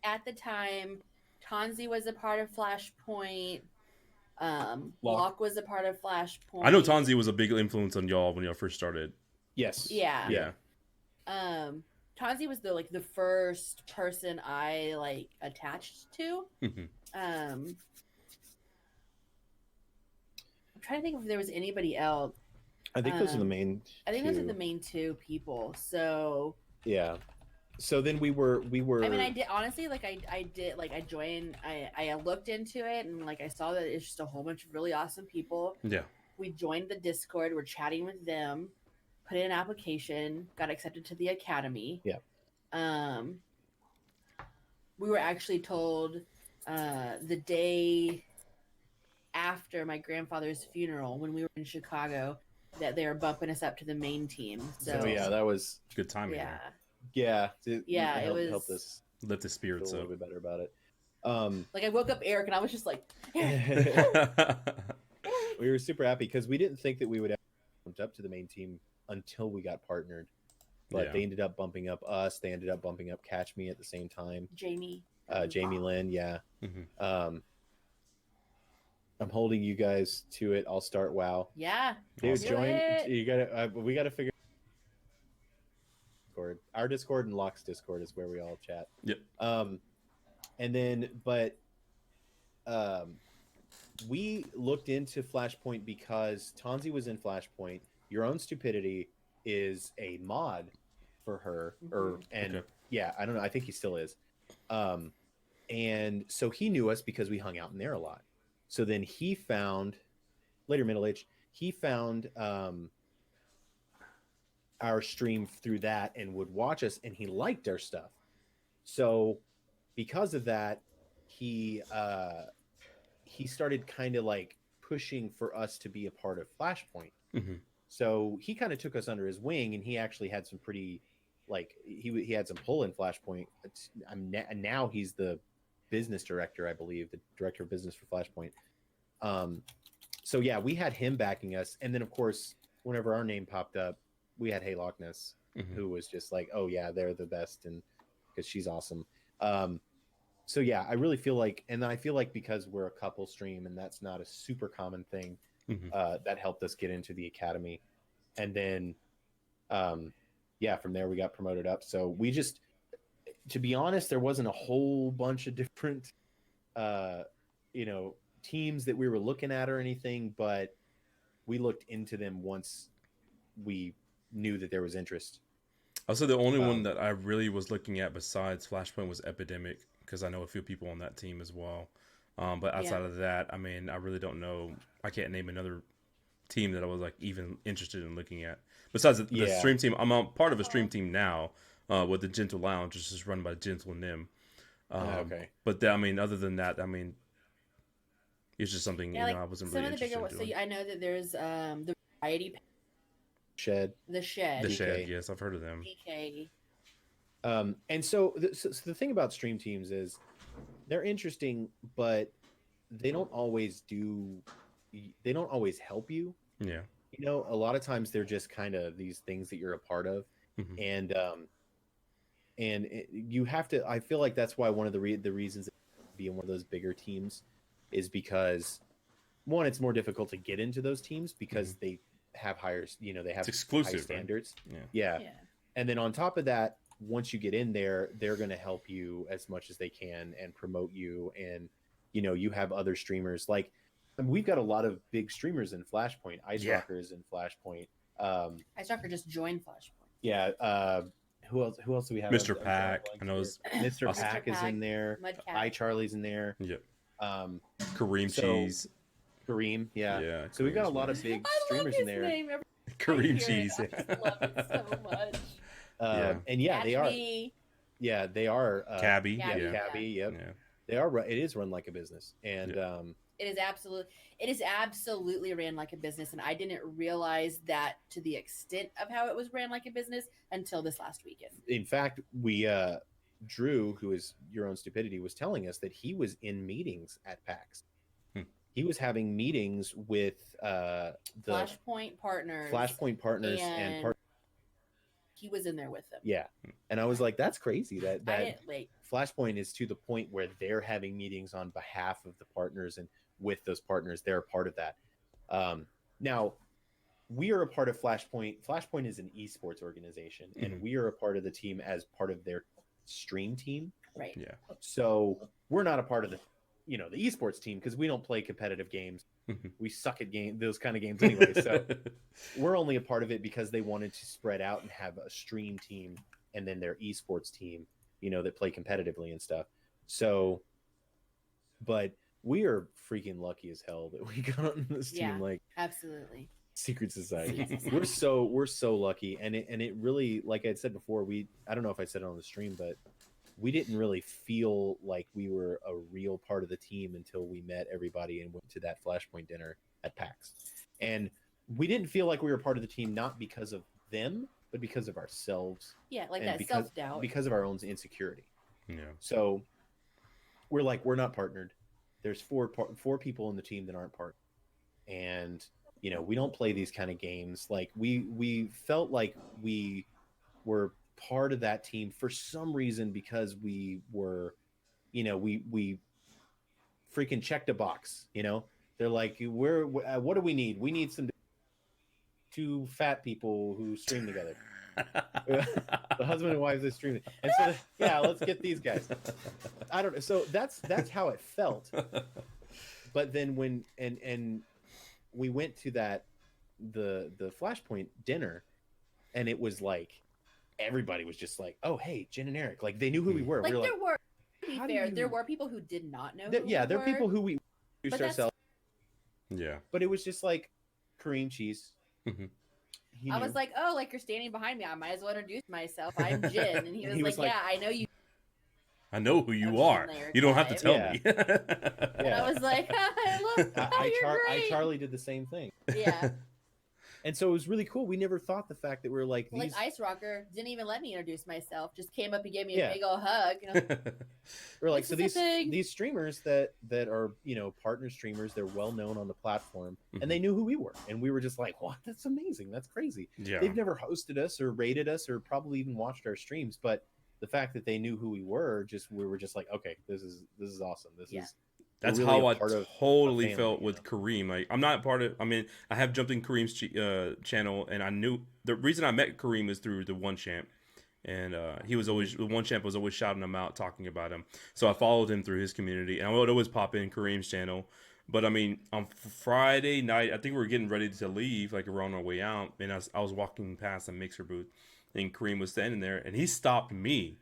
at the time, Tonzi was a part of Flashpoint. Locke was a part of Flashpoint. I know Tonzi was a big influence on y'all when y'all first started. Yes. Yeah. Yeah. Tonzi was the first person I attached to. Mhm. I'm trying to think if there was anybody else. I think those are the main. I think those are two. the main two people. So Yeah. So then we were. I mean, I did honestly I joined. I looked into it and I saw that it's just a whole bunch of really awesome people. Yeah. We joined the Discord. We're chatting with them, put in an application, got accepted to the academy. Yeah. We were actually told the day after my grandfather's funeral, when we were in Chicago, that they were bumping us up to the main team. So yeah, that was good timing. yeah, there. it helped us lift the spirits feel a up. little bit better about it. Like I woke up Eric and I was just like, we were super happy because we didn't think that we would have bumped up to the main team until we got partnered. But they ended up bumping up us. They ended up bumping up Catch Me at the same time. Jamie Lynn, yeah. Mm-hmm. I'm holding you guys to it. I'll start WoW. Yeah, dude, awesome. join. You gotta. We gotta figure. Discord. Our Discord and Locke's Discord is where we all chat. Yep. And then, but we looked into Flashpoint because Tonzi was in Flashpoint. Your Own Stupidity is a mod for her, yeah, I don't know. I think he still is. And so he knew us because we hung out in there a lot. So then he found, later middle age, he found our stream through that and would watch us, and he liked our stuff. So because of that, he started kind of like pushing for us to be a part of Flashpoint. Mm-hmm. So he kind of took us under his wing, and he actually had some pretty, like, he had some pull in Flashpoint. And now he's the business director, I believe, the director of business for Flashpoint. So yeah, we had him backing us, and then of course, whenever our name popped up, we had Heyyy Loch Ness, who was just like, oh yeah, they're the best, and because she's awesome. So yeah, I really feel like, and I feel like because we're a couple stream, and that's not a super common thing, that helped us get into the academy. And then yeah, from there we got promoted up. So we just, to be honest, there wasn't a whole bunch of different teams that we were looking at or anything, but we looked into them once we knew that there was interest. Also, the only one that I really was looking at besides Flashpoint was Epidemic, because I know a few people on that team as well. But outside of that, I mean, I really don't know. I can't name another team that I was like even interested in looking at. Besides the stream team, I'm a part of a stream team now with the Gentle Lounge, which is run by Gentle Nim. Okay. But I mean, other than that, I mean, it's just something like I wasn't really interested in doing. So I know that there's the variety Shed. The Shed. The Shed, yes, I've heard of them. DK. And so the thing about stream teams is they're interesting, but they don't always help you. Yeah. You know, a lot of times they're just kind of these things that you're a part of. And you have to, I feel like that's why one of the reasons to be in one of those bigger teams is because, one, it's more difficult to get into those teams because they have higher, they have exclusive, high standards. Right? Yeah. And then on top of that, once you get in there, they're going to help you as much as they can and promote you. And, you have other streamers. Like, I mean, we've got a lot of big streamers in Flashpoint. Ice Rocker is in Flashpoint. Ice Rocker just joined Flashpoint. Yeah. Who else do we have? Mr. Pack. I know Mr. Pack is in there. iCharlie's in there. Yep. Kareem Cheese. Kareem, yeah. So we've got a lot of big streamers in there. Kareem Cheese. I just love it so much. And they are. Yeah, they are. Cabby. Cabby. Yep. Yeah. They are. It is run like a business, and it is absolutely ran like a business, and I didn't realize that to the extent of how it was ran like a business until this last weekend. In fact, we Drew, who is Your Own Stupidity, was telling us that he was in meetings at PAX. He was having meetings with the Flashpoint partners, and he was in there with them. Yeah, and I was like, "That's crazy." That Flashpoint is to the point where they're having meetings on behalf of the partners, and with those partners, they're a part of that. Now, we are a part of Flashpoint. Flashpoint is an esports organization, and we are a part of the team as part of their stream team. Right. Yeah. So we're not a part of the esports team because we don't play competitive games. We suck at those kind of games anyway. So we're only a part of it because they wanted to spread out and have a stream team and then their esports team, that play competitively and stuff. So, but we are freaking lucky as hell that we got on this team. Like, absolutely. Secret society. We're so lucky, and it really, like I said before, I don't know if I said it on the stream, but we didn't really feel like we were a real part of the team until we met everybody and went to that Flashpoint dinner at PAX. And we didn't feel like we were part of the team, not because of them, but because of ourselves. Yeah, like that self-doubt. Because of our own insecurity. Yeah. So we're not partnered. There's four people in the team that aren't partnered. And, we don't play these kind of games. Like we felt like we were part of that team for some reason, because we were, we freaking checked a box. They're like, what do we need? We need two fat people who stream together. The husband and wife that stream, and so let's get these guys. I don't know. So that's how it felt. But then when and we went to the Flashpoint dinner, and it was like everybody was just like, oh hey, Jen and Eric, like they knew who we were. Like, we were there were, to be fair, there were people who did not know. There are people who we introduced ourselves. Yeah. But it was just like cream cheese. Mm-hmm. I was like, oh, like you're standing behind me. I might as well introduce myself. I'm Jen. And he was like, yeah, I know you. I know who you are. You don't have to tell me. And I was like, I Charlie did the same thing. Yeah. And so it was really cool. We never thought the fact that we were like these... Like Ice Rocker didn't even let me introduce myself. Just came up and gave me a big old hug. We're like, so these streamers that are, partner streamers, they're well known on the platform, and they knew who we were. And we were just like, what? That's amazing. That's crazy. Yeah. They've never hosted us or rated us or probably even watched our streams, but the fact that they knew who we were, we were just like, okay, this is awesome. This is... That's really how I totally felt with Kareem. Like, I'm not part of. I mean, I have jumped in Kareem's channel, and I knew the reason I met Kareem is through the One Champ, and the One Champ was always shouting him out, talking about him. So I followed him through his community, and I would always pop in Kareem's channel. But I mean, on Friday night, I think we were getting ready to leave, like we were on our way out, and I was walking past a mixer booth, and Kareem was standing there, and he stopped me.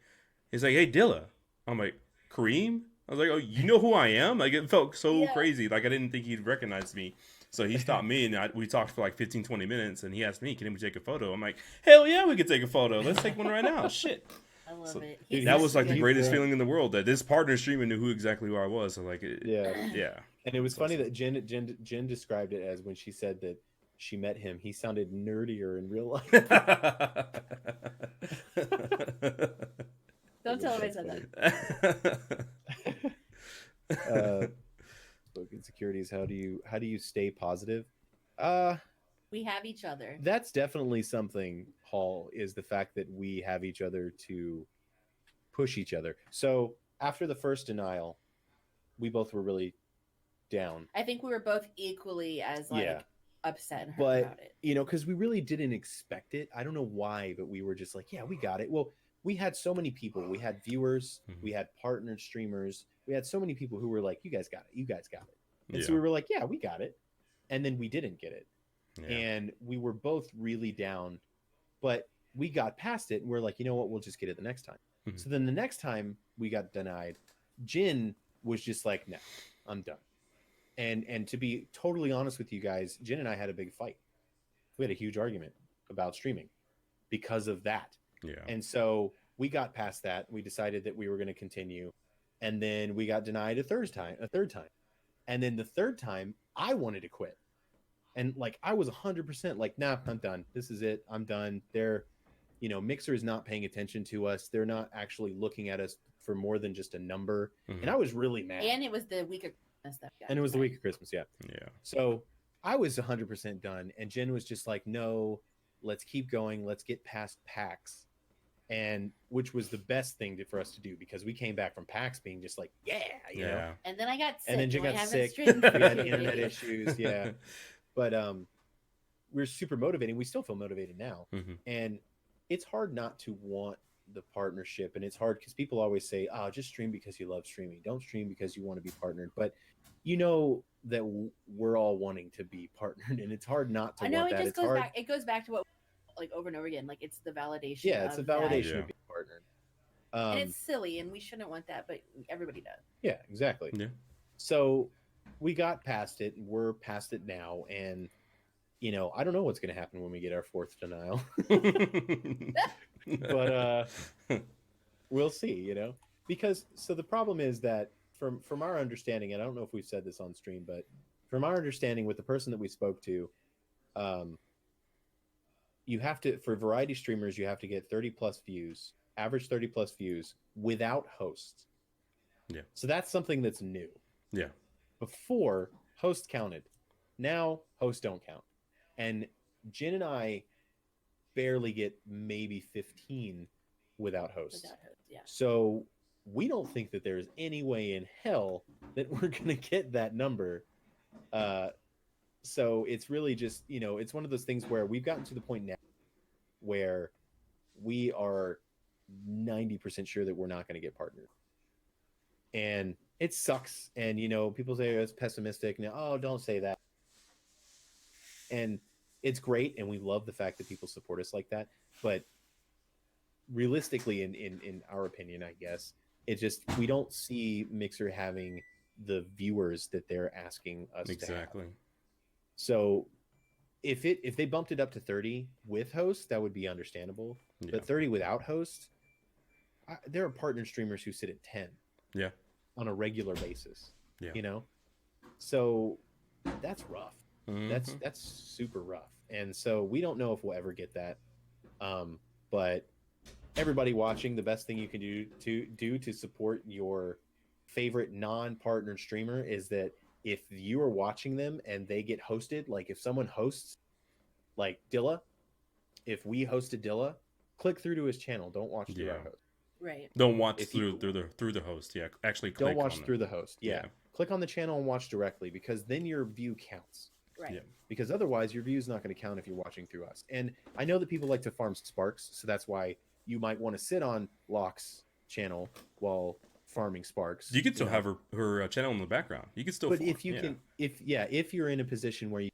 He's like, "Hey, Dilla." I'm like, "Kareem?" I was like, oh, you know who I am? Like, it felt so crazy. Like, I didn't think he'd recognize me. So he stopped me, and we talked for like 15, 20 minutes, and he asked me, can we take a photo? I'm like, hell yeah, we could take a photo. Let's take one right now. Shit. I love it. Dude, that was like the greatest feeling in the world, that this partner streamer knew who exactly who I was. So like, yeah. And it was funny that Jen described it as when she said that she met him, he sounded nerdier in real life. Don't tell him I said that. Insecurities. How do you stay positive? We have each other. That's definitely something, Hall, is the fact that we have each other to push each other. So after the first denial, we both were really down. I think we were both equally as upset and hurt about it. Because we really didn't expect it. I don't know why, but we were just like, yeah, we got it. Well, we had so many people. We had viewers. We had partnered streamers. We had so many people who were like, you guys got it. You guys got it. And so we were like, yeah, we got it. And then we didn't get it. Yeah. And we were both really down. But we got past it. And we're like, you know what? We'll just get it the next time. So then the next time we got denied, Jin was just like, no, I'm done. And to be totally honest with you guys, Jin and I had a big fight. We had a huge argument about streaming because of that. Yeah. And so we got past that. We decided that we were going to continue. And then we got denied a third time. And then the third time I wanted to quit. And like, I was 100% like, nah, I'm done. This is it. I'm done. Mixer is not paying attention to us. They're not actually looking at us for more than just a number. And I was really mad. And it was the week of Christmas. The week of Christmas. Yeah. Yeah. So I was 100% done. And Jen was just like, no, let's keep going. Let's get past PAX. And which was the best thing for us to do, because we came back from PAX being just like, you know. And then I got sick. And then Jen got sick. We had internet issues. Yeah. But we're super motivated. We still feel motivated now. And it's hard not to want the partnership. And it's hard because people always say, oh, just stream because you love streaming. Don't stream because you want to be partnered. But that we're all wanting to be partnered. And it's hard not to want that. It goes back to what, like, over and over again, like, it's the validation. Yeah, it's a validation of being partnered. And it's silly, and we shouldn't want that, but everybody does. Yeah, exactly. Yeah. So we got past it. We're past it now, and I don't know what's going to happen when we get our fourth denial. But we'll see, because so the problem is that from our understanding, and I don't know if we've said this on stream, but from our understanding with the person that we spoke to, you have to, for variety streamers, you have to get 30 plus views, average 30 plus views without hosts. Yeah. So that's something that's new. Yeah. Before, hosts counted. Now hosts don't count. And Jen and I barely get maybe 15 without hosts. Yeah. So we don't think that there's any way in hell that we're going to get that number. So it's really just, it's one of those things where we've gotten to the point now where we are 90% sure that we're not going to get partnered. And it sucks. And, people say it's pessimistic. Now, oh, don't say that. And it's great. And we love the fact that people support us like that. But realistically, in our opinion, I guess, it's just, we don't see Mixer having the viewers that they're asking us to have. Exactly. So if they bumped it up to 30 with hosts, that would be understandable. Yeah. But 30 without hosts, there are partner streamers who sit at 10. Yeah. On a regular basis. Yeah. So that's rough. Mm-hmm. That's super rough. And so we don't know if we'll ever get that. But everybody watching, the best thing you can do to support your favorite non-partner streamer is that if you are watching them and they get hosted, like if someone hosts, like Dilla, if we hosted Dilla, click through to his channel. Don't watch through our host. Right. Don't watch through the host. Yeah, actually click. Don't watch through the host. Yeah. Click on the channel and watch directly, because then your view counts. Right. Yeah. Because otherwise your view is not going to count if you're watching through us. And I know that people like to farm sparks, so that's why you might want to sit on Locke's channel while farming sparks. You can still have her channel in the background. You can still. But if you can, if you're in a position where you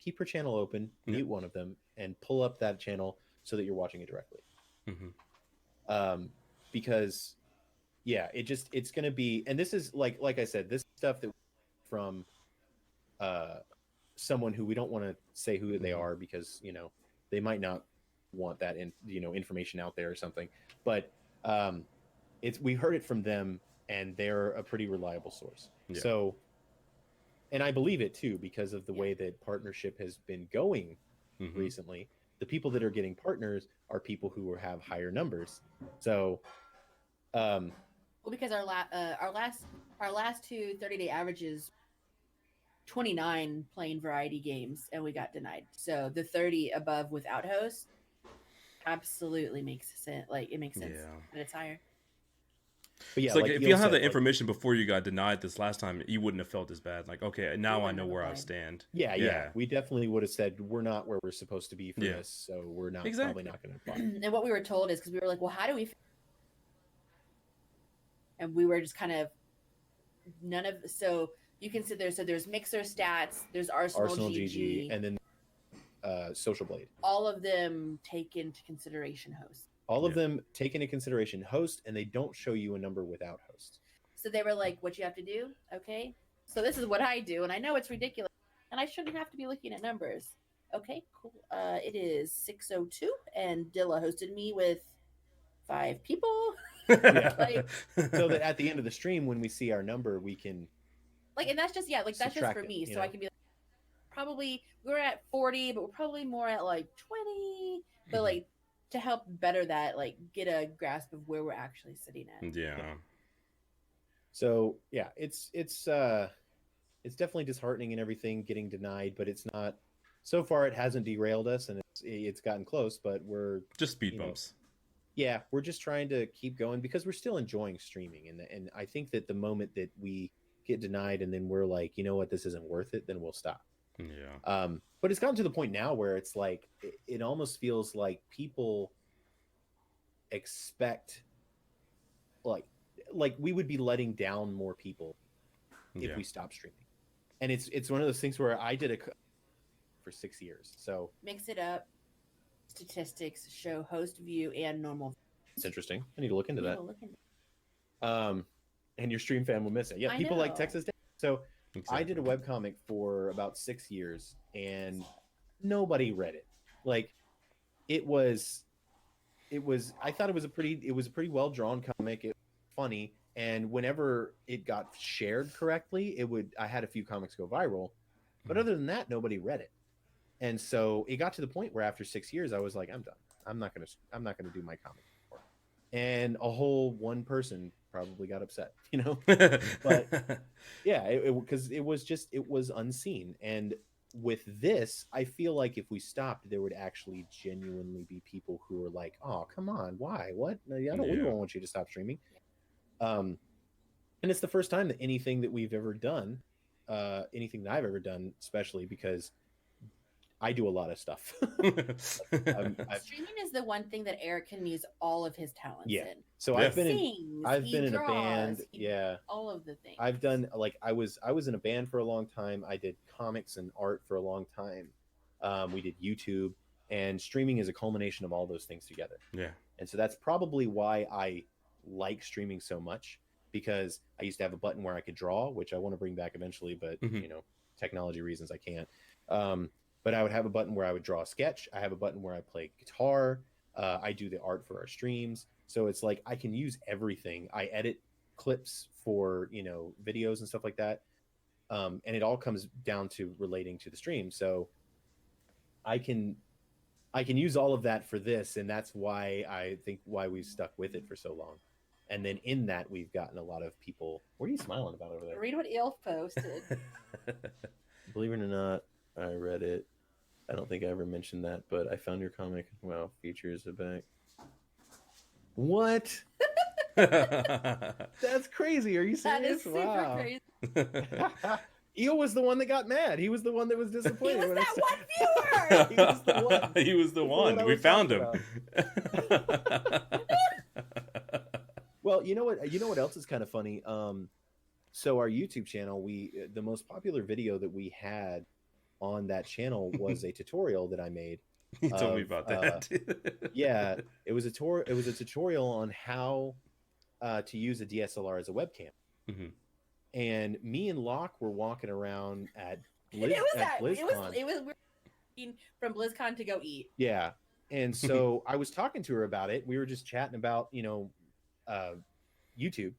keep her channel open, mute one of them, and pull up that channel so that you're watching it directly. Mm-hmm. Because it's going to be, and this is like I said, this stuff that from someone who we don't want to say who they are, because they might not want that information out there or something, but we heard it from them, and they're a pretty reliable source. So, and I believe it too, because of the way that partnership has been going recently. The people that are getting partners are people who have higher numbers. So, well, because our last two 30-day averages, 29 playing variety games, and we got denied. So the 30 above without host absolutely makes sense. Like, it makes sense, and it's higher. But it's like if you had the information before you got denied this last time, you wouldn't have felt as bad. Like, okay, now I know where I stand. Yeah. We definitely would have said we're not where we're supposed to be for this, so we're not probably not going to apply. And what we were told is, because we were like, well, how do we? And we were just kind of so you can sit there. So there's Mixer stats, there's Arsenal GG, and then Social Blade. All of them take into consideration host. All of them take into consideration host, and they don't show you a number without host. So they were like, what you have to do? Okay. So this is what I do. And I know it's ridiculous, and I shouldn't have to be looking at numbers. Okay, cool. It is 6:02, and Dilla hosted me with 5 people. So that at the end of the stream, when we see our number, we can and that's just that's just for me. So I can be like, probably we're at 40, but we're probably more at 20. But to help better that, get a grasp of where we're actually sitting at. Yeah. So it's definitely disheartening and everything getting denied, but it's not. So far, it hasn't derailed us, and it's gotten close. But we're just speed bumps. We're just trying to keep going because we're still enjoying streaming, and I think that the moment that we get denied and then we're like, you know what, this isn't worth it, then we'll stop. Yeah. But it's gotten to the point now where it's like it almost feels like people expect like we would be letting down more people if we stop streaming. And it's one of those things where I did it for 6 years. So mix it up. Statistics show host view and normal. It's interesting. I need to look into that. And your stream fan will miss it. Yeah, people like Texas Day. So exactly. I did a webcomic for about 6 years, and nobody read it. Like it was I thought it was a pretty well drawn comic. It was funny, and whenever it got shared correctly, I had a few comics go viral, but other than that, nobody read it. And so it got to the point where after 6 years, I was like, I'm done. I'm not gonna do my comic anymore. And a whole one person probably got upset, you know. But yeah, because it was unseen. And with this, I feel like if we stopped, there would actually genuinely be people who were like, "Oh, come on, why? What? No, we don't want you to stop streaming." And it's the first time that anything that we've ever done, anything that I've ever done, especially because I do a lot of stuff. Streaming is the one thing that Eric can use all of his talents in. So I've been in a band. All of the things. I've done I was in a band for a long time. I did comics and art for a long time. We did YouTube, and streaming is a culmination of all those things together. Yeah. And so that's probably why I like streaming so much, because I used to have a button where I could draw, which I want to bring back eventually, but you know, technology reasons I can't. But I would have a button where I would draw a sketch. I have a button where I play guitar. I do the art for our streams. So it's like I can use everything. I edit clips for, you know, videos and stuff like that. And it all comes down to relating to the stream. So I can use all of that for this. And that's why I think why we've stuck with it for so long. And then in that, we've gotten a lot of people. What are you smiling about over there? Read what Ilf posted. Believe it or not, I read it. I don't think I ever mentioned that, but I found your comic. Wow, features are back. What? That's crazy. Are you serious? That is super crazy. Eel was the one that got mad. He was the one that was disappointed. He was that one viewer. He was the one. He was the one. We found him. Well, you know what else is kind of funny? So our YouTube channel, the most popular video that we had on that channel was a tutorial that I made. You told me about that. Yeah, it was a tutorial on how to use a DSLR as a webcam. Mm-hmm. And me and Locke were walking around at BlizzCon. We were from BlizzCon to go eat. Yeah, and so I was talking to her about it. We were just chatting about, you know, YouTube,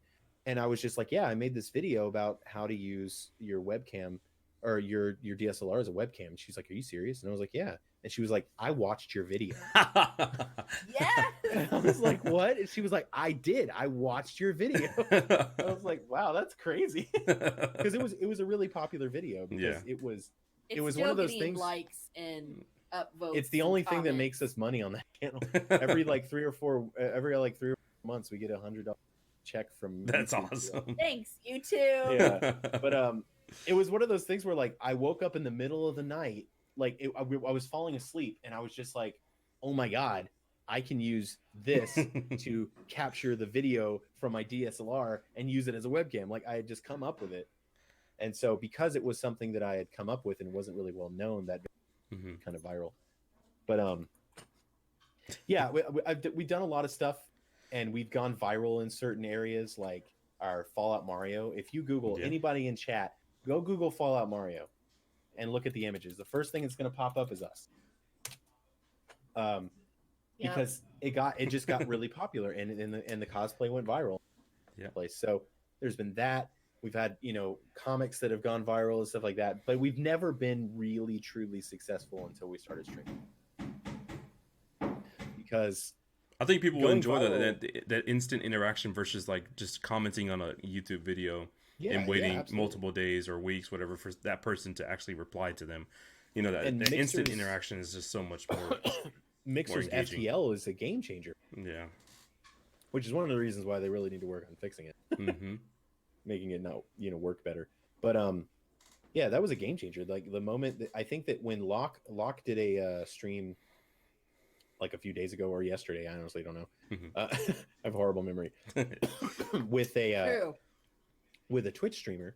and I was just like, yeah, I made this video about how to use your webcam or your DSLR as a webcam. And she's like, are you serious? And I was like, yeah. And she was like, I watched your video. Yeah. And I was like, what? And she was like, I did. I watched your video. I was like, wow, that's crazy. Because it was a really popular video. Because it was one of those things. Likes and upvotes. It's the only thing that makes us money on that channel. Every 3 or 4 months, we get $100 check from. That's YouTube. awesome. Thanks, you too. Yeah, but it was one of those things where like I woke up in the middle of the night, like I was falling asleep, and I was just like, oh my god, I can use this to capture the video from my DSLR and use it as a webcam. Like I had just come up with it, and so because it was something that I had come up with and wasn't really well known, that kind of viral. But yeah, we've done a lot of stuff, and we've gone viral in certain areas, like our Fallout Mario. If you Google anybody in chat, go Google Fallout Mario and look at the images. The first thing that's going to pop up is us. Because it just got really popular, and the cosplay went viral. Yeah. So there's been that. We've had, you know, comics that have gone viral and stuff like that, but we've never been really truly successful until we started streaming. Because I think people will enjoy that instant interaction versus like just commenting on a YouTube video and waiting multiple days or weeks, whatever, for that person to actually reply to them. You know, that instant interaction is just so much more. Mixer's FTL is a game changer. Yeah. Which is one of the reasons why they really need to work on fixing it. Making it not, you know, work better. But yeah, that was a game changer. Like the moment that I think that when Locke did a stream like a few days ago or yesterday, I honestly don't know. I have a horrible memory. with a Twitch streamer,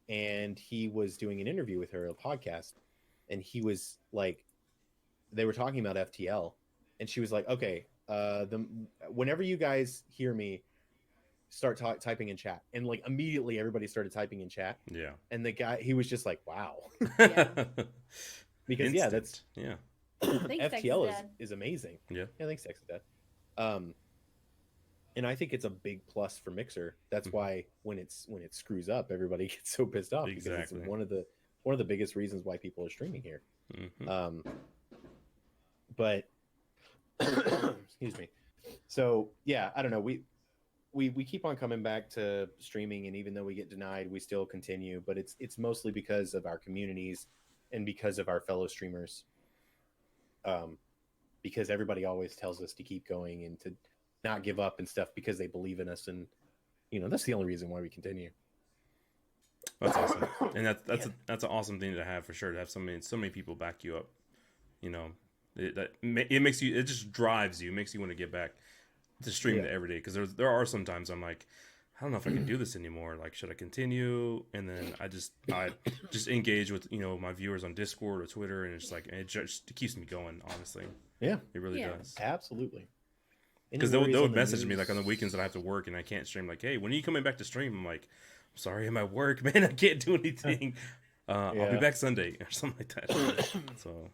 and he was doing an interview with her, a podcast, and he was like, they were talking about FTL, and she was like, okay, whenever you guys hear me, start typing in chat. And like immediately everybody started typing in chat. Yeah. And the guy, he was just like, wow. Because Instant. that's yeah. Thanks, FTL Texas Dad. is amazing. Yeah. Yeah, thanks, Texas Dad. And I think it's a big plus for Mixer. That's why when it screws up, everybody gets so pissed off because it's one of the biggest reasons why people are streaming here. But excuse me. So yeah, I don't know. We keep on coming back to streaming, and even though we get denied, we still continue. But it's mostly because of our communities and because of our fellow streamers. Because everybody always tells us to keep going and to not give up and stuff because they believe in us, and that's the only reason why we continue. That's awesome, and that's an awesome thing to have for sure. To have so many people back you up, it makes you, it just drives you, makes you want to get back to streaming every day. Because there are some times I'm like, I don't know if I can do this anymore. Like, should I continue? And then I just engage with my viewers on Discord or Twitter, and it's like it keeps me going. Honestly, yeah, it really does. Absolutely. Because they'll message me like on the weekends that I have to work and I can't stream. Like, hey, when are you coming back to stream? I'm like, I'm sorry, I'm at work, man. I can't do anything. I'll be back Sunday or something like that. So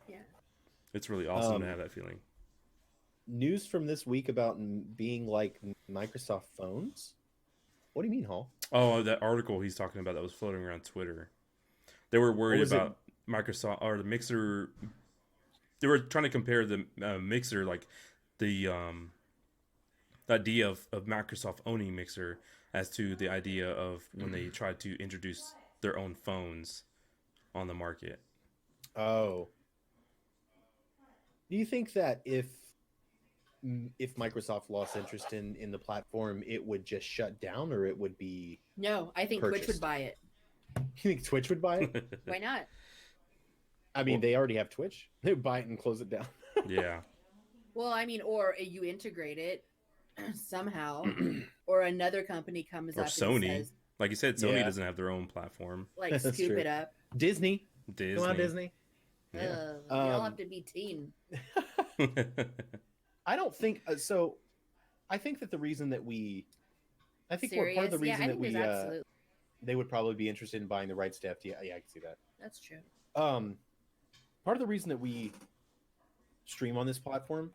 it's really awesome to have that feeling. News from this week about being like Microsoft phones. What do you mean, Hall? Oh, that article he's talking about that was floating around Twitter. They were worried about Microsoft or the Mixer. They were trying to compare the Mixer, like the idea of Microsoft owning Mixer as to the idea of when they tried to introduce their own phones on the market. Oh. Do you think that if Microsoft lost interest in the platform, it would just shut down, or it would be No, I think purchased? Twitch would buy it. You think Twitch would buy it? Why not? I mean, they already have Twitch. They would buy it and close it down. Yeah. Well, I mean, or you integrate it somehow, or another company comes or up Sony. and says, like you said, Sony doesn't have their own platform. Like, scoop it up. Disney. Come on, Disney. Yeah. Y'all have to be teen. I don't think so. I think that the reason that part of the reason that we they would probably be interested in buying the rights to FTL. Yeah, I can see that. That's true. Part of the reason that we stream on this platform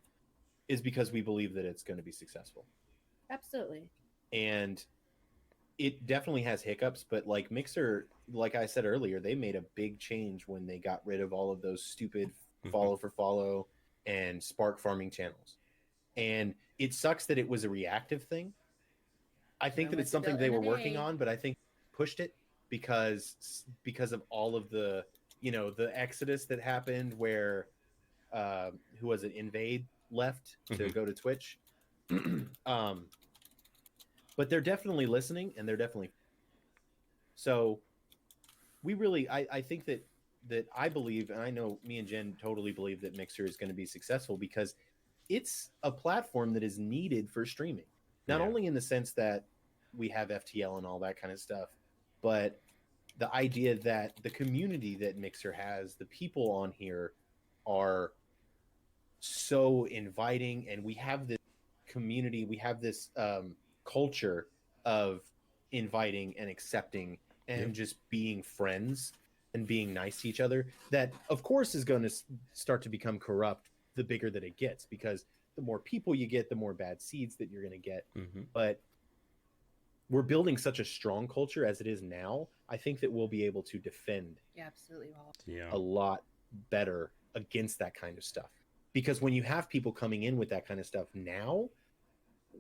is because we believe that it's going to be successful. Absolutely. And it definitely has hiccups, but like Mixer, like I said earlier, they made a big change when they got rid of all of those stupid follow for follow and spark farming channels. And it sucks that it was a reactive thing. I think that it's something they were working on, but I think pushed it because of all of the, the exodus that happened where who was it? Invade left to go to Twitch. But they're definitely listening, and they're definitely. So we really, I think that I believe, and I know me and Jen totally believe that Mixer is going to be successful because it's a platform that is needed for streaming. Not only in the sense that we have FTL and all that kind of stuff, but the idea that the community that Mixer has, the people on here are so inviting, and we have this community, we have this culture of inviting and accepting and just being friends and being nice to each other that of course is going to start to become corrupt the bigger that it gets, because the more people you get, the more bad seeds that you're going to get. But we're building such a strong culture as it is now. I think that we'll be able to defend absolutely a lot better against that kind of stuff, because when you have people coming in with that kind of stuff now,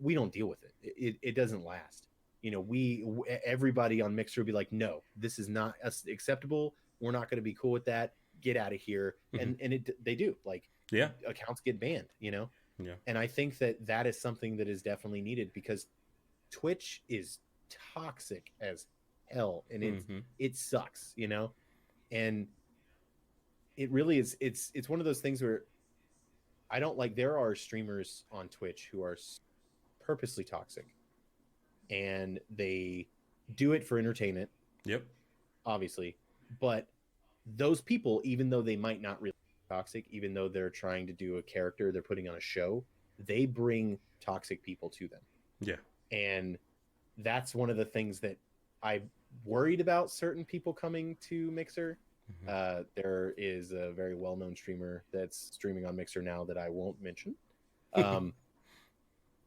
we don't deal with it. It doesn't last. Everybody on Mixer will be like, no, this is not acceptable. We're not going to be cool with that. Get out of here. And they do, like, accounts get banned, And I think that is something that is definitely needed, because Twitch is toxic as hell, and it sucks, and it really is. It's one of those things where I don't like. There are streamers on Twitch who are purposely toxic, and they do it for entertainment. Obviously, but those people, even though they might not really be toxic, even though they're trying to do a character, they're putting on a show, they bring toxic people to them. And that's one of the things that I worried about certain people coming to Mixer, There is a very well-known streamer that's streaming on Mixer now that I won't mention,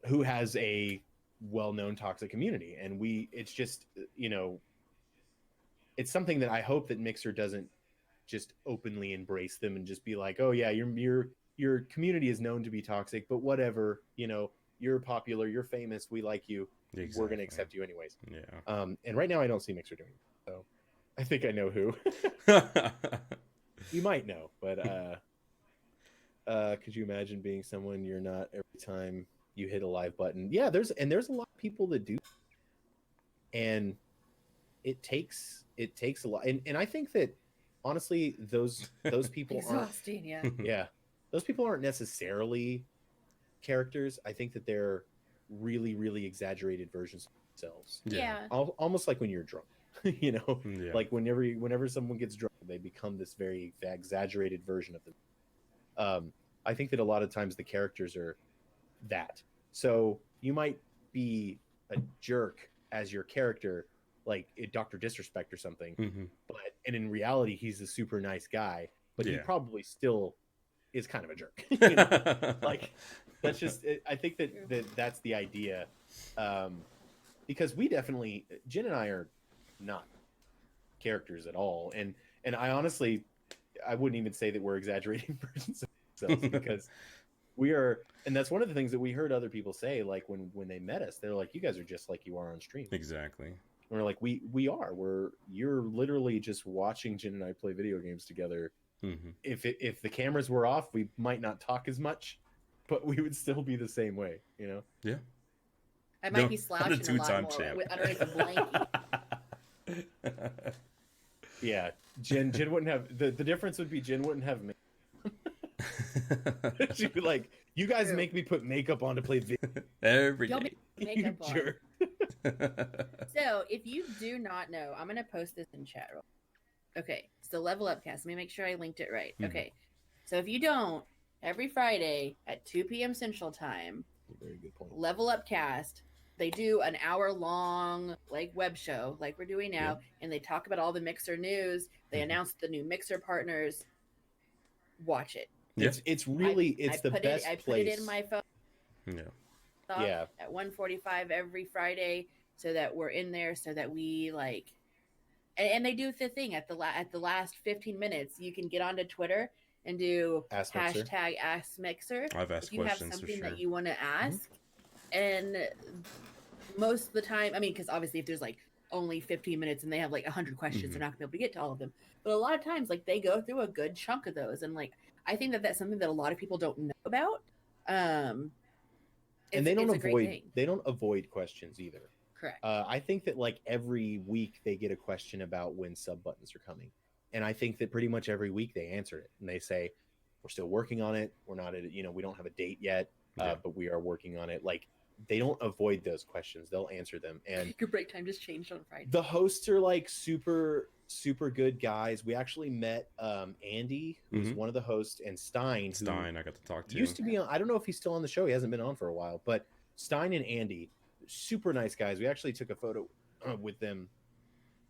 who has a well-known toxic community, and it's just, it's something that I hope that Mixer doesn't just openly embrace them and just be like, oh yeah, your community is known to be toxic, but whatever, you're popular, you're famous, we like you, we're going to accept you anyways. Yeah. And right now I don't see Mixer doing it, so I think I know who. You might know, but could you imagine being someone you're not every time you hit a live button? Yeah, there's a lot of people that do, and it takes a lot, and I think that honestly those people exhausting. yeah, those people aren't necessarily characters. I think that they're really, really exaggerated versions of themselves. Yeah. Almost like when you're drunk. Like whenever someone gets drunk, they become this very exaggerated version of them. I think that a lot of times the characters are that. So you might be a jerk as your character, like Dr. Disrespect or something, and in reality he's a super nice guy, but he probably still is kind of a jerk. Like that's just, I think that's the idea, because we definitely, Jen and I are not characters at all, and I honestly, I wouldn't even say that we're exaggerating versions of ourselves, because we are, and that's one of the things that we heard other people say, like when they met us, they're like, you guys are just like you are on stream. Exactly. And we're like, you're literally just watching Jen and I play video games together. If the cameras were off, we might not talk as much, but we would still be the same way, Yeah. I might be slouching a lot more underneath a blanket. Yeah, Jen wouldn't have, the difference would be Jen wouldn't have makeup. She'd be like, you guys make me put makeup on to play video every day. Makeup on. Sure. So if you do not know, I'm gonna post this in chat. Okay, so Level Upcast. Let me make sure I linked it right. Okay, so if you don't, every Friday at 2 p.m. Central Time, very good point. Level Upcast, they do an hour-long web show like we're doing now, and they talk about all the Mixer news. They announce the new Mixer partners. Watch it. It's really the best place. I put it in my phone. Yeah. At 1:45 every Friday, so that we're in there, so that we and they do the thing at the last 15 minutes. You can get onto Twitter and do hashtag Ask Mixer. I've asked if you questions have something for sure that you want to ask, and most of the time, I mean, because obviously if there's only 15 minutes and they have 100 questions, they're not gonna be able to get to all of them. But a lot of times, they go through a good chunk of those, and I think that that's something that a lot of people don't know about. And they don't avoid questions either. Correct. I think that every week they get a question about when sub buttons are coming, and I think that pretty much every week they answer it, and they say, we're still working on it, we're not at we don't have a date yet, but we are working on it. They don't avoid those questions, they'll answer them. And your break time just changed on Friday. The hosts are super good guys. We actually met Andy, who's one of the hosts, and Stein, I got to talk to. Used to be on, I don't know if he's still on the show, he hasn't been on for a while, but Stein and Andy, super nice guys. We actually took a photo with them.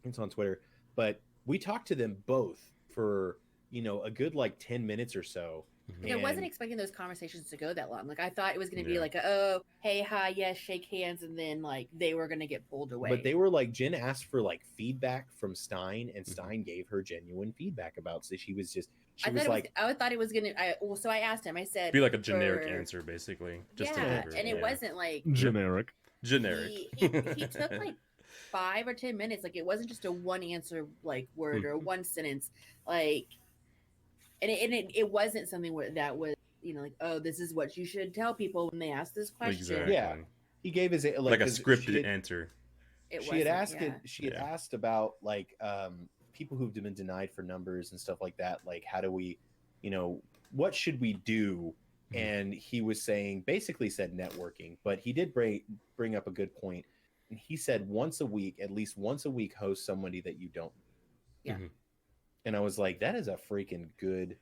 It's on Twitter, but we talked to them both for a good 10 minutes or so. I wasn't expecting those conversations to go that long. I thought it was going to be oh, hey, hi, yes, shake hands, and then they were going to get pulled away. But they were Jen asked for feedback from Stein, and Stein gave her genuine feedback about. So she was just, I thought it was going to. So I asked him. I said, be a generic answer, basically. Just and it wasn't generic. He took 5 or 10 minutes. It wasn't just a one answer word or one sentence. And it wasn't something that was, oh, this is what you should tell people when they ask this question. Exactly. Yeah. He gave his a scripted answer. She had asked about people who've been denied for numbers and stuff like that. How do we, what should we do? And he was basically said networking, but he did bring up a good point. And he said at least once a week, host somebody that you don't know. Yeah. And I was like, that is a freaking good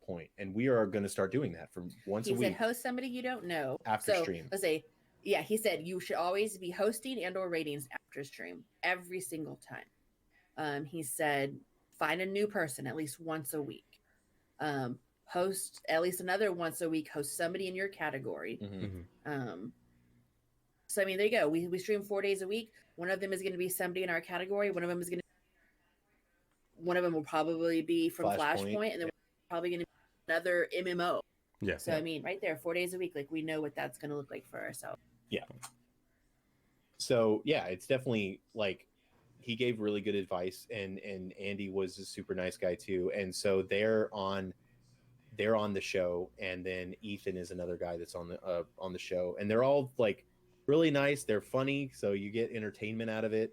point. And we are going to start doing that from once a week. He said, host somebody you don't know. After stream. Let's say, he said you should always be hosting and or ratings after stream every single time. He said find a new person at least once a week. Host at least another once a week. Host somebody in your category. So I mean, there you go. We stream 4 days a week. One of them is going to be somebody in our category. One of them will probably be from Flashpoint, and then probably going to be another MMO. Yeah. So I mean, right there, 4 days a week. Like we know what that's going to look like for ourselves. Yeah. So yeah, it's definitely like he gave really good advice, and Andy was a super nice guy too. And so they're on the show, and then Ethan is another guy that's on the show, and they're all like really nice. They're funny, so you get entertainment out of it.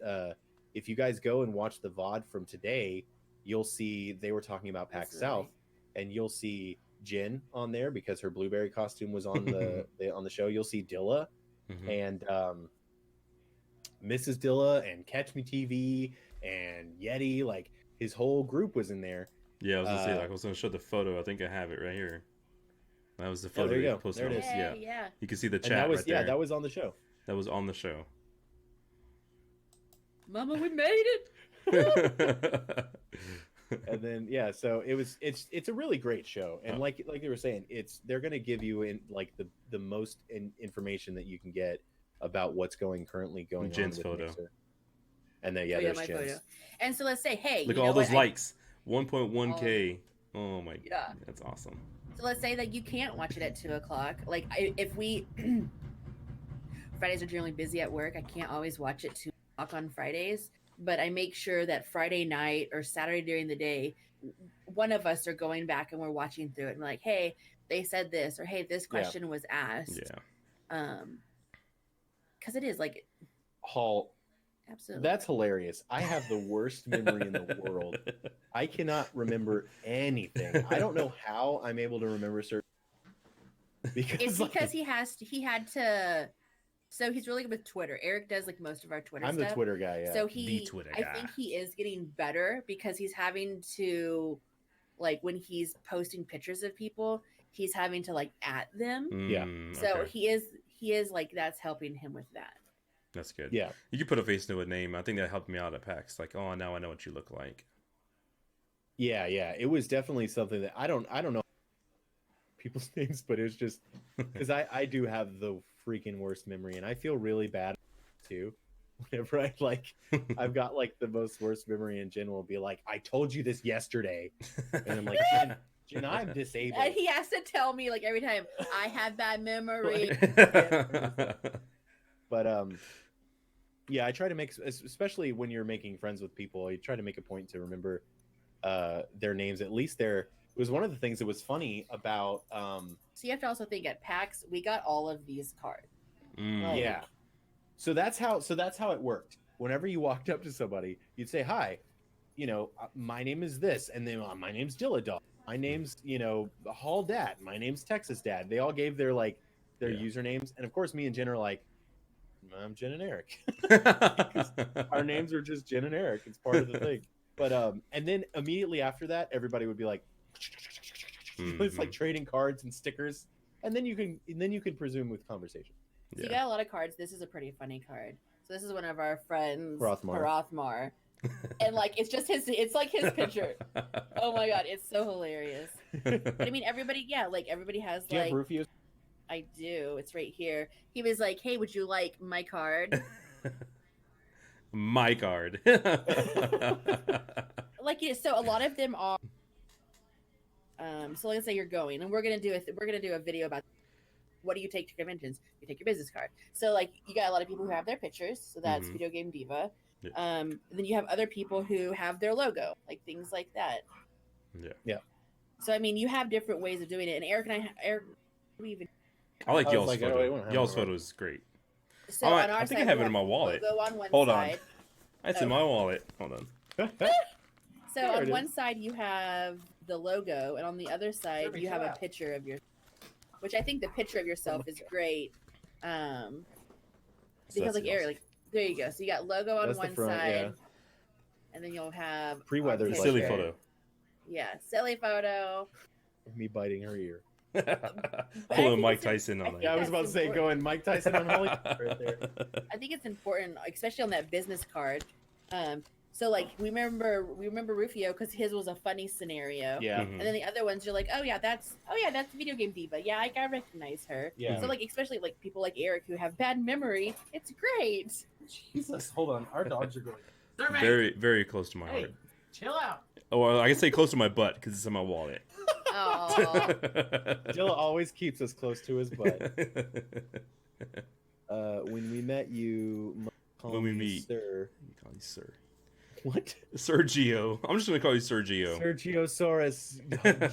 If you guys go and watch the VOD from today, you'll see they were talking about PAX South, and you'll see Jen on there because her blueberry costume was on the show. You'll see Dilla and Mrs. Dilla and Catch Me TV and Yeti. Like his whole group was in there. Yeah, I was gonna say, like, I was gonna show the photo. I think I have it right here. That was the photo. There you go. Posted. There it is. Yeah. You can see the And chat that was, right there. Yeah, that was on the show. That was on the show. Mama, we made it. And then so it's a really great show, and like they were saying, they're gonna give you in like the most information that you can get about what's currently going Jen's on with photo. Mixer. And then there's my Jen's. photo. And so let's say, hey, Look you at know all those what? likes. 1.1K. Oh my god. Yeah. That's awesome. So let's say that you can't watch it at 2:00. Like if we Fridays are generally busy at work, I can't always watch it 2:00 on Fridays, but I make sure that Friday night or Saturday during the day, one of us are going back and we're watching through it and like, hey, they said this, or hey, this question was asked. Yeah. Because it is like Hall. absolutely. That's hilarious. I have the worst memory in the world. I cannot remember anything. I don't know how I'm able to remember certain. It's because he had to. So he's really good with Twitter. Eric does like most of our Twitter I'm stuff. the Twitter guy. Yeah. So The Twitter I guy. think he is getting better because he's having to, like, when he's posting pictures of people, he's having to like at them. Yeah. So Okay. he is like, that's helping him with that. That's good. Yeah. You can put a face to a name. I think that helped me out at PAX. Like, oh, now I know what you look like. Yeah. It was definitely something that I don't know people's names, but it was just because I do have the freaking worst memory, and I feel really bad too whenever I've got like the most worst memory, and Jen will be like, I told you this yesterday, and I'm like, Jen, I'm disabled. And he has to tell me like every time I have bad memory. But yeah, I try to make, especially when you're making friends with people, you try to make a point to remember their names, at least it was one of the things that was funny about So you have to also think at PAX, we got all of these cards. Mm. yeah. So that's how it worked. Whenever you walked up to somebody, you'd say, hi, my name is this, and then my name's Dilla Dog. My name's, Hall Dad. My name's Texas Dad. They all gave their usernames, and of course me and Jen are like, I'm Jen and Eric. Our names are just Jen and Eric. It's part of the thing. But and then immediately after that, everybody would be like, it's like trading cards and stickers, and then you can presume with conversation. So you got a lot of cards. This is a pretty funny card. So this is one of our friends, Hrothmar. Hrothmar. And like it's his picture. Oh my god, it's so hilarious. But I mean, everybody has Do you like have Rufius? I do. It's right here. He was like, "Hey, would you like my card?" My card. Like, so a lot of them are. So let's say you're going, and we're gonna do a video about what do you take to conventions? You take your business card. So like you got a lot of people who have their pictures, so that's Mhm. Video Game Diva. Yeah. Then you have other people who have their logo, like things like that. Yeah. So I mean, you have different ways of doing it. And Eric, we even. I like I was y'all's like, oh, photo. wait, I don't have y'all's one. photo is great. So Oh, on our I think I side, have we it in my wallet. Logo on one Hold on. side. That's in my wallet. Hold on. So There on it one is. side you have the logo, and on the other side you have a picture of your, which I think the picture of yourself is great. Because that's like Eric, like there you go. So you got logo on That's the one front, side, yeah. and then you'll have Pre-weather's our like Silly picture. photo. Yeah, silly photo. Me biting her ear. Pulling Mike Tyson on Yeah, I it. was about to say going Mike Tyson on Holly right there. I think it's important, especially on that business card. So like we remember Rufio because his was a funny scenario. Yeah. And then the other ones you're like, oh yeah, that's Video Game Diva. Yeah, I recognize her. Yeah. So like especially like people like Eric who have bad memory, it's great. Jesus, hold on. Our dogs are going. Very, very close to my Hey, heart. chill out. Oh, well, I can say close to my butt because it's in my wallet. Oh, Dilla always keeps us close to his butt. When we met you, When we meet. sir. Call you Sir. What? Sergio. I'm just gonna call you Sergio. Sergiosaurus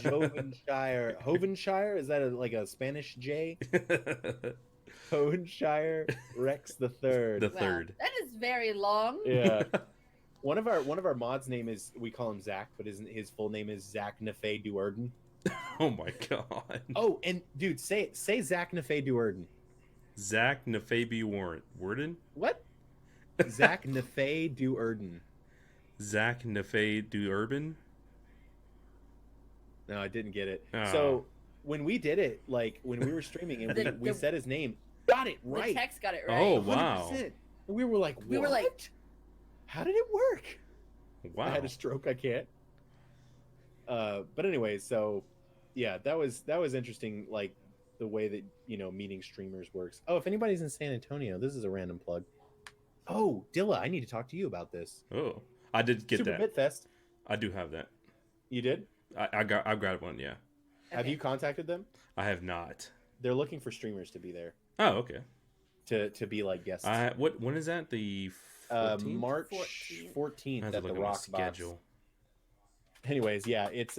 Jovenshire. Hovenshire? Is that like a Spanish J? Hovenshire Rex the Third. The wow. third. That is very long. Yeah. One of our mods' name is, we call him Zach, but his full name is Zach Nefay Duerden. Oh my god. Oh, and dude, say Zach Nefay Duerden. Zach Nefabi Warden? What? Zach Nefay Duerden. Zach Nefay Duurban? No, I didn't get it. Oh. So when we did it, like when we were streaming and we said his name, got it right. The text got it right. Oh, wow. 100%. And we were like, what? We were like, how did it work? Wow. I had a stroke. I can't. But anyway, so yeah, that was interesting. Like the way that meeting streamers works. Oh, if anybody's in San Antonio, this is a random plug. Oh, Dilla, I need to talk to you about this. Oh, I did get Super that. Bitfest. I do have that. You did? I've got one. Yeah. Have okay. you contacted them? I have not. They're looking for streamers to be there Oh, okay. to be like guests. When is that? The 14th? March 14th. 14th I have to at the look at my Rock Box. schedule. Anyways, yeah, it's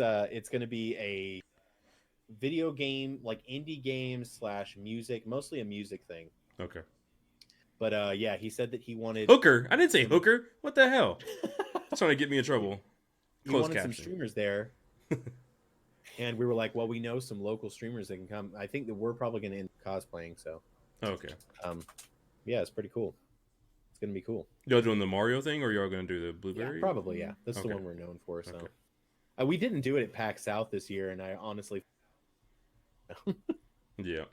going to be a video game, like indie games / music, mostly a music thing. Okay. But yeah, he said that he wanted Hooker. I didn't say hooker. What the hell? Trying to get me in trouble. he Closed wanted some caption. streamers there. And we were like, well, we know some local streamers that can come. I think that we're probably going to end up cosplaying, so Okay. yeah, it's pretty cool. It's going to be cool. Y'all doing the Mario thing, or y'all gonna do the blueberry? Probably, yeah. That's the Okay. one we're known for. So Okay. we didn't do it at PAX South this year, and I honestly Yeah.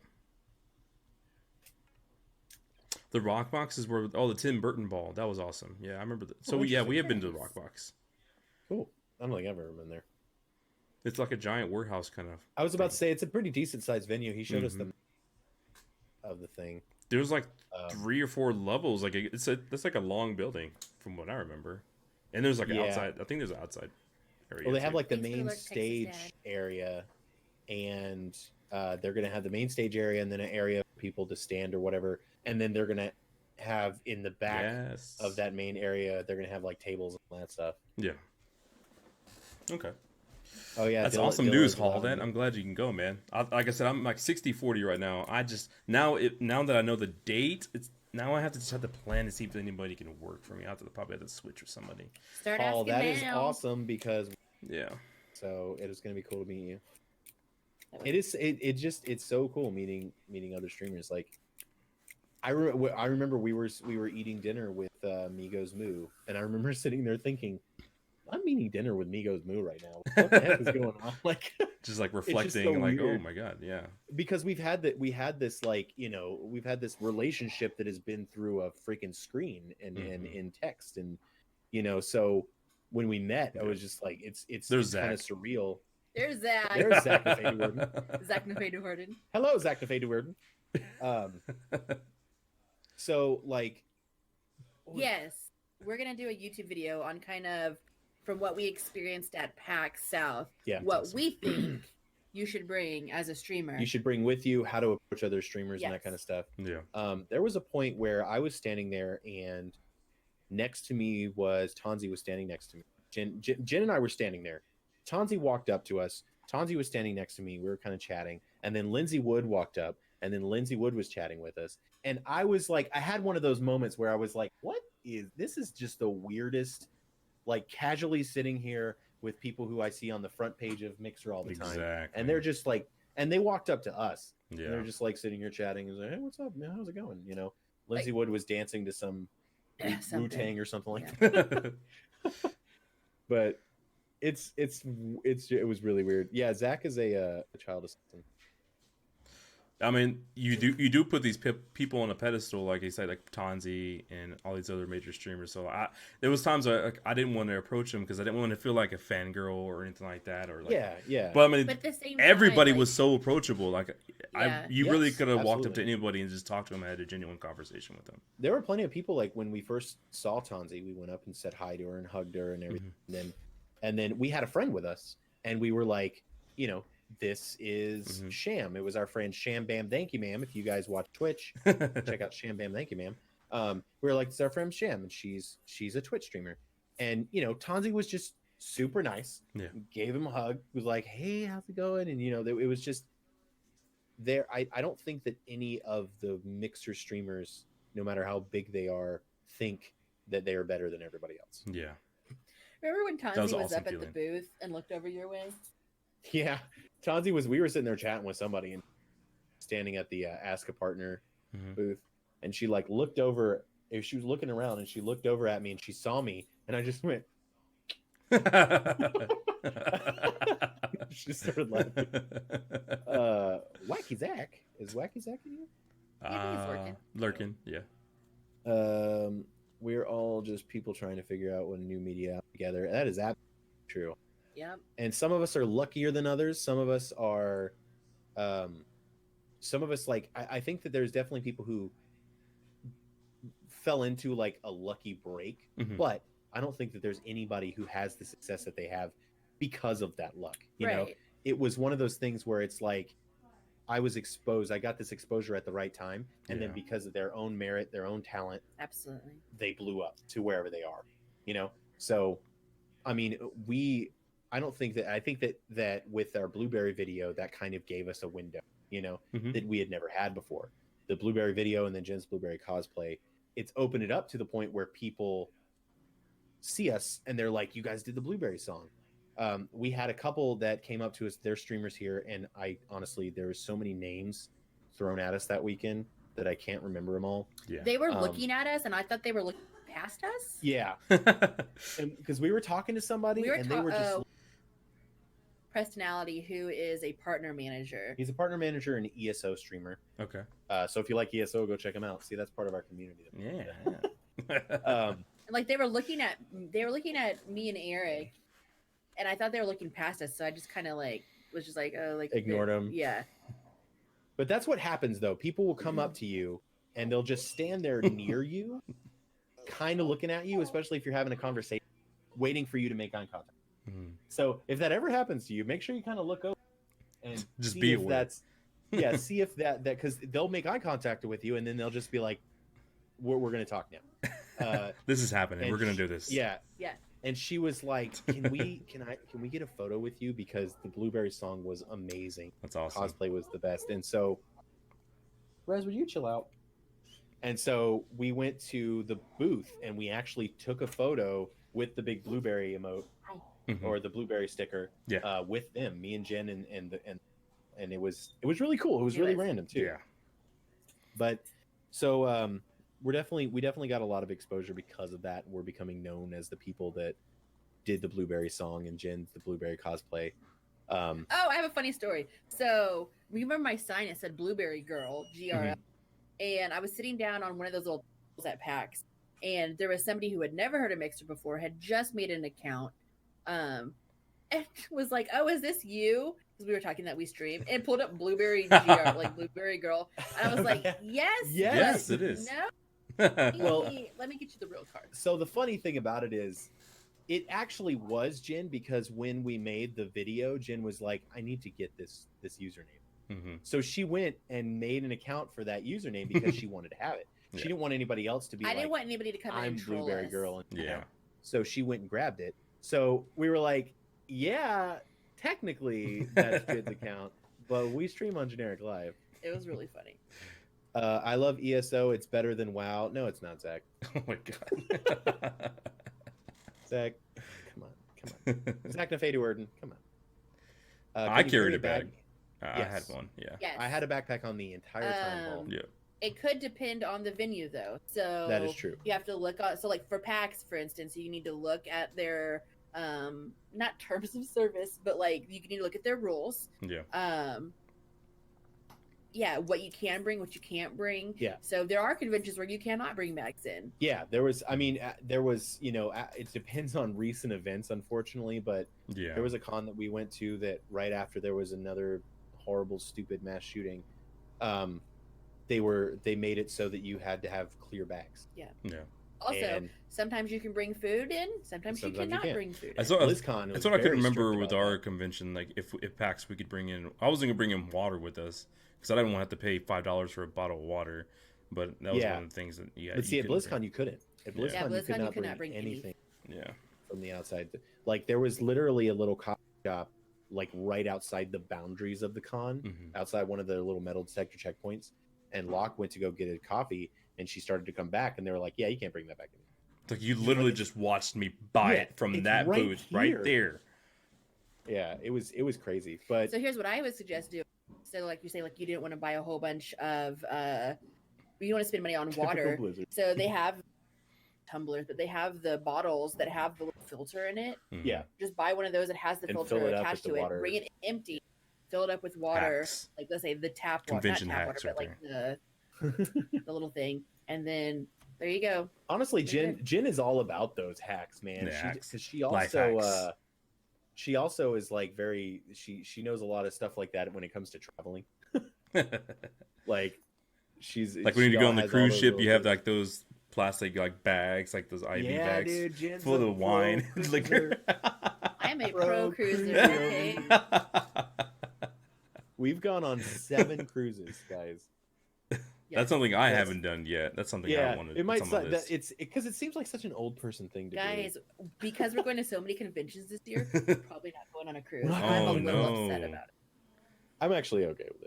The Rock Boxes were the Tim Burton ball. That was awesome. Yeah, I remember that. So we have been to the Rock Box. cool. I don't think I've ever been there. It's like a giant warehouse kind of. I was about to say it's a pretty decent sized venue. He showed us the of the thing. There's like 3 or 4 levels. Like that's like a long building from what I remember. And there's like an outside. I think there's an outside area. Well, they have too. like the Thanks for the main alert, Texas stage Dad. area, and they're gonna have the main stage area and then an area for people to stand or whatever, and then they're gonna have in the back Yes. of that main area, they're gonna have like tables and all that stuff. Yeah. Okay. Oh yeah, That's awesome news, Hall. That I'm glad you can go, man. Like I said, I'm like 60-40 right now. I just now that I know the date, now I have to plan to see if anybody can work for me. I have to probably have to switch with somebody. Start Oh, asking that is now. awesome because Yeah. so it is gonna be cool to meet you. It is. It's so cool meeting other streamers. Like I remember we were eating dinner with Migos Moo, and I remember sitting there thinking, I'm eating dinner with Migos Moo right now. What the heck is going on? Like Just like just reflecting, so like, weird. oh my god, yeah. Because we've had this like we've had this relationship that has been through a freaking screen and in text, and so when we met, I was just like it's kind of surreal. There's Zach. There's Zach Nefay Duerden. Zach Nefay Duerden. Hello, Zach Nefay Duerden. So like, Yes, we're gonna do a YouTube video on kind of from what we experienced at PAX South. Yeah, what awesome. we think you should bring as a streamer. you should bring with you, how to approach other streamers and that Yes. kind of stuff. Yeah. There was a point where I was standing there, and next to me was Tanzi was standing next to me. Jen and I were standing there. Tanzi walked up to us. Tanzi was standing next to me. We were kind of chatting, and then Lindsay Wood walked up, and then Lindsay Wood was chatting with us. And I was like, I had one of those moments where I was like, this is just the weirdest, like casually sitting here with people who I see on the front page of Mixer all the time. Exactly. And they're just like, and they walked up to us. Yeah. And they're just like sitting here chatting and like, hey, what's up, man? How's it going? Lindsay Wood was dancing to some Something. Wu-Tang or something like Yeah. that. But it was really weird. Yeah, Zach is a child assistant. I mean, you do put these people on a pedestal, like you said, like Tonzi and all these other major streamers. So there was times I didn't want to approach them because I didn't want to feel like a fangirl or anything like that, or like yeah. But I mean, But at the same everybody time, was so approachable. Like Yeah. you really Yes, could have walked up to absolutely. anybody and just talked to them and had a genuine conversation with them. There were plenty of people, like when we first saw Tonzi, we went up and said hi to her and hugged her and everything. And then we had a friend with us, and we were like, you know, this is Sham. It was our friend Sham Bam Thank You Ma'am. If you guys watch Twitch, check out Sham Bam Thank You Ma'am. We were like, it's our friend Sham, and she's a Twitch streamer. And you know, Tonzi was just super nice. Yeah. Gave him a hug. Was like, hey, how's it going? And you know, it was just there. I don't think that any of the mixer streamers, no matter how big they are, think that they are better than everybody else. Yeah. remember when Tonzi was was awesome up at the feeling. booth and looked over your way? Yeah, Tonzi was. We were sitting there chatting with somebody and standing at the Ask a Partner booth, and she like looked over. She was looking around, and she looked over at me, and she saw me, and I just went. She just started laughing. Wacky Zach, is Wacky Zach in here? I think he's lurking, yeah. We're all just people trying to figure out what new media out together. That is absolutely true. Yep. And some of us are luckier than others. Some of us are, like, I think that there's definitely people who fell into like a lucky break, but I don't think that there's anybody who has the success that they have because of that luck. You know, it was one of those things where it's like, I was exposed. I got this exposure at the right time. And then because of their own merit, their own talent, absolutely, they blew up to wherever they are, you know? So, I mean, I think that with our Blueberry video, that kind of gave us a window, you know, that we had never had before. The Blueberry video and then Jen's Blueberry cosplay, it's opened it up to the point where people see us and they're like, you guys did the Blueberry song. We had a couple that came up to us, they're streamers here, and I honestly, there were so many names thrown at us that weekend that I can't remember them all. Yeah. They were looking at us, and I thought they were looking past us. Yeah. And because we were talking to somebody, and they were just Prestonality, who is a partner manager. He's a partner manager and ESO streamer. Okay. So if you like ESO, go check him out. See, that's part of our community. Yeah. Like they were looking at me and Eric, and I thought they were looking past us, so I just kind of like was just like, oh, like ignored them. Yeah. But that's what happens though. People will come up to you and they'll just stand there near you, kind of looking at you, especially if you're having a conversation, waiting for you to make eye contact. So if that ever happens to you, make sure you kind of look over and just see be if aware. see if that because they'll make eye contact with you and then they'll just be like, we're going to talk now. This is happening. We're going to do this. Yeah. Yeah. And she was like, can we get a photo with you? Because the Blueberry song was amazing. That's awesome. Cosplay was the best. And so, Rez, would you chill out? And so we went to the booth and we actually took a photo with the big Blueberry emote or the Blueberry sticker with them, me and Jen and it was really cool. It was really random too. Yeah. But so we definitely got a lot of exposure because of that. We're becoming known as the people that did the Blueberry song and Jen's the Blueberry cosplay. Oh, I have a funny story. So remember my sign? It said Blueberry Girl, GRL. And I was sitting down on one of those little tables at PAX, and there was somebody who had never heard of Mixer before, had just made an account, and was like, "Oh, is this you?" Because we were talking that we stream, and pulled up Blueberry GR, like Blueberry Girl, and I was like, "Yes, it is." No, Well, let me get you the real card. So the funny thing about it is, it actually was Jen, because when we made the video, Jen was like, "I need to get this username." So she went and made an account for that username because she wanted to have it. She didn't want anybody else to be I didn't want anybody to come in I'm and troll Blueberry us. Girl. And, Yeah. So she went and grabbed it. So we were like, yeah, technically that's Jen's account, but we stream on JenEricLive. It was really funny. I love ESO. It's better than WoW. No, it's not, Zach. Oh my god. Zach, come on. Zach Nafedu come on. I carried a bag. I Yes. had one. Yeah. Yes. I had a backpack on the entire time hall. Yeah. It could depend on the venue, though. So That is true. You have to look on. So, like for PAX, for instance, you need to look at their not terms of service, but like you need to look at their rules. Yeah. what you can bring, what you can't bring. Yeah. So there are conventions where you cannot bring bags in. Yeah, there was. I mean, there was. It depends on recent events, unfortunately. But Yeah. there was a con that we went to that right after there was another horrible, stupid mass shooting. They made it so that you had to have clear bags. Yeah. Yeah. Also, And sometimes you can bring food in. Sometimes you sometimes you cannot can't. bring food in. That's what I could very remember strict with about our that. convention. Like if PAX we could bring in, I wasn't gonna bring in water with us because I didn't want to have to pay $5 for a bottle of water. But that was Yeah. one of the things that But see, at couldn't BlizzCon you couldn't. At BlizzCon, Yeah, you BlizzCon, could you not could not bring bring anything bring. Yeah. from the outside. Like there was literally a little coffee shop like right outside the boundaries of the con, Mhm. outside one of the little metal detector checkpoints. And Locke went to go get a coffee, and she started to come back, and they were like, "Yeah, you can't bring that back in." It's like you literally just watched me buy it from it's that right booth right here. there. Yeah, it was crazy. But So here's what I would suggest do. So like you say, like you didn't want to buy a whole bunch of you don't want to spend money on typical water. Blizzard. So they have tumblers, but they have the bottles that have the little filter in it. Mhm. Yeah, Just buy one of those that has the And filter fill it up attached with to the it. water. Bring it empty, fill it up with water, Hacks. like let's say the tap water, Convention not tap water, hacks but right like the little thing, and then there you go. honestly, You're Jen is all about those hacks, man. Yeah, hacks. Because she Life also hacks. she also is like very she knows a lot of stuff like that when it comes to traveling. Like she's Like when you go on the has all cruise those ship, little you have things. like those plastic like bags, like those IV Yeah, bags dude, Jen's full a of wine pro and liquor. I'm a Pro pro cruiser. cruiser. Okay. We've gone on 7 cruises, guys. That's something I That's- haven't done yet. That's something I Yeah, wanted. it might it's on my that list. it's because it seems like such an old person thing to Guys, because we're going to so many conventions this year, we're probably not going on a cruise. Oh, I'm a little no. upset about it. do. I'm actually okay with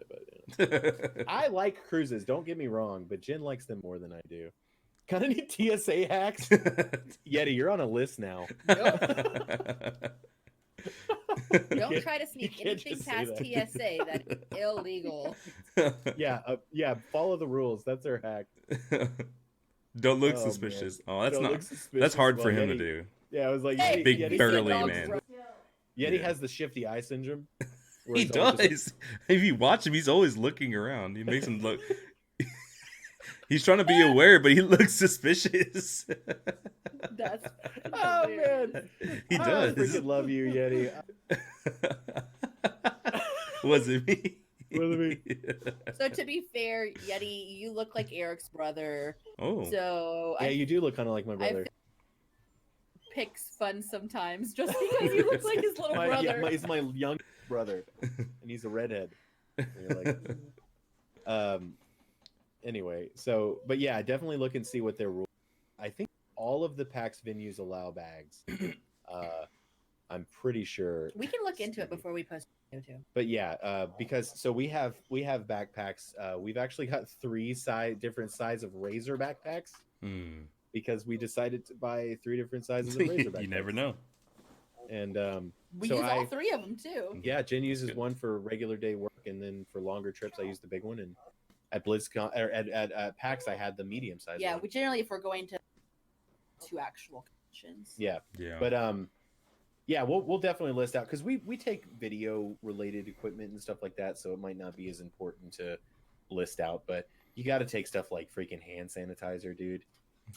it, but I like cruises. Don't get me wrong, but Jen likes them more than I do. Kind of need TSA hacks. Yeti, you're on a list now. Don't try to sneak can't anything just say past that. TSA. That's illegal. Yeah, follow the rules. That's our hack. Don't look Oh, suspicious. man. Oh, that's Don't not. look suspicious. That's hard Well, for him Yeti- to do. Yeah, I was like, Hey, Big you see burly dogs man. run- Yeti Yeah. has the shifty eye syndrome. where He he's always does. just- If you watch him, he's always looking around. He makes him look. He's trying to be aware, but he looks suspicious. That's Oh hilarious. man, He I does. freaking love you, Yeti. Was it me? Was it me? So to be fair, Yeti, you look like Eric's brother. Oh. So Yeah, I you do look kind of like my brother. picks fun sometimes just because he looks like his little brother. He's my young brother, and he's a redhead. And you're like, anyway, so but yeah, definitely look and see what their rules. I think all of the PAX venues allow bags. I'm pretty sure. We can look into it before we post it too. But yeah, because so we have backpacks. We've actually got 3 different sizes of Razor backpacks Hmm. because we decided to buy 3 different sizes of Razor backpacks. You never know. And We so use all 3 of them too. yeah, Jen uses Good. one for regular day work, and then for longer trips, I use the big one. And at BlizzCon or at PAX, I had the medium size. Yeah, one. we generally, if we're going to actual conventions. Yeah, Yeah. but yeah, we'll definitely list out because we take video related equipment and stuff like that, so it might not be as important to list out. But you got to take stuff like freaking hand sanitizer, dude,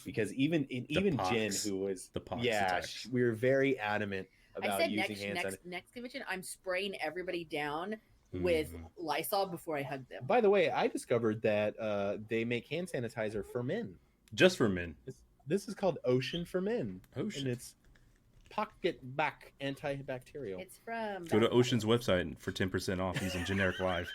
because even Jen, pox. who was The pox yeah, attacks. we were very adamant I about said using hand sanitizer. next convention, I'm spraying everybody down with Mhm. Lysol before I hug them. By the way, I discovered that they make hand sanitizer for men. Just for men. This is called Ocean for Men, Ocean. and it's pocket back antibacterial. It's from Go to Ocean's website for 10% off using JenEricLive.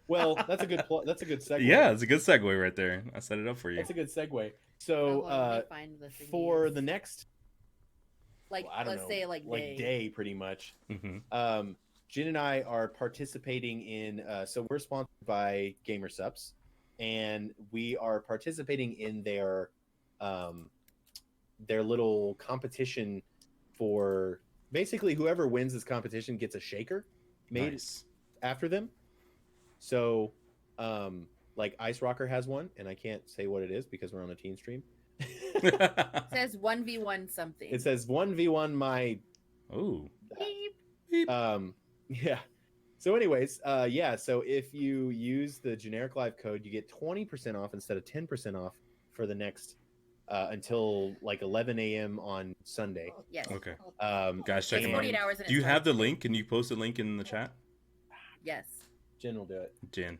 Well, that's a good that's a good segue. Yeah, it's a good segue right there. I set it up for you. That's a good segue. Oh, So, hold on, let me find the thing for is. the next, like I don't let's know, say like day, pretty much. Hmm. Jen and I are participating in. So we're sponsored by GamerSups, and we are participating in their little competition for basically whoever wins this competition gets a shaker made Nice. after them. So, like Ice Rocker has one, and I can't say what it is because we're on a teen stream. It says 1v1 something. It says 1v1 my Oh. Beep. Beep. yeah. So anyways, yeah, so if you use the JenEricLive code, you get 20% off instead of 10% off for the next until like 11 a.m. on Sunday. Yes. Okay. Guys, check them out. 48 hours and Do you have the link? Can you post the link in the chat? Yes. Jen will do it. Jen.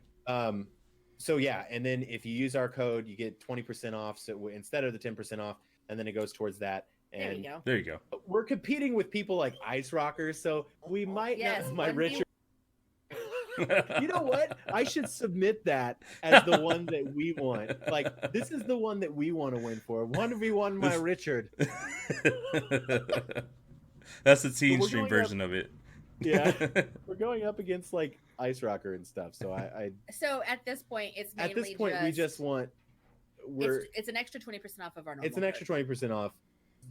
So yeah, and then if you use our code, you get 20% off. So instead of the 10% off, and then it goes towards that. And There you go. There you go. We're competing with people like Ice Rockers, so we might Yes, not. My one Richard. You know what? I should submit that as the one that we want. Like, this is the one that we want to win for. 1v1 my Richard. That's the teen we're stream going version of it. Yeah. We're going up against like Ice Rocker and stuff. So So at this point, it's mainly at this point we just want it's an extra 20% off of our normal. it's an extra 20% off.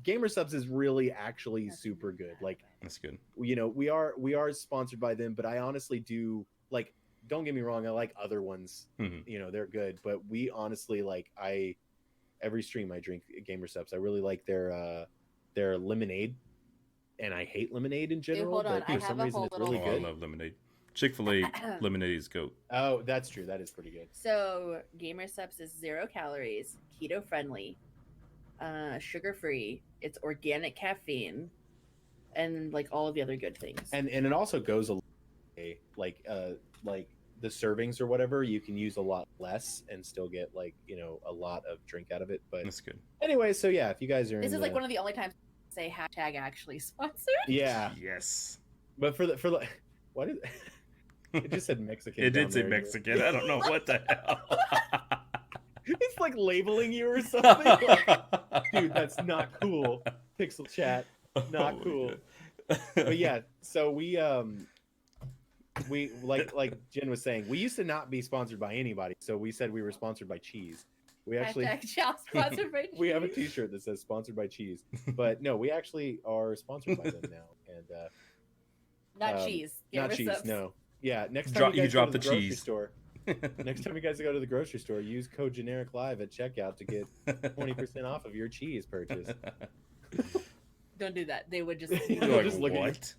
Gamer Subs is really actually super good. Like, that's good. You know, we are sponsored by them, but I honestly do like. Don't get me wrong, I like other ones. Mm-hmm. You know, they're good, but we honestly like. Every stream I drink Gamer Subs. I really like their lemonade, and I hate lemonade in general. Hold on, but for some reason it's really Oh, good. I love lemonade. Chick-fil-A lemonade is goat. Oh, that's true. That is pretty good. So Gamer Subs is 0 calories, keto friendly, sugar free. It's organic caffeine, and like all of the other good things. And it also goes a long way. Like the servings or whatever, you can use a lot less and still get like, you know, a lot of drink out of it. But That's good. anyway, so yeah, if you guys are This is like one of the only times I say hashtag actually sponsored. yeah. Yes. But for the what is it just said Mexican. It down did say there. Mexican. I don't know what the hell. It's like labeling you or something. Like, dude, that's not cool. Pixel chat, not Oh, cool. God. But yeah, so we like Jen was saying, we used to not be sponsored by anybody, so we said we were sponsored by cheese. We actually Hashtag chow sponsored by we have a cheese. T-shirt that says sponsored by cheese, but no, we actually are sponsored by them now, and Not cheese. not Gamer cheese. Subs. No, yeah. Next Drop- time you you guys drop go to the the grocery cheese. store, next time you guys go to the grocery store, use code JenEricLive at checkout to get 20% off of your cheese purchase. Don't do that. They would just. You're They'll like, just look at you. what?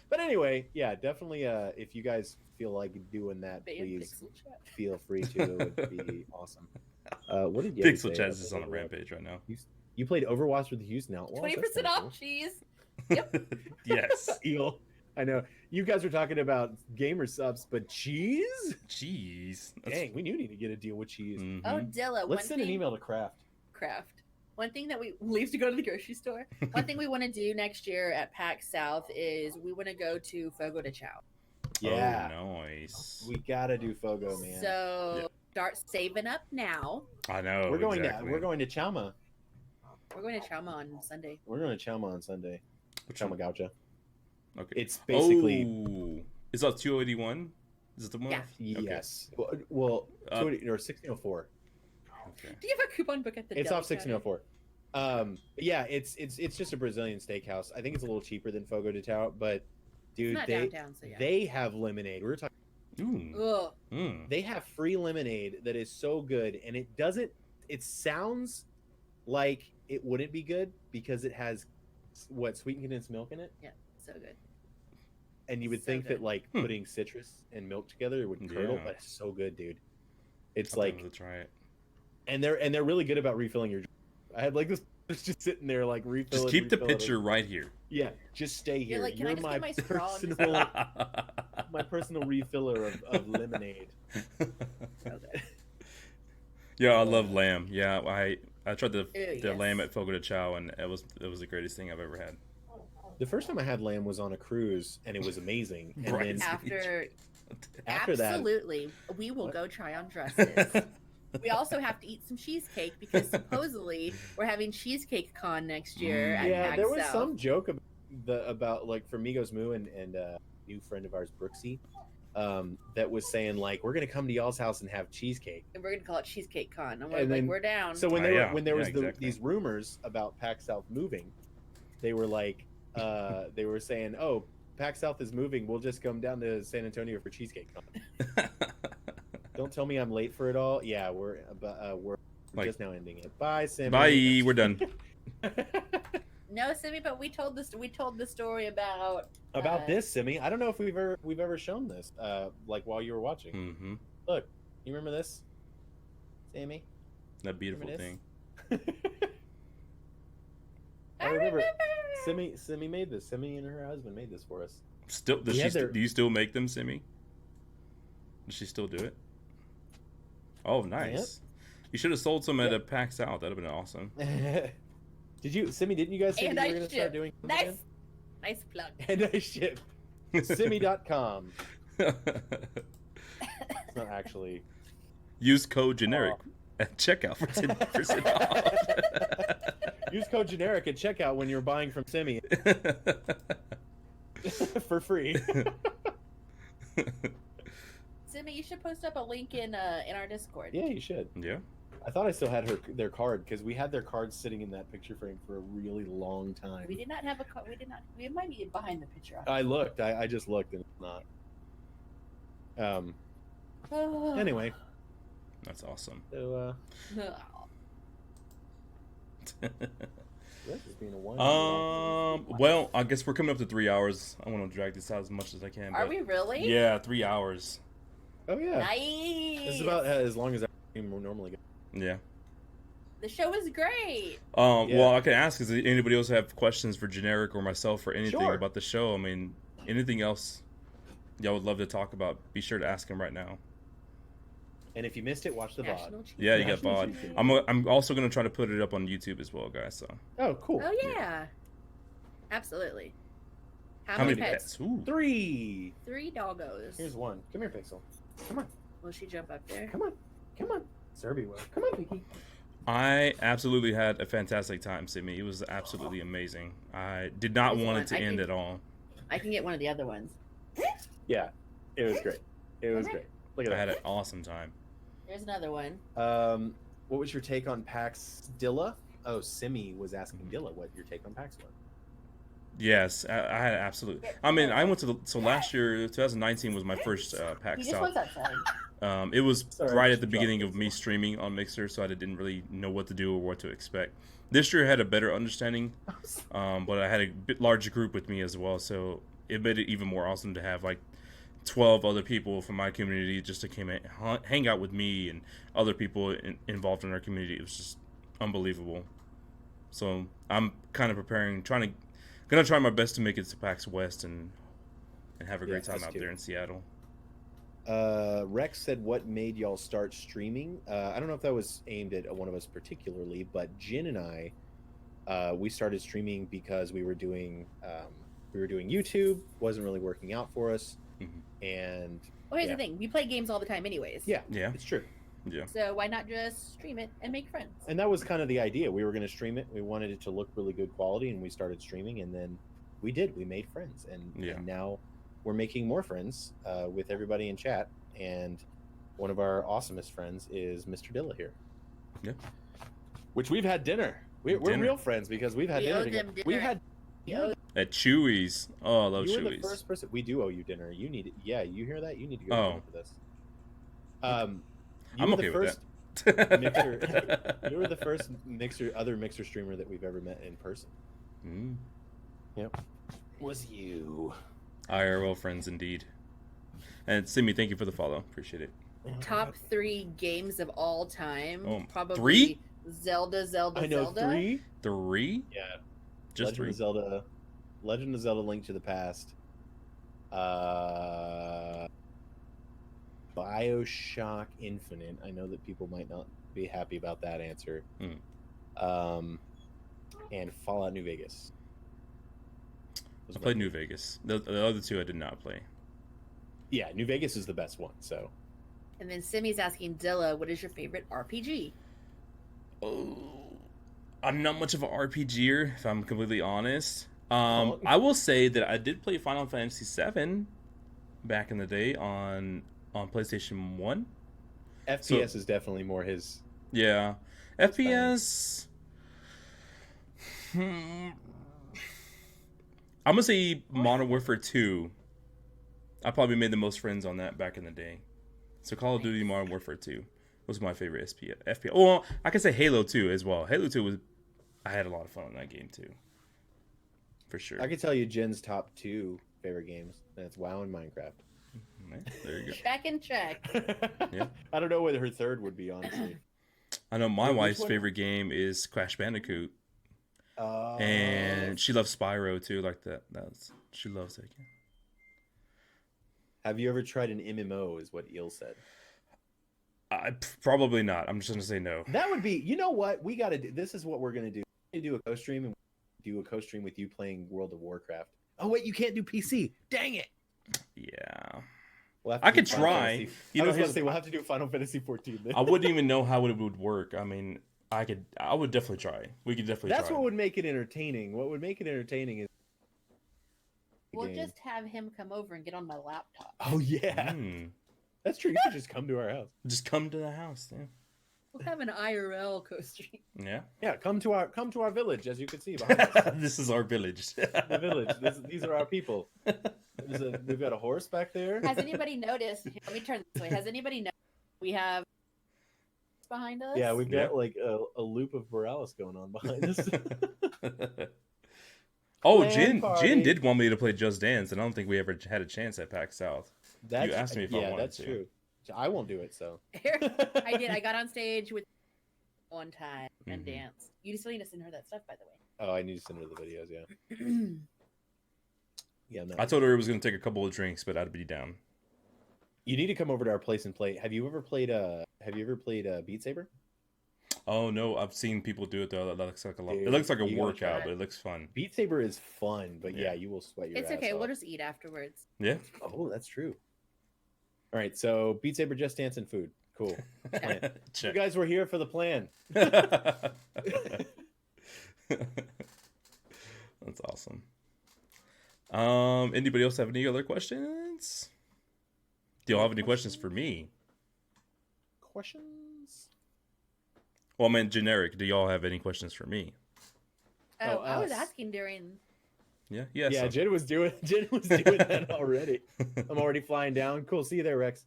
But anyway, yeah, definitely. If you guys feel like doing that, Ban please Pixel Chat. feel free to. It would be awesome. What did you Pixel say? Chat is on a rampage right now. You played Overwatch with the Houston Outlaws. 20% off cheese. Yes. Eel. I know. You guys were talking about Gamer Subs, but cheese? Jeez. Dang, we do need to get a deal with cheese. Mhm. Oh, Dilla. Let's send an email to Kraft. Craft. One thing that we leave to go to the grocery store. One thing we want to do next year at PAX South is we want to go to Fogo de Chao. Yeah. Oh, nice. We gotta do Fogo, man. So Yeah. start saving up now. I know. we're going exactly. to Chama. We're going to Chama on Sunday. We're going to Chama on Sunday. Which Chama one? Gaucha. Okay. It's basically Oh, is that 281? Is it the one? Yeah. Okay. yes. Well, 280 or 1604. Okay. Do you have a coupon book at the It's deli off 1604. Yeah, it's just a Brazilian steakhouse. I think it's a little cheaper than Fogo de Chao, but dude, It's not downtown, so yeah. they have lemonade. We were talking. Ooh. Ugh. Mm. They have free lemonade that is so good, and it doesn't. It sounds like it wouldn't be good because it has what sweetened condensed milk in it, Yeah, so good. and you would So think good. that like putting citrus and milk together would curdle, Yeah. but it's so good, dude. It's I'll like, have to try it. and they're really good about refilling your. I had like this. It's just sitting there like refill. Just it, keep the refill it. picture right here. Yeah, just stay here. You're like, can I You're just my get my straw and just- personal, my personal refiller of lemonade. So good. Yeah, I love lamb. Yeah, I tried the yes. lamb at Fogo de Chao, and it was the greatest thing I've ever had. The first time I had lamb was on a cruise, and it was amazing. And Right. then After that, absolutely, we will What? go try on dresses. We also have to eat some cheesecake because supposedly we're having cheesecake con next year at yeah, PAX there was South. some joke about like from Migos Moo and a new friend of ours, Brooksy, that was saying like we're gonna come to y'all's house and have cheesecake. And we're gonna call it cheesecake con. I'm And like, then- we're down. So when Yeah, when there was exactly. these rumors about PAX South moving, they were like they were saying, oh, PAX South is moving. We'll just come down to San Antonio for cheesecake con. Don't tell me I'm late for it all. Yeah, we're Like- just now ending it. Bye, Sammy. Bye. We're done. No, Simi, but we told the story about About this, Simi, I don't know if we've ever shown this. Like while you were watching. Mm-hmm. Look, you remember this, Sammy? That beautiful Remember thing. I remember. Simi made this. Simi and her husband made this for us. Still, do you still make them, Simi? Does she still do it? Oh, nice. You should have sold some at a PAX South. That'd have been awesome. Simi, didn't you guys say And you were I going to start doing nice plug. And I ship. Simi.com. It's not actually. Use code generic at checkout for 10% off. Use code generic at checkout when you're buying from Simi for free. Simi, you should post up a link in our Discord. Yeah, you should. Yeah. I thought I still had their card because we had their card sitting in that picture frame for a really long time. We did not have a card. We did not. We might be behind the picture. I looked. I just looked and it's not. Anyway. That's awesome. So, this is being a one. Well, I guess we're coming up to 3 hours. I want to drag this out as much as I can. Are we really? Yeah, 3 hours. Oh yeah. Nice. This is about as long as our stream will normally go. Yeah. The show is great. Well, I can ask, does anybody else have questions for Generic or myself or anything Sure. about the show? I mean, anything else y'all would love to talk about, be sure to ask him right now. And if you missed it, watch the VOD. Yeah, you got National VOD. Cheat. I'm also going to try to put it up on YouTube as well, guys. So. Oh, cool. Oh yeah. Absolutely. How many pets? Ooh. 3. 3 doggos. Here's one. Come here, Pixel. Come on. Will she jump up there? Come on. Come on. Serby will. Come on, Vicky. I absolutely had a fantastic time, Simi. It was absolutely amazing. I did not want it to end at all. I can get one of the other ones. Yeah, it was great. It was great. Look at I that. had an awesome time. There's another one. What was your take on PAX Dilla? Oh, Simi was asking Dilla what your take on PAX was. Yes, I had absolutely. I mean, I went to so last year, 2019 was my first PAX He just South. wants outside. It was Sorry, right I at the just beginning dropped of me streaming on Mixer, so I didn't really know what to do or what to expect. This year I had a better understanding, but I had a bit larger group with me as well, so it made it even more awesome to have like 12 other people from my community just to come and hang out with me and other people involved in our community. It was just unbelievable. So I'm kind of gonna try my best to make it to PAX West and have a great time out there in Seattle. Rex said, what made y'all start streaming? I don't know if that was aimed at one of us particularly, but Jin and I, we started streaming because we were doing YouTube, wasn't really working out for us. And Well, here's the thing. We play games all the time anyways. yeah, Yeah. it's true. Yeah. So why not just stream it and make friends? And that was kind of the idea. We were going to stream it. We wanted it to look really good quality, and we started streaming, and then we did. We made friends, and now we're making more friends with everybody in chat. And one of our awesomest friends is Mr. Dilla here. Yeah. Which we've had dinner. We're real friends because we've had We dinner owe together. them dinner. We've had. At Chewy's. Oh, I love You were the Chewy's. first person. We do owe you dinner. You need it. Yeah, you hear that? You need to go Oh. dinner for this. I'm okay with that. Mixer. You were the first other Mixer streamer that we've ever met in person. Yep. Was you. IRL friends indeed. And Simi, thank you for the follow. Appreciate it. Top 3 games of all time. Oh, probably 3? Zelda. I know Zelda. 3. 3? Yeah. Just 3. Legend of Zelda: Link to the Past. BioShock Infinite. I know that people might not be happy about that answer. And Fallout New Vegas. I played New Vegas. The other 2 I did not play. Yeah, New Vegas is the best one. So. And then Simi's asking Dilla, what is your favorite RPG? Oh, I'm not much of an RPGer, if I'm completely honest. I will say that I did play Final Fantasy VII back in the day on PlayStation 1. FPS is definitely more his. Yeah. FPS. I'm going to say Modern Warfare 2. I probably made the most friends on that back in the day. So Call of Duty Modern Warfare 2 was my favorite FPS. Well, I can say Halo 2 as well. Halo 2 was... I had a lot of fun on that game too. For sure. I could tell you Jen's top 2 favorite games. That's WoW and Minecraft. Yeah, there you go. Back and check. Yeah. I don't know what her third would be, honestly. I know my Which wife's one? favorite game is Crash Bandicoot, Oh, and she loves Spyro too. Like that. She loves that game. have you ever tried an MMO? Is what Eel said. Probably not. I'm just gonna say no. That would be. You know what? We got to do. This is what we're gonna do. We're gonna do a co-stream and do a co-stream with you playing World of Warcraft. Oh wait, you can't do PC. Dang it. Yeah. We'll have to I do could Final try. Fantasy. You I know, was gonna his- say we'll have to do Final Fantasy 14. Then. I wouldn't even know how it would work. I mean, I would definitely try. We could definitely That's try. what would make it entertaining. What would make it entertaining is. We'll game. just have him come over and get on my laptop. Oh yeah, that's true. You could just come to our house. Just come to the house. Yeah. We'll have an IRL co-stream. Yeah. Yeah, come to our village, as you can see behind us. This is our village. The village. These are our people. We've got a horse back there. Has anybody noticed? Let me turn this way. Has anybody noticed we have behind us? Yeah, we've got Yeah. like a loop of Morales going on behind us. Oh, Land Jen party. did want me to play Just Dance, and I don't think we ever had a chance at PAX South. That's, asked me if I wanted that's to. true. I won't do it. So I did. I got on stage with one time and Mhm. danced. You still need to send her that stuff, by the way. Oh, I need to send her the videos. Yeah, yeah. No. I told her it was going to take a couple of drinks, but I'd be down. You need to come over to our place and play. Have you ever played Beat Saber? Oh no, I've seen people do it though. That looks like a lot. Dude, It looks like a you gotta workout, try it. but it looks fun. Beat Saber is fun, but Yeah. yeah, you will sweat your It's ass okay. off. We'll just eat afterwards. Yeah. Oh, that's true. All right, so Beat Saber, Just Dance, and food. Cool. Plan. You Check. guys were here for the plan. That's awesome. Anybody else have any other questions? Do y'all have any questions for me? Questions? Well, I meant generic. Do y'all have any questions for me? Oh, Oh, I was us. asking during. Yeah. Yeah. Yeah, so- Jen was doing that already. I'm already flying down. Cool. See you there, Rex.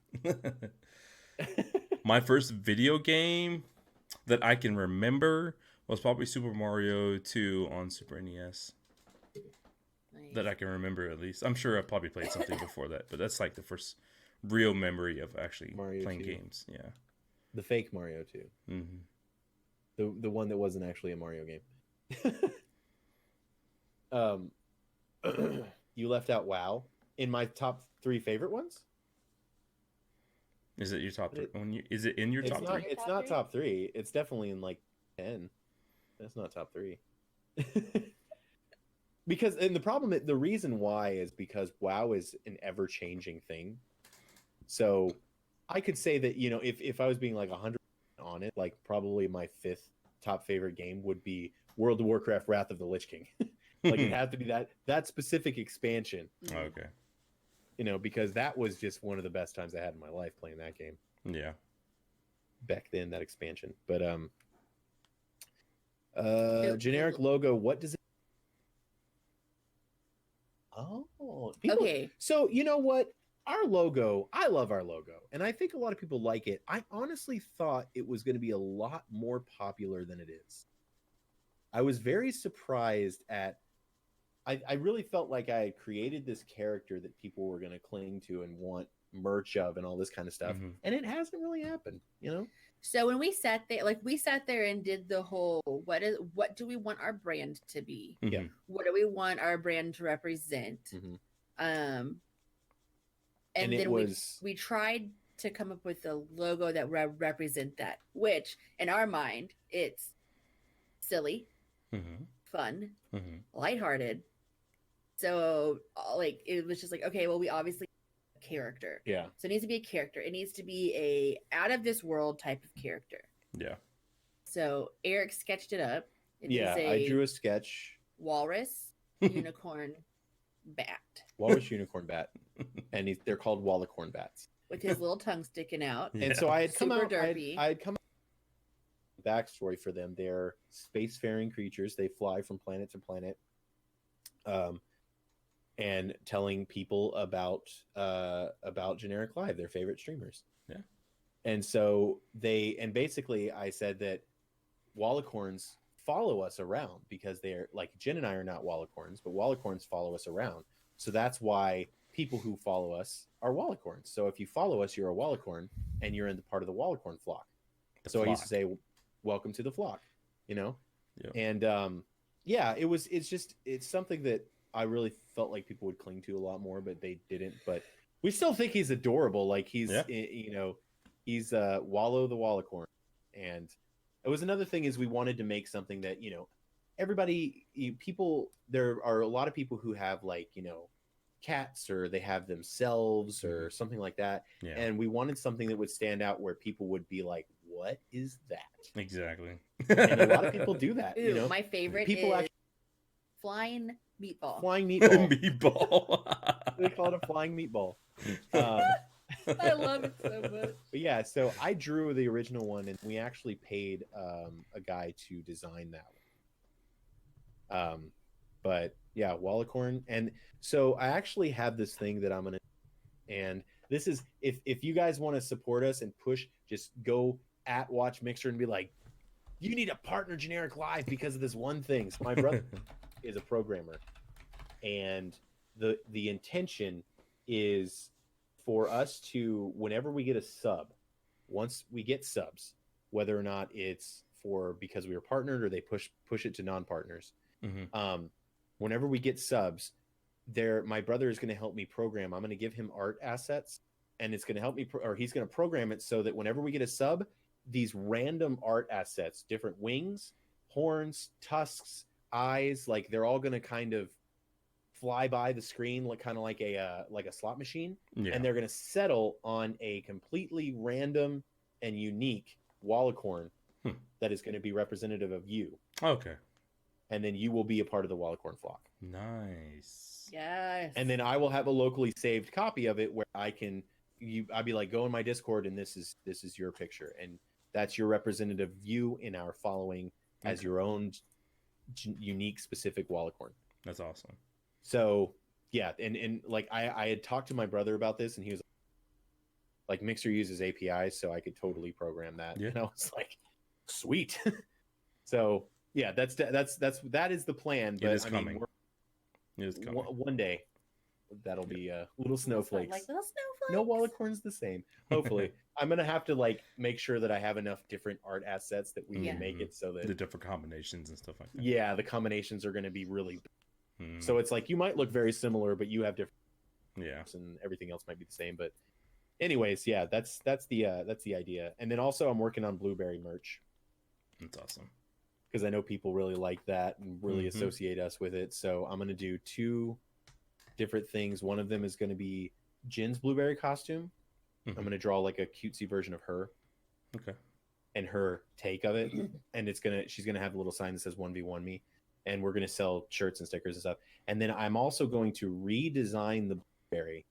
My first video game that I can remember was probably Super Mario 2 on Super NES. Nice. That I can remember at least. I'm sure I probably played something before that, but that's like the first real memory of actually Mario playing 2. games. Yeah. The fake Mario 2. hmm The one that wasn't actually a Mario game. You left out WoW in my top 3 favorite ones. Is it your top three? Is it in your It's top not. three? It's Top not three? top 3. It's definitely in like 10. That's not top 3. Because and the reason why is because WoW is an ever-changing thing. So I could say that if I was being like 100 on it, like probably my 5th top favorite game would be World of Warcraft: Wrath of the Lich King. Like it had to be that specific expansion, Okay. because that was just one of the best times I had in my life playing that game Yeah. back then. That expansion, but generic logo. What does it? Oh, people, Okay. So you know what? Our logo, I love our logo, and I think a lot of people like it. I honestly thought it was going to be a lot more popular than it is. I was very surprised at. I really felt like I had created this character that people were going to cling to and want merch of and all this kind of stuff, Mhm. and it hasn't really happened. So when we sat there and did the whole what do we want our brand to be? Yeah. Mhm. What do we want our brand to represent? Mhm. And And it then was- we tried to come up with a logo that represent that, which in our mind it's silly, Mhm. fun, Mhm. lighthearted. So like it was just like, okay, well, we obviously need a character. Yeah. So it needs to be a character. It needs to be a out of this world type of character. Yeah. So Eric sketched it up. It Yeah, is I drew a sketch. walrus, unicorn, bat Walrus unicorn bat, and they're called Wallacorn bats. with his little tongue sticking out. And so I had come Super out. derpy. I had come out with a backstory for them. They're spacefaring creatures. They fly from planet to planet, and telling people about JenEricLive, their favorite streamers. Yeah. And so basically I said that Wallacorns follow us around because they're like Jen and I are not Wallacorns, but Wallacorns follow us around. So that's why people who follow us are Wallacorns. So if you follow us, you're a Wallacorn, and you're in the part of the Wallacorn flock. So I used to say, "Welcome to the flock," you know. Yeah. And it's something that I really felt like people would cling to a lot more, but they didn't. But we still think he's adorable. Like he's Wallow the Wallacorn. And it was another thing is we wanted to make something that, there are a lot of people who have like, cats, or they have themselves or something like that. Yeah. And we wanted something that would stand out where people would be like, what is that? Exactly. And a lot of people do that. Ooh, my favorite people is flying meatball. Flying meatball. Meatball. They call it a flying meatball. I love it so much. But yeah, so I drew the original one, and we actually paid a guy to design that one. But yeah, Wallacorn. And so I actually have this thing that I'm gonna, and this is if you guys want to support us and push, just go at Watch Mixer and be like, you need a partner JenEricLive because of this one thing. So my brother is a programmer, and the intention is for us to, whenever we get a sub, once we get subs, whether or not it's because we were partnered or they push it to non-partners, whenever we get subs, my brother is going to help me program. I'm going to give him art assets, and it's going to help me, or he's going to program it so that whenever we get a sub, these random art assets, different wings, horns, tusks, eyes, like they're all going to kind of fly by the screen, like kind of like a slot machine, and they're going to settle on a completely random and unique Wallacorn that is going to be representative of you. Okay. And then you will be a part of the Wallacorn flock. Nice. Yes. And then I will have a locally saved copy of it where I'd be like, go in my Discord, and this is your picture, and that's your representative view in our following as your own unique specific Wallacorn. That's awesome. So yeah, and like I had talked to my brother about this, and he was like, Mixer uses APIs, so I could totally program that. Yeah. And I was like, sweet. So yeah, that is the plan. But It is I coming. mean, It is coming. one day that'll be little snowflakes. Like little snowflakes. No Wallacorn's the same. Hopefully, I'm gonna have to like make sure that I have enough different art assets that we can make it so that the different combinations and stuff like that. Yeah, the combinations are gonna be really. So it's like you might look very similar, but you have different. Yeah. And everything else might be the same, but anyways, yeah, that's the idea. And then also I'm working on Blueberry merch. That's awesome. Because I know people really like that and really associate us with it. So I'm going to do 2 different things. One of them is going to be Jin's Blueberry costume. I'm going to draw like a cutesy version of her. Okay. And her take of it. And she's going to have a little sign that says 1v1 me. And we're going to sell shirts and stickers and stuff. And then I'm also going to redesign the Blueberry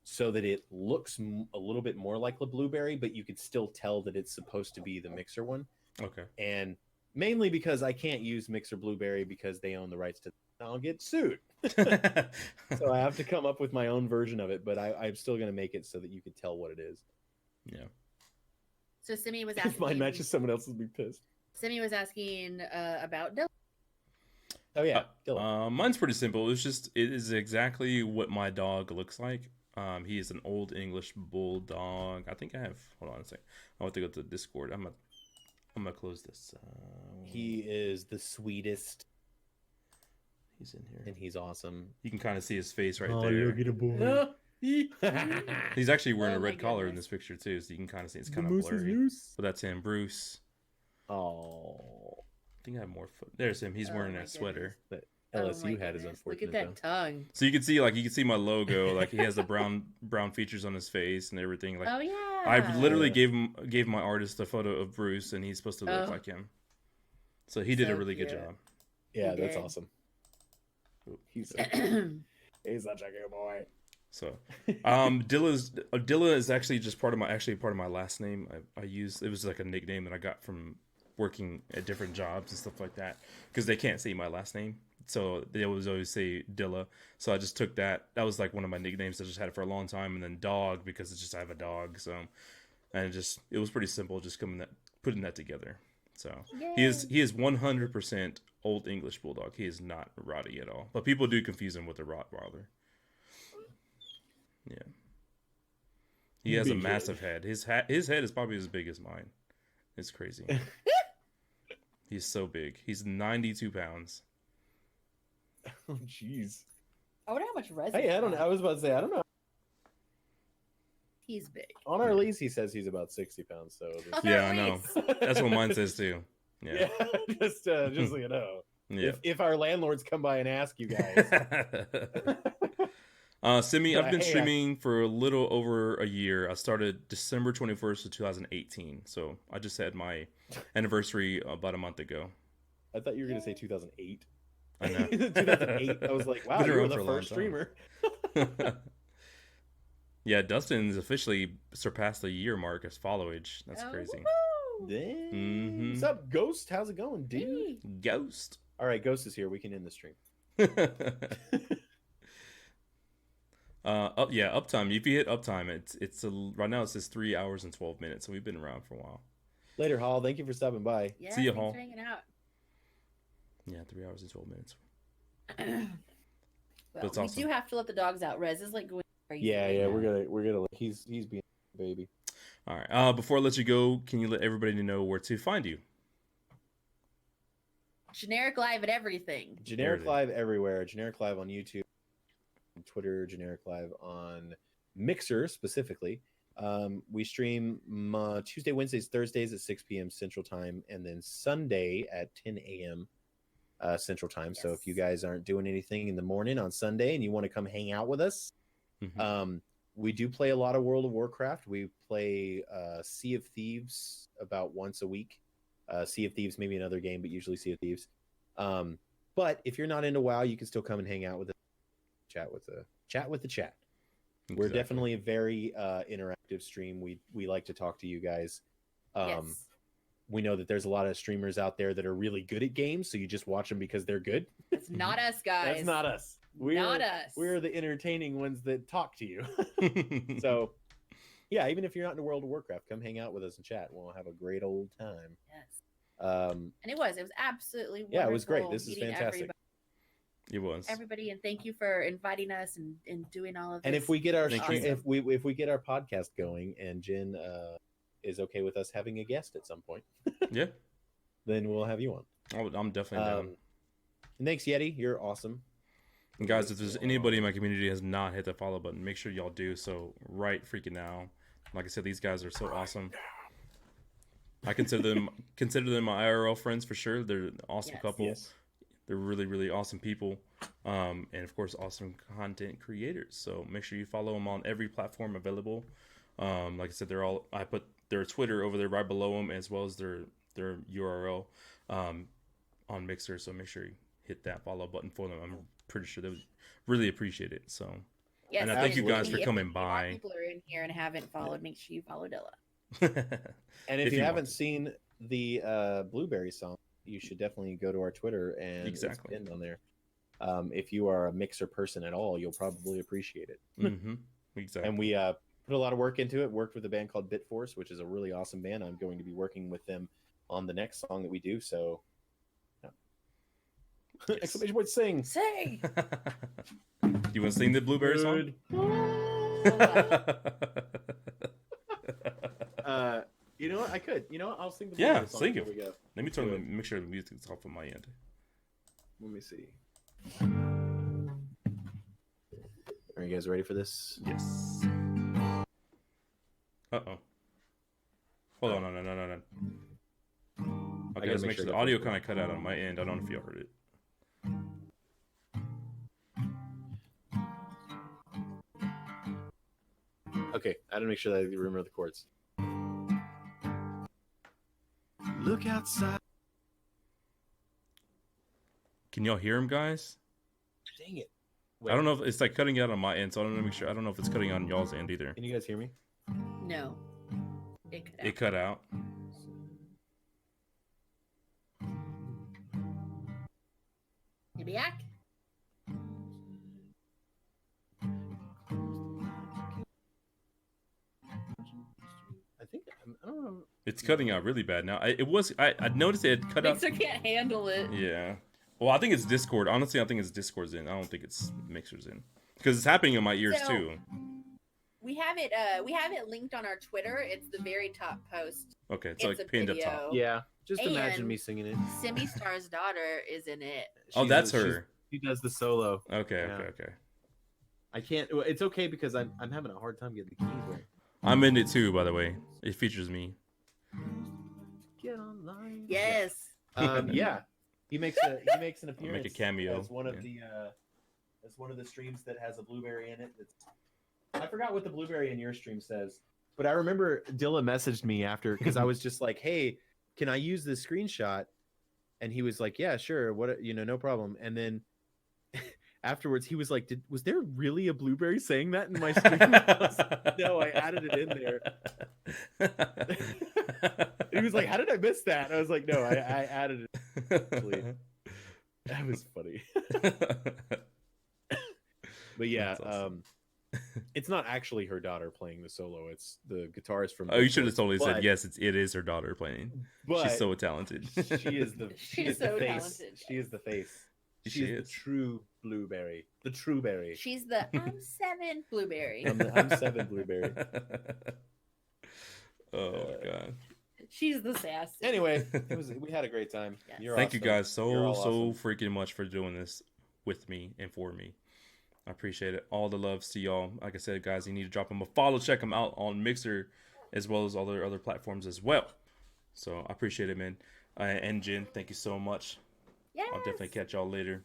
so that it looks a little bit more like the Blueberry, but you could still tell that it's supposed to be the Mixer one. Okay. And mainly because I can't use Mixer Blueberry because they own the rights to. I'll get sued. So I have to come up with my own version of it, but I'm still going to make it so that you could tell what it is. Yeah. So Simi was asking. If mine matches someone else, will be pissed. Simi was asking about Dylan. Oh yeah, Dylan. Mine's pretty simple. It is exactly what my dog looks like. He is an old English bulldog. I think I have. Hold on a second. I want to go to the Discord. I'm gonna close this. He is the sweetest. He's in here, and he's awesome. You can kind of see his face right there. Look at a boy. He's actually wearing a red collar in this picture too, so you can kind of see it's kind of blurry. But that's him, Bruce. Oh, I think I have more foot. There's him. He's wearing that sweater. That LSU hat is unfortunate. Look at that tongue. So you can see my logo. Like he has the brown features on his face and everything. Like, oh yeah. I literally gave my artist a photo of Bruce, and he's supposed to look like him. So he did a really good job. Yeah, that's awesome. He's such a good boy. So, Dilla is actually just part of my last name. I used, it was like a nickname that I got from working at different jobs and stuff like that, because they can't say my last name, so they always say Dilla. So I just took that. That was like one of my nicknames. I just had it for a long time, and then Dog because it's just I have a dog. So, and it was pretty simple, just putting that together. So Yay. he is 100% Old English Bulldog. He is not Rottie at all. But people do confuse him with a Rottweiler. Yeah. He has a Big massive head. His head is probably as big as mine. It's crazy. He's so big. He's 92 pounds. Oh, jeez. I wonder how much resin. Hey, I don't know. I was about to say, I don't know. He's big. On our lease, he says he's about 60 pounds. So Yeah, I know. That's what mine says too. Yeah. just so you know. Yeah. If our landlords come by and ask you guys. Simi, I've been Hey, streaming for a little over a year. I started December 21st of 2018. So I just had my anniversary about a month ago. I thought you were going to say 2008. I know. 2008. I was like, wow, Been you were around the for a long first time. streamer. Yeah, Dustin's officially surpassed the year mark as followage. That's crazy. Woo-hoo. Dang. Mhm. What's up, Ghost? How's it going, dude? Hey. Ghost. All right, Ghost is here. We can end the stream. Uptime. If you hit uptime, right now it says 3 hours and 12 minutes. So we've been around for a while. Later, Hall. Thank you for stopping by. Yeah, See ya, thanks Hall. for hanging out. Yeah, 3 hours and 12 minutes. Well, That's we awesome. do have to let the dogs out. Rez is like going crazy. Yeah, right yeah, now. we're gonna. He's being a baby. All right. Before I let you go, can you let everybody know where to find you? Generic live at everything. Generic Live everywhere. Generic Live on YouTube, Twitter. Generic Live on Mixer specifically. We stream Tuesday, Wednesdays, Thursdays at 6 p.m. Central Time, and then Sunday at 10 a.m. Central Time. So if you guys aren't doing anything in the morning on Sunday and you want to come hang out with us, Mhm. we do play a lot of World of Warcraft. We play Sea of Thieves about once a week. Sea of Thieves, maybe another game, but usually Sea of Thieves. But if you're not into WoW, you can still come and hang out with us, chat with the chat. We're Exactly. definitely a very interactive stream. We like to talk to you guys. Yes. We know that there's a lot of streamers out there that are really good at games, so you just watch them because they're good. That's not us, guys. That's not us. Not us. We're the entertaining ones that talk to you. So, yeah, even if you're not into World of Warcraft, come hang out with us and chat. We'll have a great old time. Yes. Um, And it was absolutely wonderful. Yeah, it was great. This is meeting fantastic. It was. Everybody, and thank you for inviting us and doing all of this. and if we get our Thank stream, you. if we get our podcast going, and Jen is okay with us having a guest at some point, Yeah. then we'll have you on. I'm definitely down. And thanks, Yeti. You're awesome. And guys, if there's anybody in my community that has not hit the follow button, make sure y'all do so right freaking now. Like I said, these guys are so awesome. I consider them my IRL friends for sure. They're an awesome couple. Yes. They're really, really awesome people. And of course, awesome content creators. So make sure you follow them on every platform available. Like I said, I put their Twitter over there right below them, as well as their URL on Mixer. So make sure you hit that follow button for them. I'm pretty sure they would really appreciate it. So, yes, and I thank you guys for if coming more by. people are in here and haven't followed, make sure you follow Dilla. And if you want haven't to. seen the Blueberry song, you should definitely go to our Twitter and Exactly. it's pinned on there. If you are a Mixer person at all, you'll probably appreciate it. Exactly. And we put a lot of work into it. Worked with a band called Bitforce, which is a really awesome band. I'm going to be working with them on the next song that we do. So, yeah. Yes. Exclamation point! Sing. Say. You want to sing the Blueberry song? You know what? I could. You know what? I'll sing the Yeah, Blueberry song. sing Here it. we go. Let me make sure the music's off on my end. Let me see. Are you guys ready for this? Yes. Uh-oh. Hold on, no. Okay, gotta let's make make sure sure the I got audio this kind of cut out on my end. I don't know if you heard it. Okay, I had to make sure that I remember the chords. Look outside. Can y'all hear him, guys? Dang it. I don't know if it's like cutting out on my end, so I don't know. Make sure. I don't know if it's cutting on y'all's end either. Can you guys hear me? No. It cut out. It cut out. You back? I think I don't know. It's cutting out really bad now. I noticed it had cut out. Mixer can't handle it. Yeah. Well, I think it's Discord. Honestly, I think it's Discord's in. I don't think it's Mixer's in. Because it's happening in my ears So- too. We have it linked on our Twitter. It's the very top post. Okay, it's It's like a pinned up video. top. Yeah, just imagine And- me singing it. Simi Star's daughter is in it. Oh, that's her. She does the solo. Okay, Yeah. okay. I can't. Well, it's okay because I'm having a hard time getting the keys right. I'm in it too, by the way. It features me. Get online. Yes. Yeah. He makes an appearance. Make a cameo. As one of the streams that has a blueberry in it. I forgot what the blueberry in your stream says, but I remember Dilla messaged me after because I was just like, "Hey, can I use this screenshot?" And he was like, "Yeah, sure. What, no problem." And then afterwards, he was like, "Was there really a blueberry saying that in my stream?" No, I added it in there. He was like, "How did I miss that?" I was like, "No, I added it." Actually. That was funny. But yeah, That's awesome. It's not actually her daughter playing the solo. It's the guitarist from. Oh, you should have totally But- said yes. It is her daughter playing. But She's so talented. she is the She she is is the so face. talented. She is the face. She She is is. the true blueberry. The true berry. She's the I'm 7 blueberry. I'm 7 blueberry. Oh my god! She's the sass. Anyway, we had a great time. Yes. You're Thank you awesome. guys You're so all so awesome. freaking much for doing this with me and for me. I appreciate it. All the love to y'all. Like I said, guys, you need to drop them a follow. Check them out on Mixer as well as all their other platforms as well. So I appreciate it, man. And Jen, thank you so much. Yes. I'll definitely catch y'all later.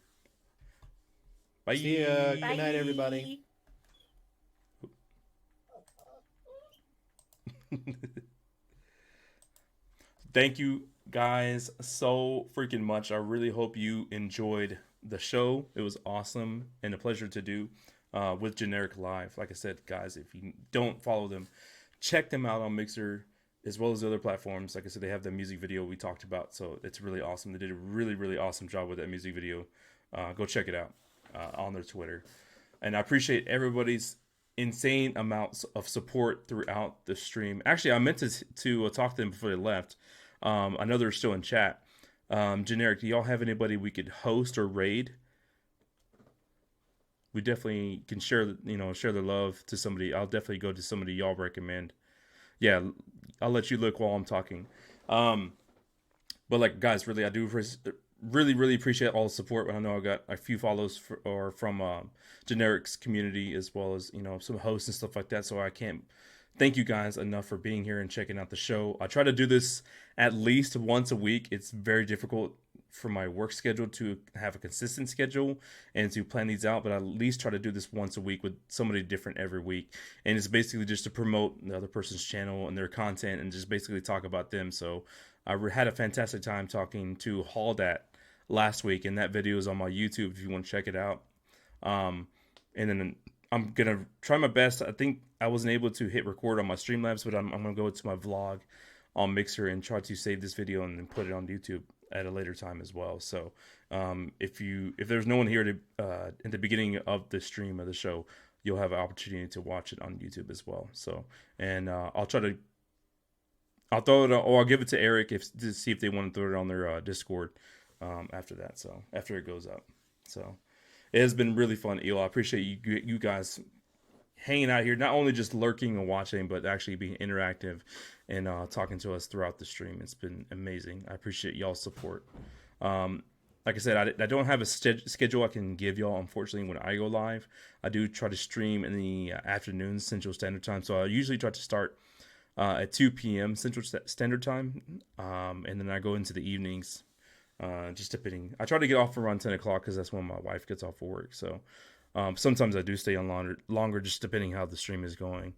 Bye. See ya. Good night, everybody. Thank you guys so freaking much. I really hope you enjoyed the show. It was awesome and a pleasure to do with JenEricLive. Like I said, guys, if you don't follow them, check them out on Mixer as well as the other platforms. Like I said, they have the music video we talked about, so it's really awesome. They did a really, really awesome job with that music video. Go check it out on their Twitter. And I appreciate everybody's insane amounts of support throughout the stream. Actually, I meant to talk to them before they left. I know they're still in chat. Generic, do y'all have anybody we could host or raid? We definitely can share the love to somebody. I'll definitely go to somebody y'all recommend. Yeah, I'll let you look while I'm talking. But like, guys, really, I do really appreciate all the support. I know I got a few follows from Generic's community as well as some hosts and stuff like that. So I can't thank you guys enough for being here and checking out the show. I try to do this at least once a week. It's very difficult for my work schedule to have a consistent schedule and to plan these out, but I at least try to do this once a week with somebody different every week. And it's basically just to promote the other person's channel and their content and just basically talk about them. So I had a fantastic time talking to Haldat last week, and that video is on my YouTube if you want to check it out. And then I'm going to try my best. I think I wasn't able to hit record on my Streamlabs, but I'm going to go to my vlog on Mixer and try to save this video and then put it on YouTube at a later time as well. So if there's no one here to in the beginning of the stream of the show, you'll have an opportunity to watch it on YouTube as well. So, and I'll throw it on, or I'll give it to Eric to see if they want to throw it on their Discord after that. So after it goes up. So it has been really fun, Elo. I appreciate you guys hanging out here, not only just lurking and watching, but actually being interactive and talking to us throughout the stream. It's been amazing. I appreciate y'all's support. Like I said, I don't have a schedule I can give y'all, unfortunately, when I go live. I do try to stream in the afternoons, Central Standard Time. So I usually try to start at 2 p.m. Central Standard Time, and then I go into the evenings, just depending. I try to get off around 10 o'clock because that's when my wife gets off for work. So sometimes I do stay on longer, just depending how the stream is going.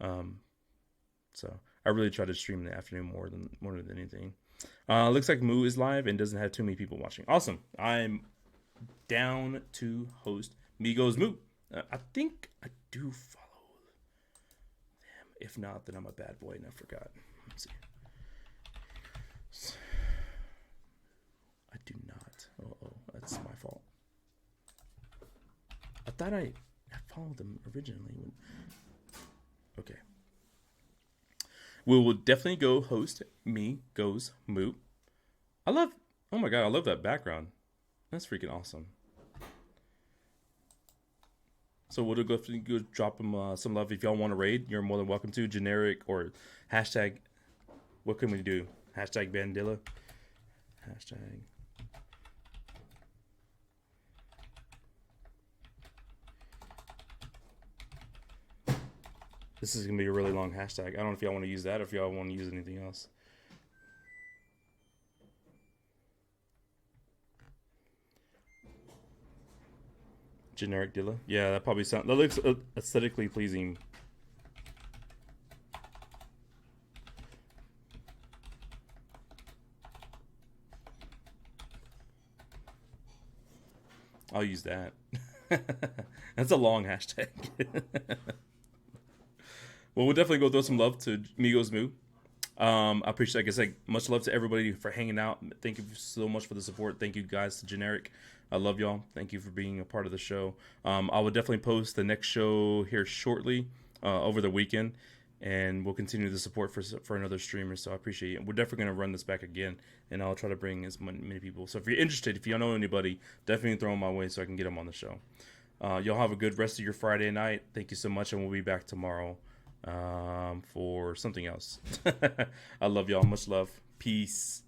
So I really try to stream in the afternoon more than anything. Looks like Moo is live and doesn't have too many people watching. Awesome. I'm down to host Migos Moo. I think I do follow them. If not, then I'm a bad boy and I forgot. Let's see. I do not. Oh, that's my fault. I thought I followed them originally. Okay. We will definitely go host Me Goes Moot. Oh my God, I love that background. That's freaking awesome. So we'll go drop them some love. If y'all want to raid, you're more than welcome to. Generic or hashtag, what can we do? Hashtag Bandilla. Hashtag. This is going to be a really long hashtag. I don't know if y'all want to use that or if y'all want to use anything else. Generic Dilla. Yeah, that probably sounds... That looks aesthetically pleasing. I'll use that. That's a long hashtag. Well, we'll definitely go throw some love to Migos Moo. I appreciate, like I said, much love to everybody for hanging out. Thank you so much for the support. Thank you guys to Generic. I love y'all. Thank you for being a part of the show. I will definitely post the next show here shortly over the weekend, and we'll continue the support for another streamer. So I appreciate it. We're definitely going to run this back again, and I'll try to bring as many people. So if you're interested, if you don't know anybody, definitely throw them my way so I can get them on the show. Y'all have a good rest of your Friday night. Thank you so much, and we'll be back tomorrow for something else. I love y'all. Much love. Peace.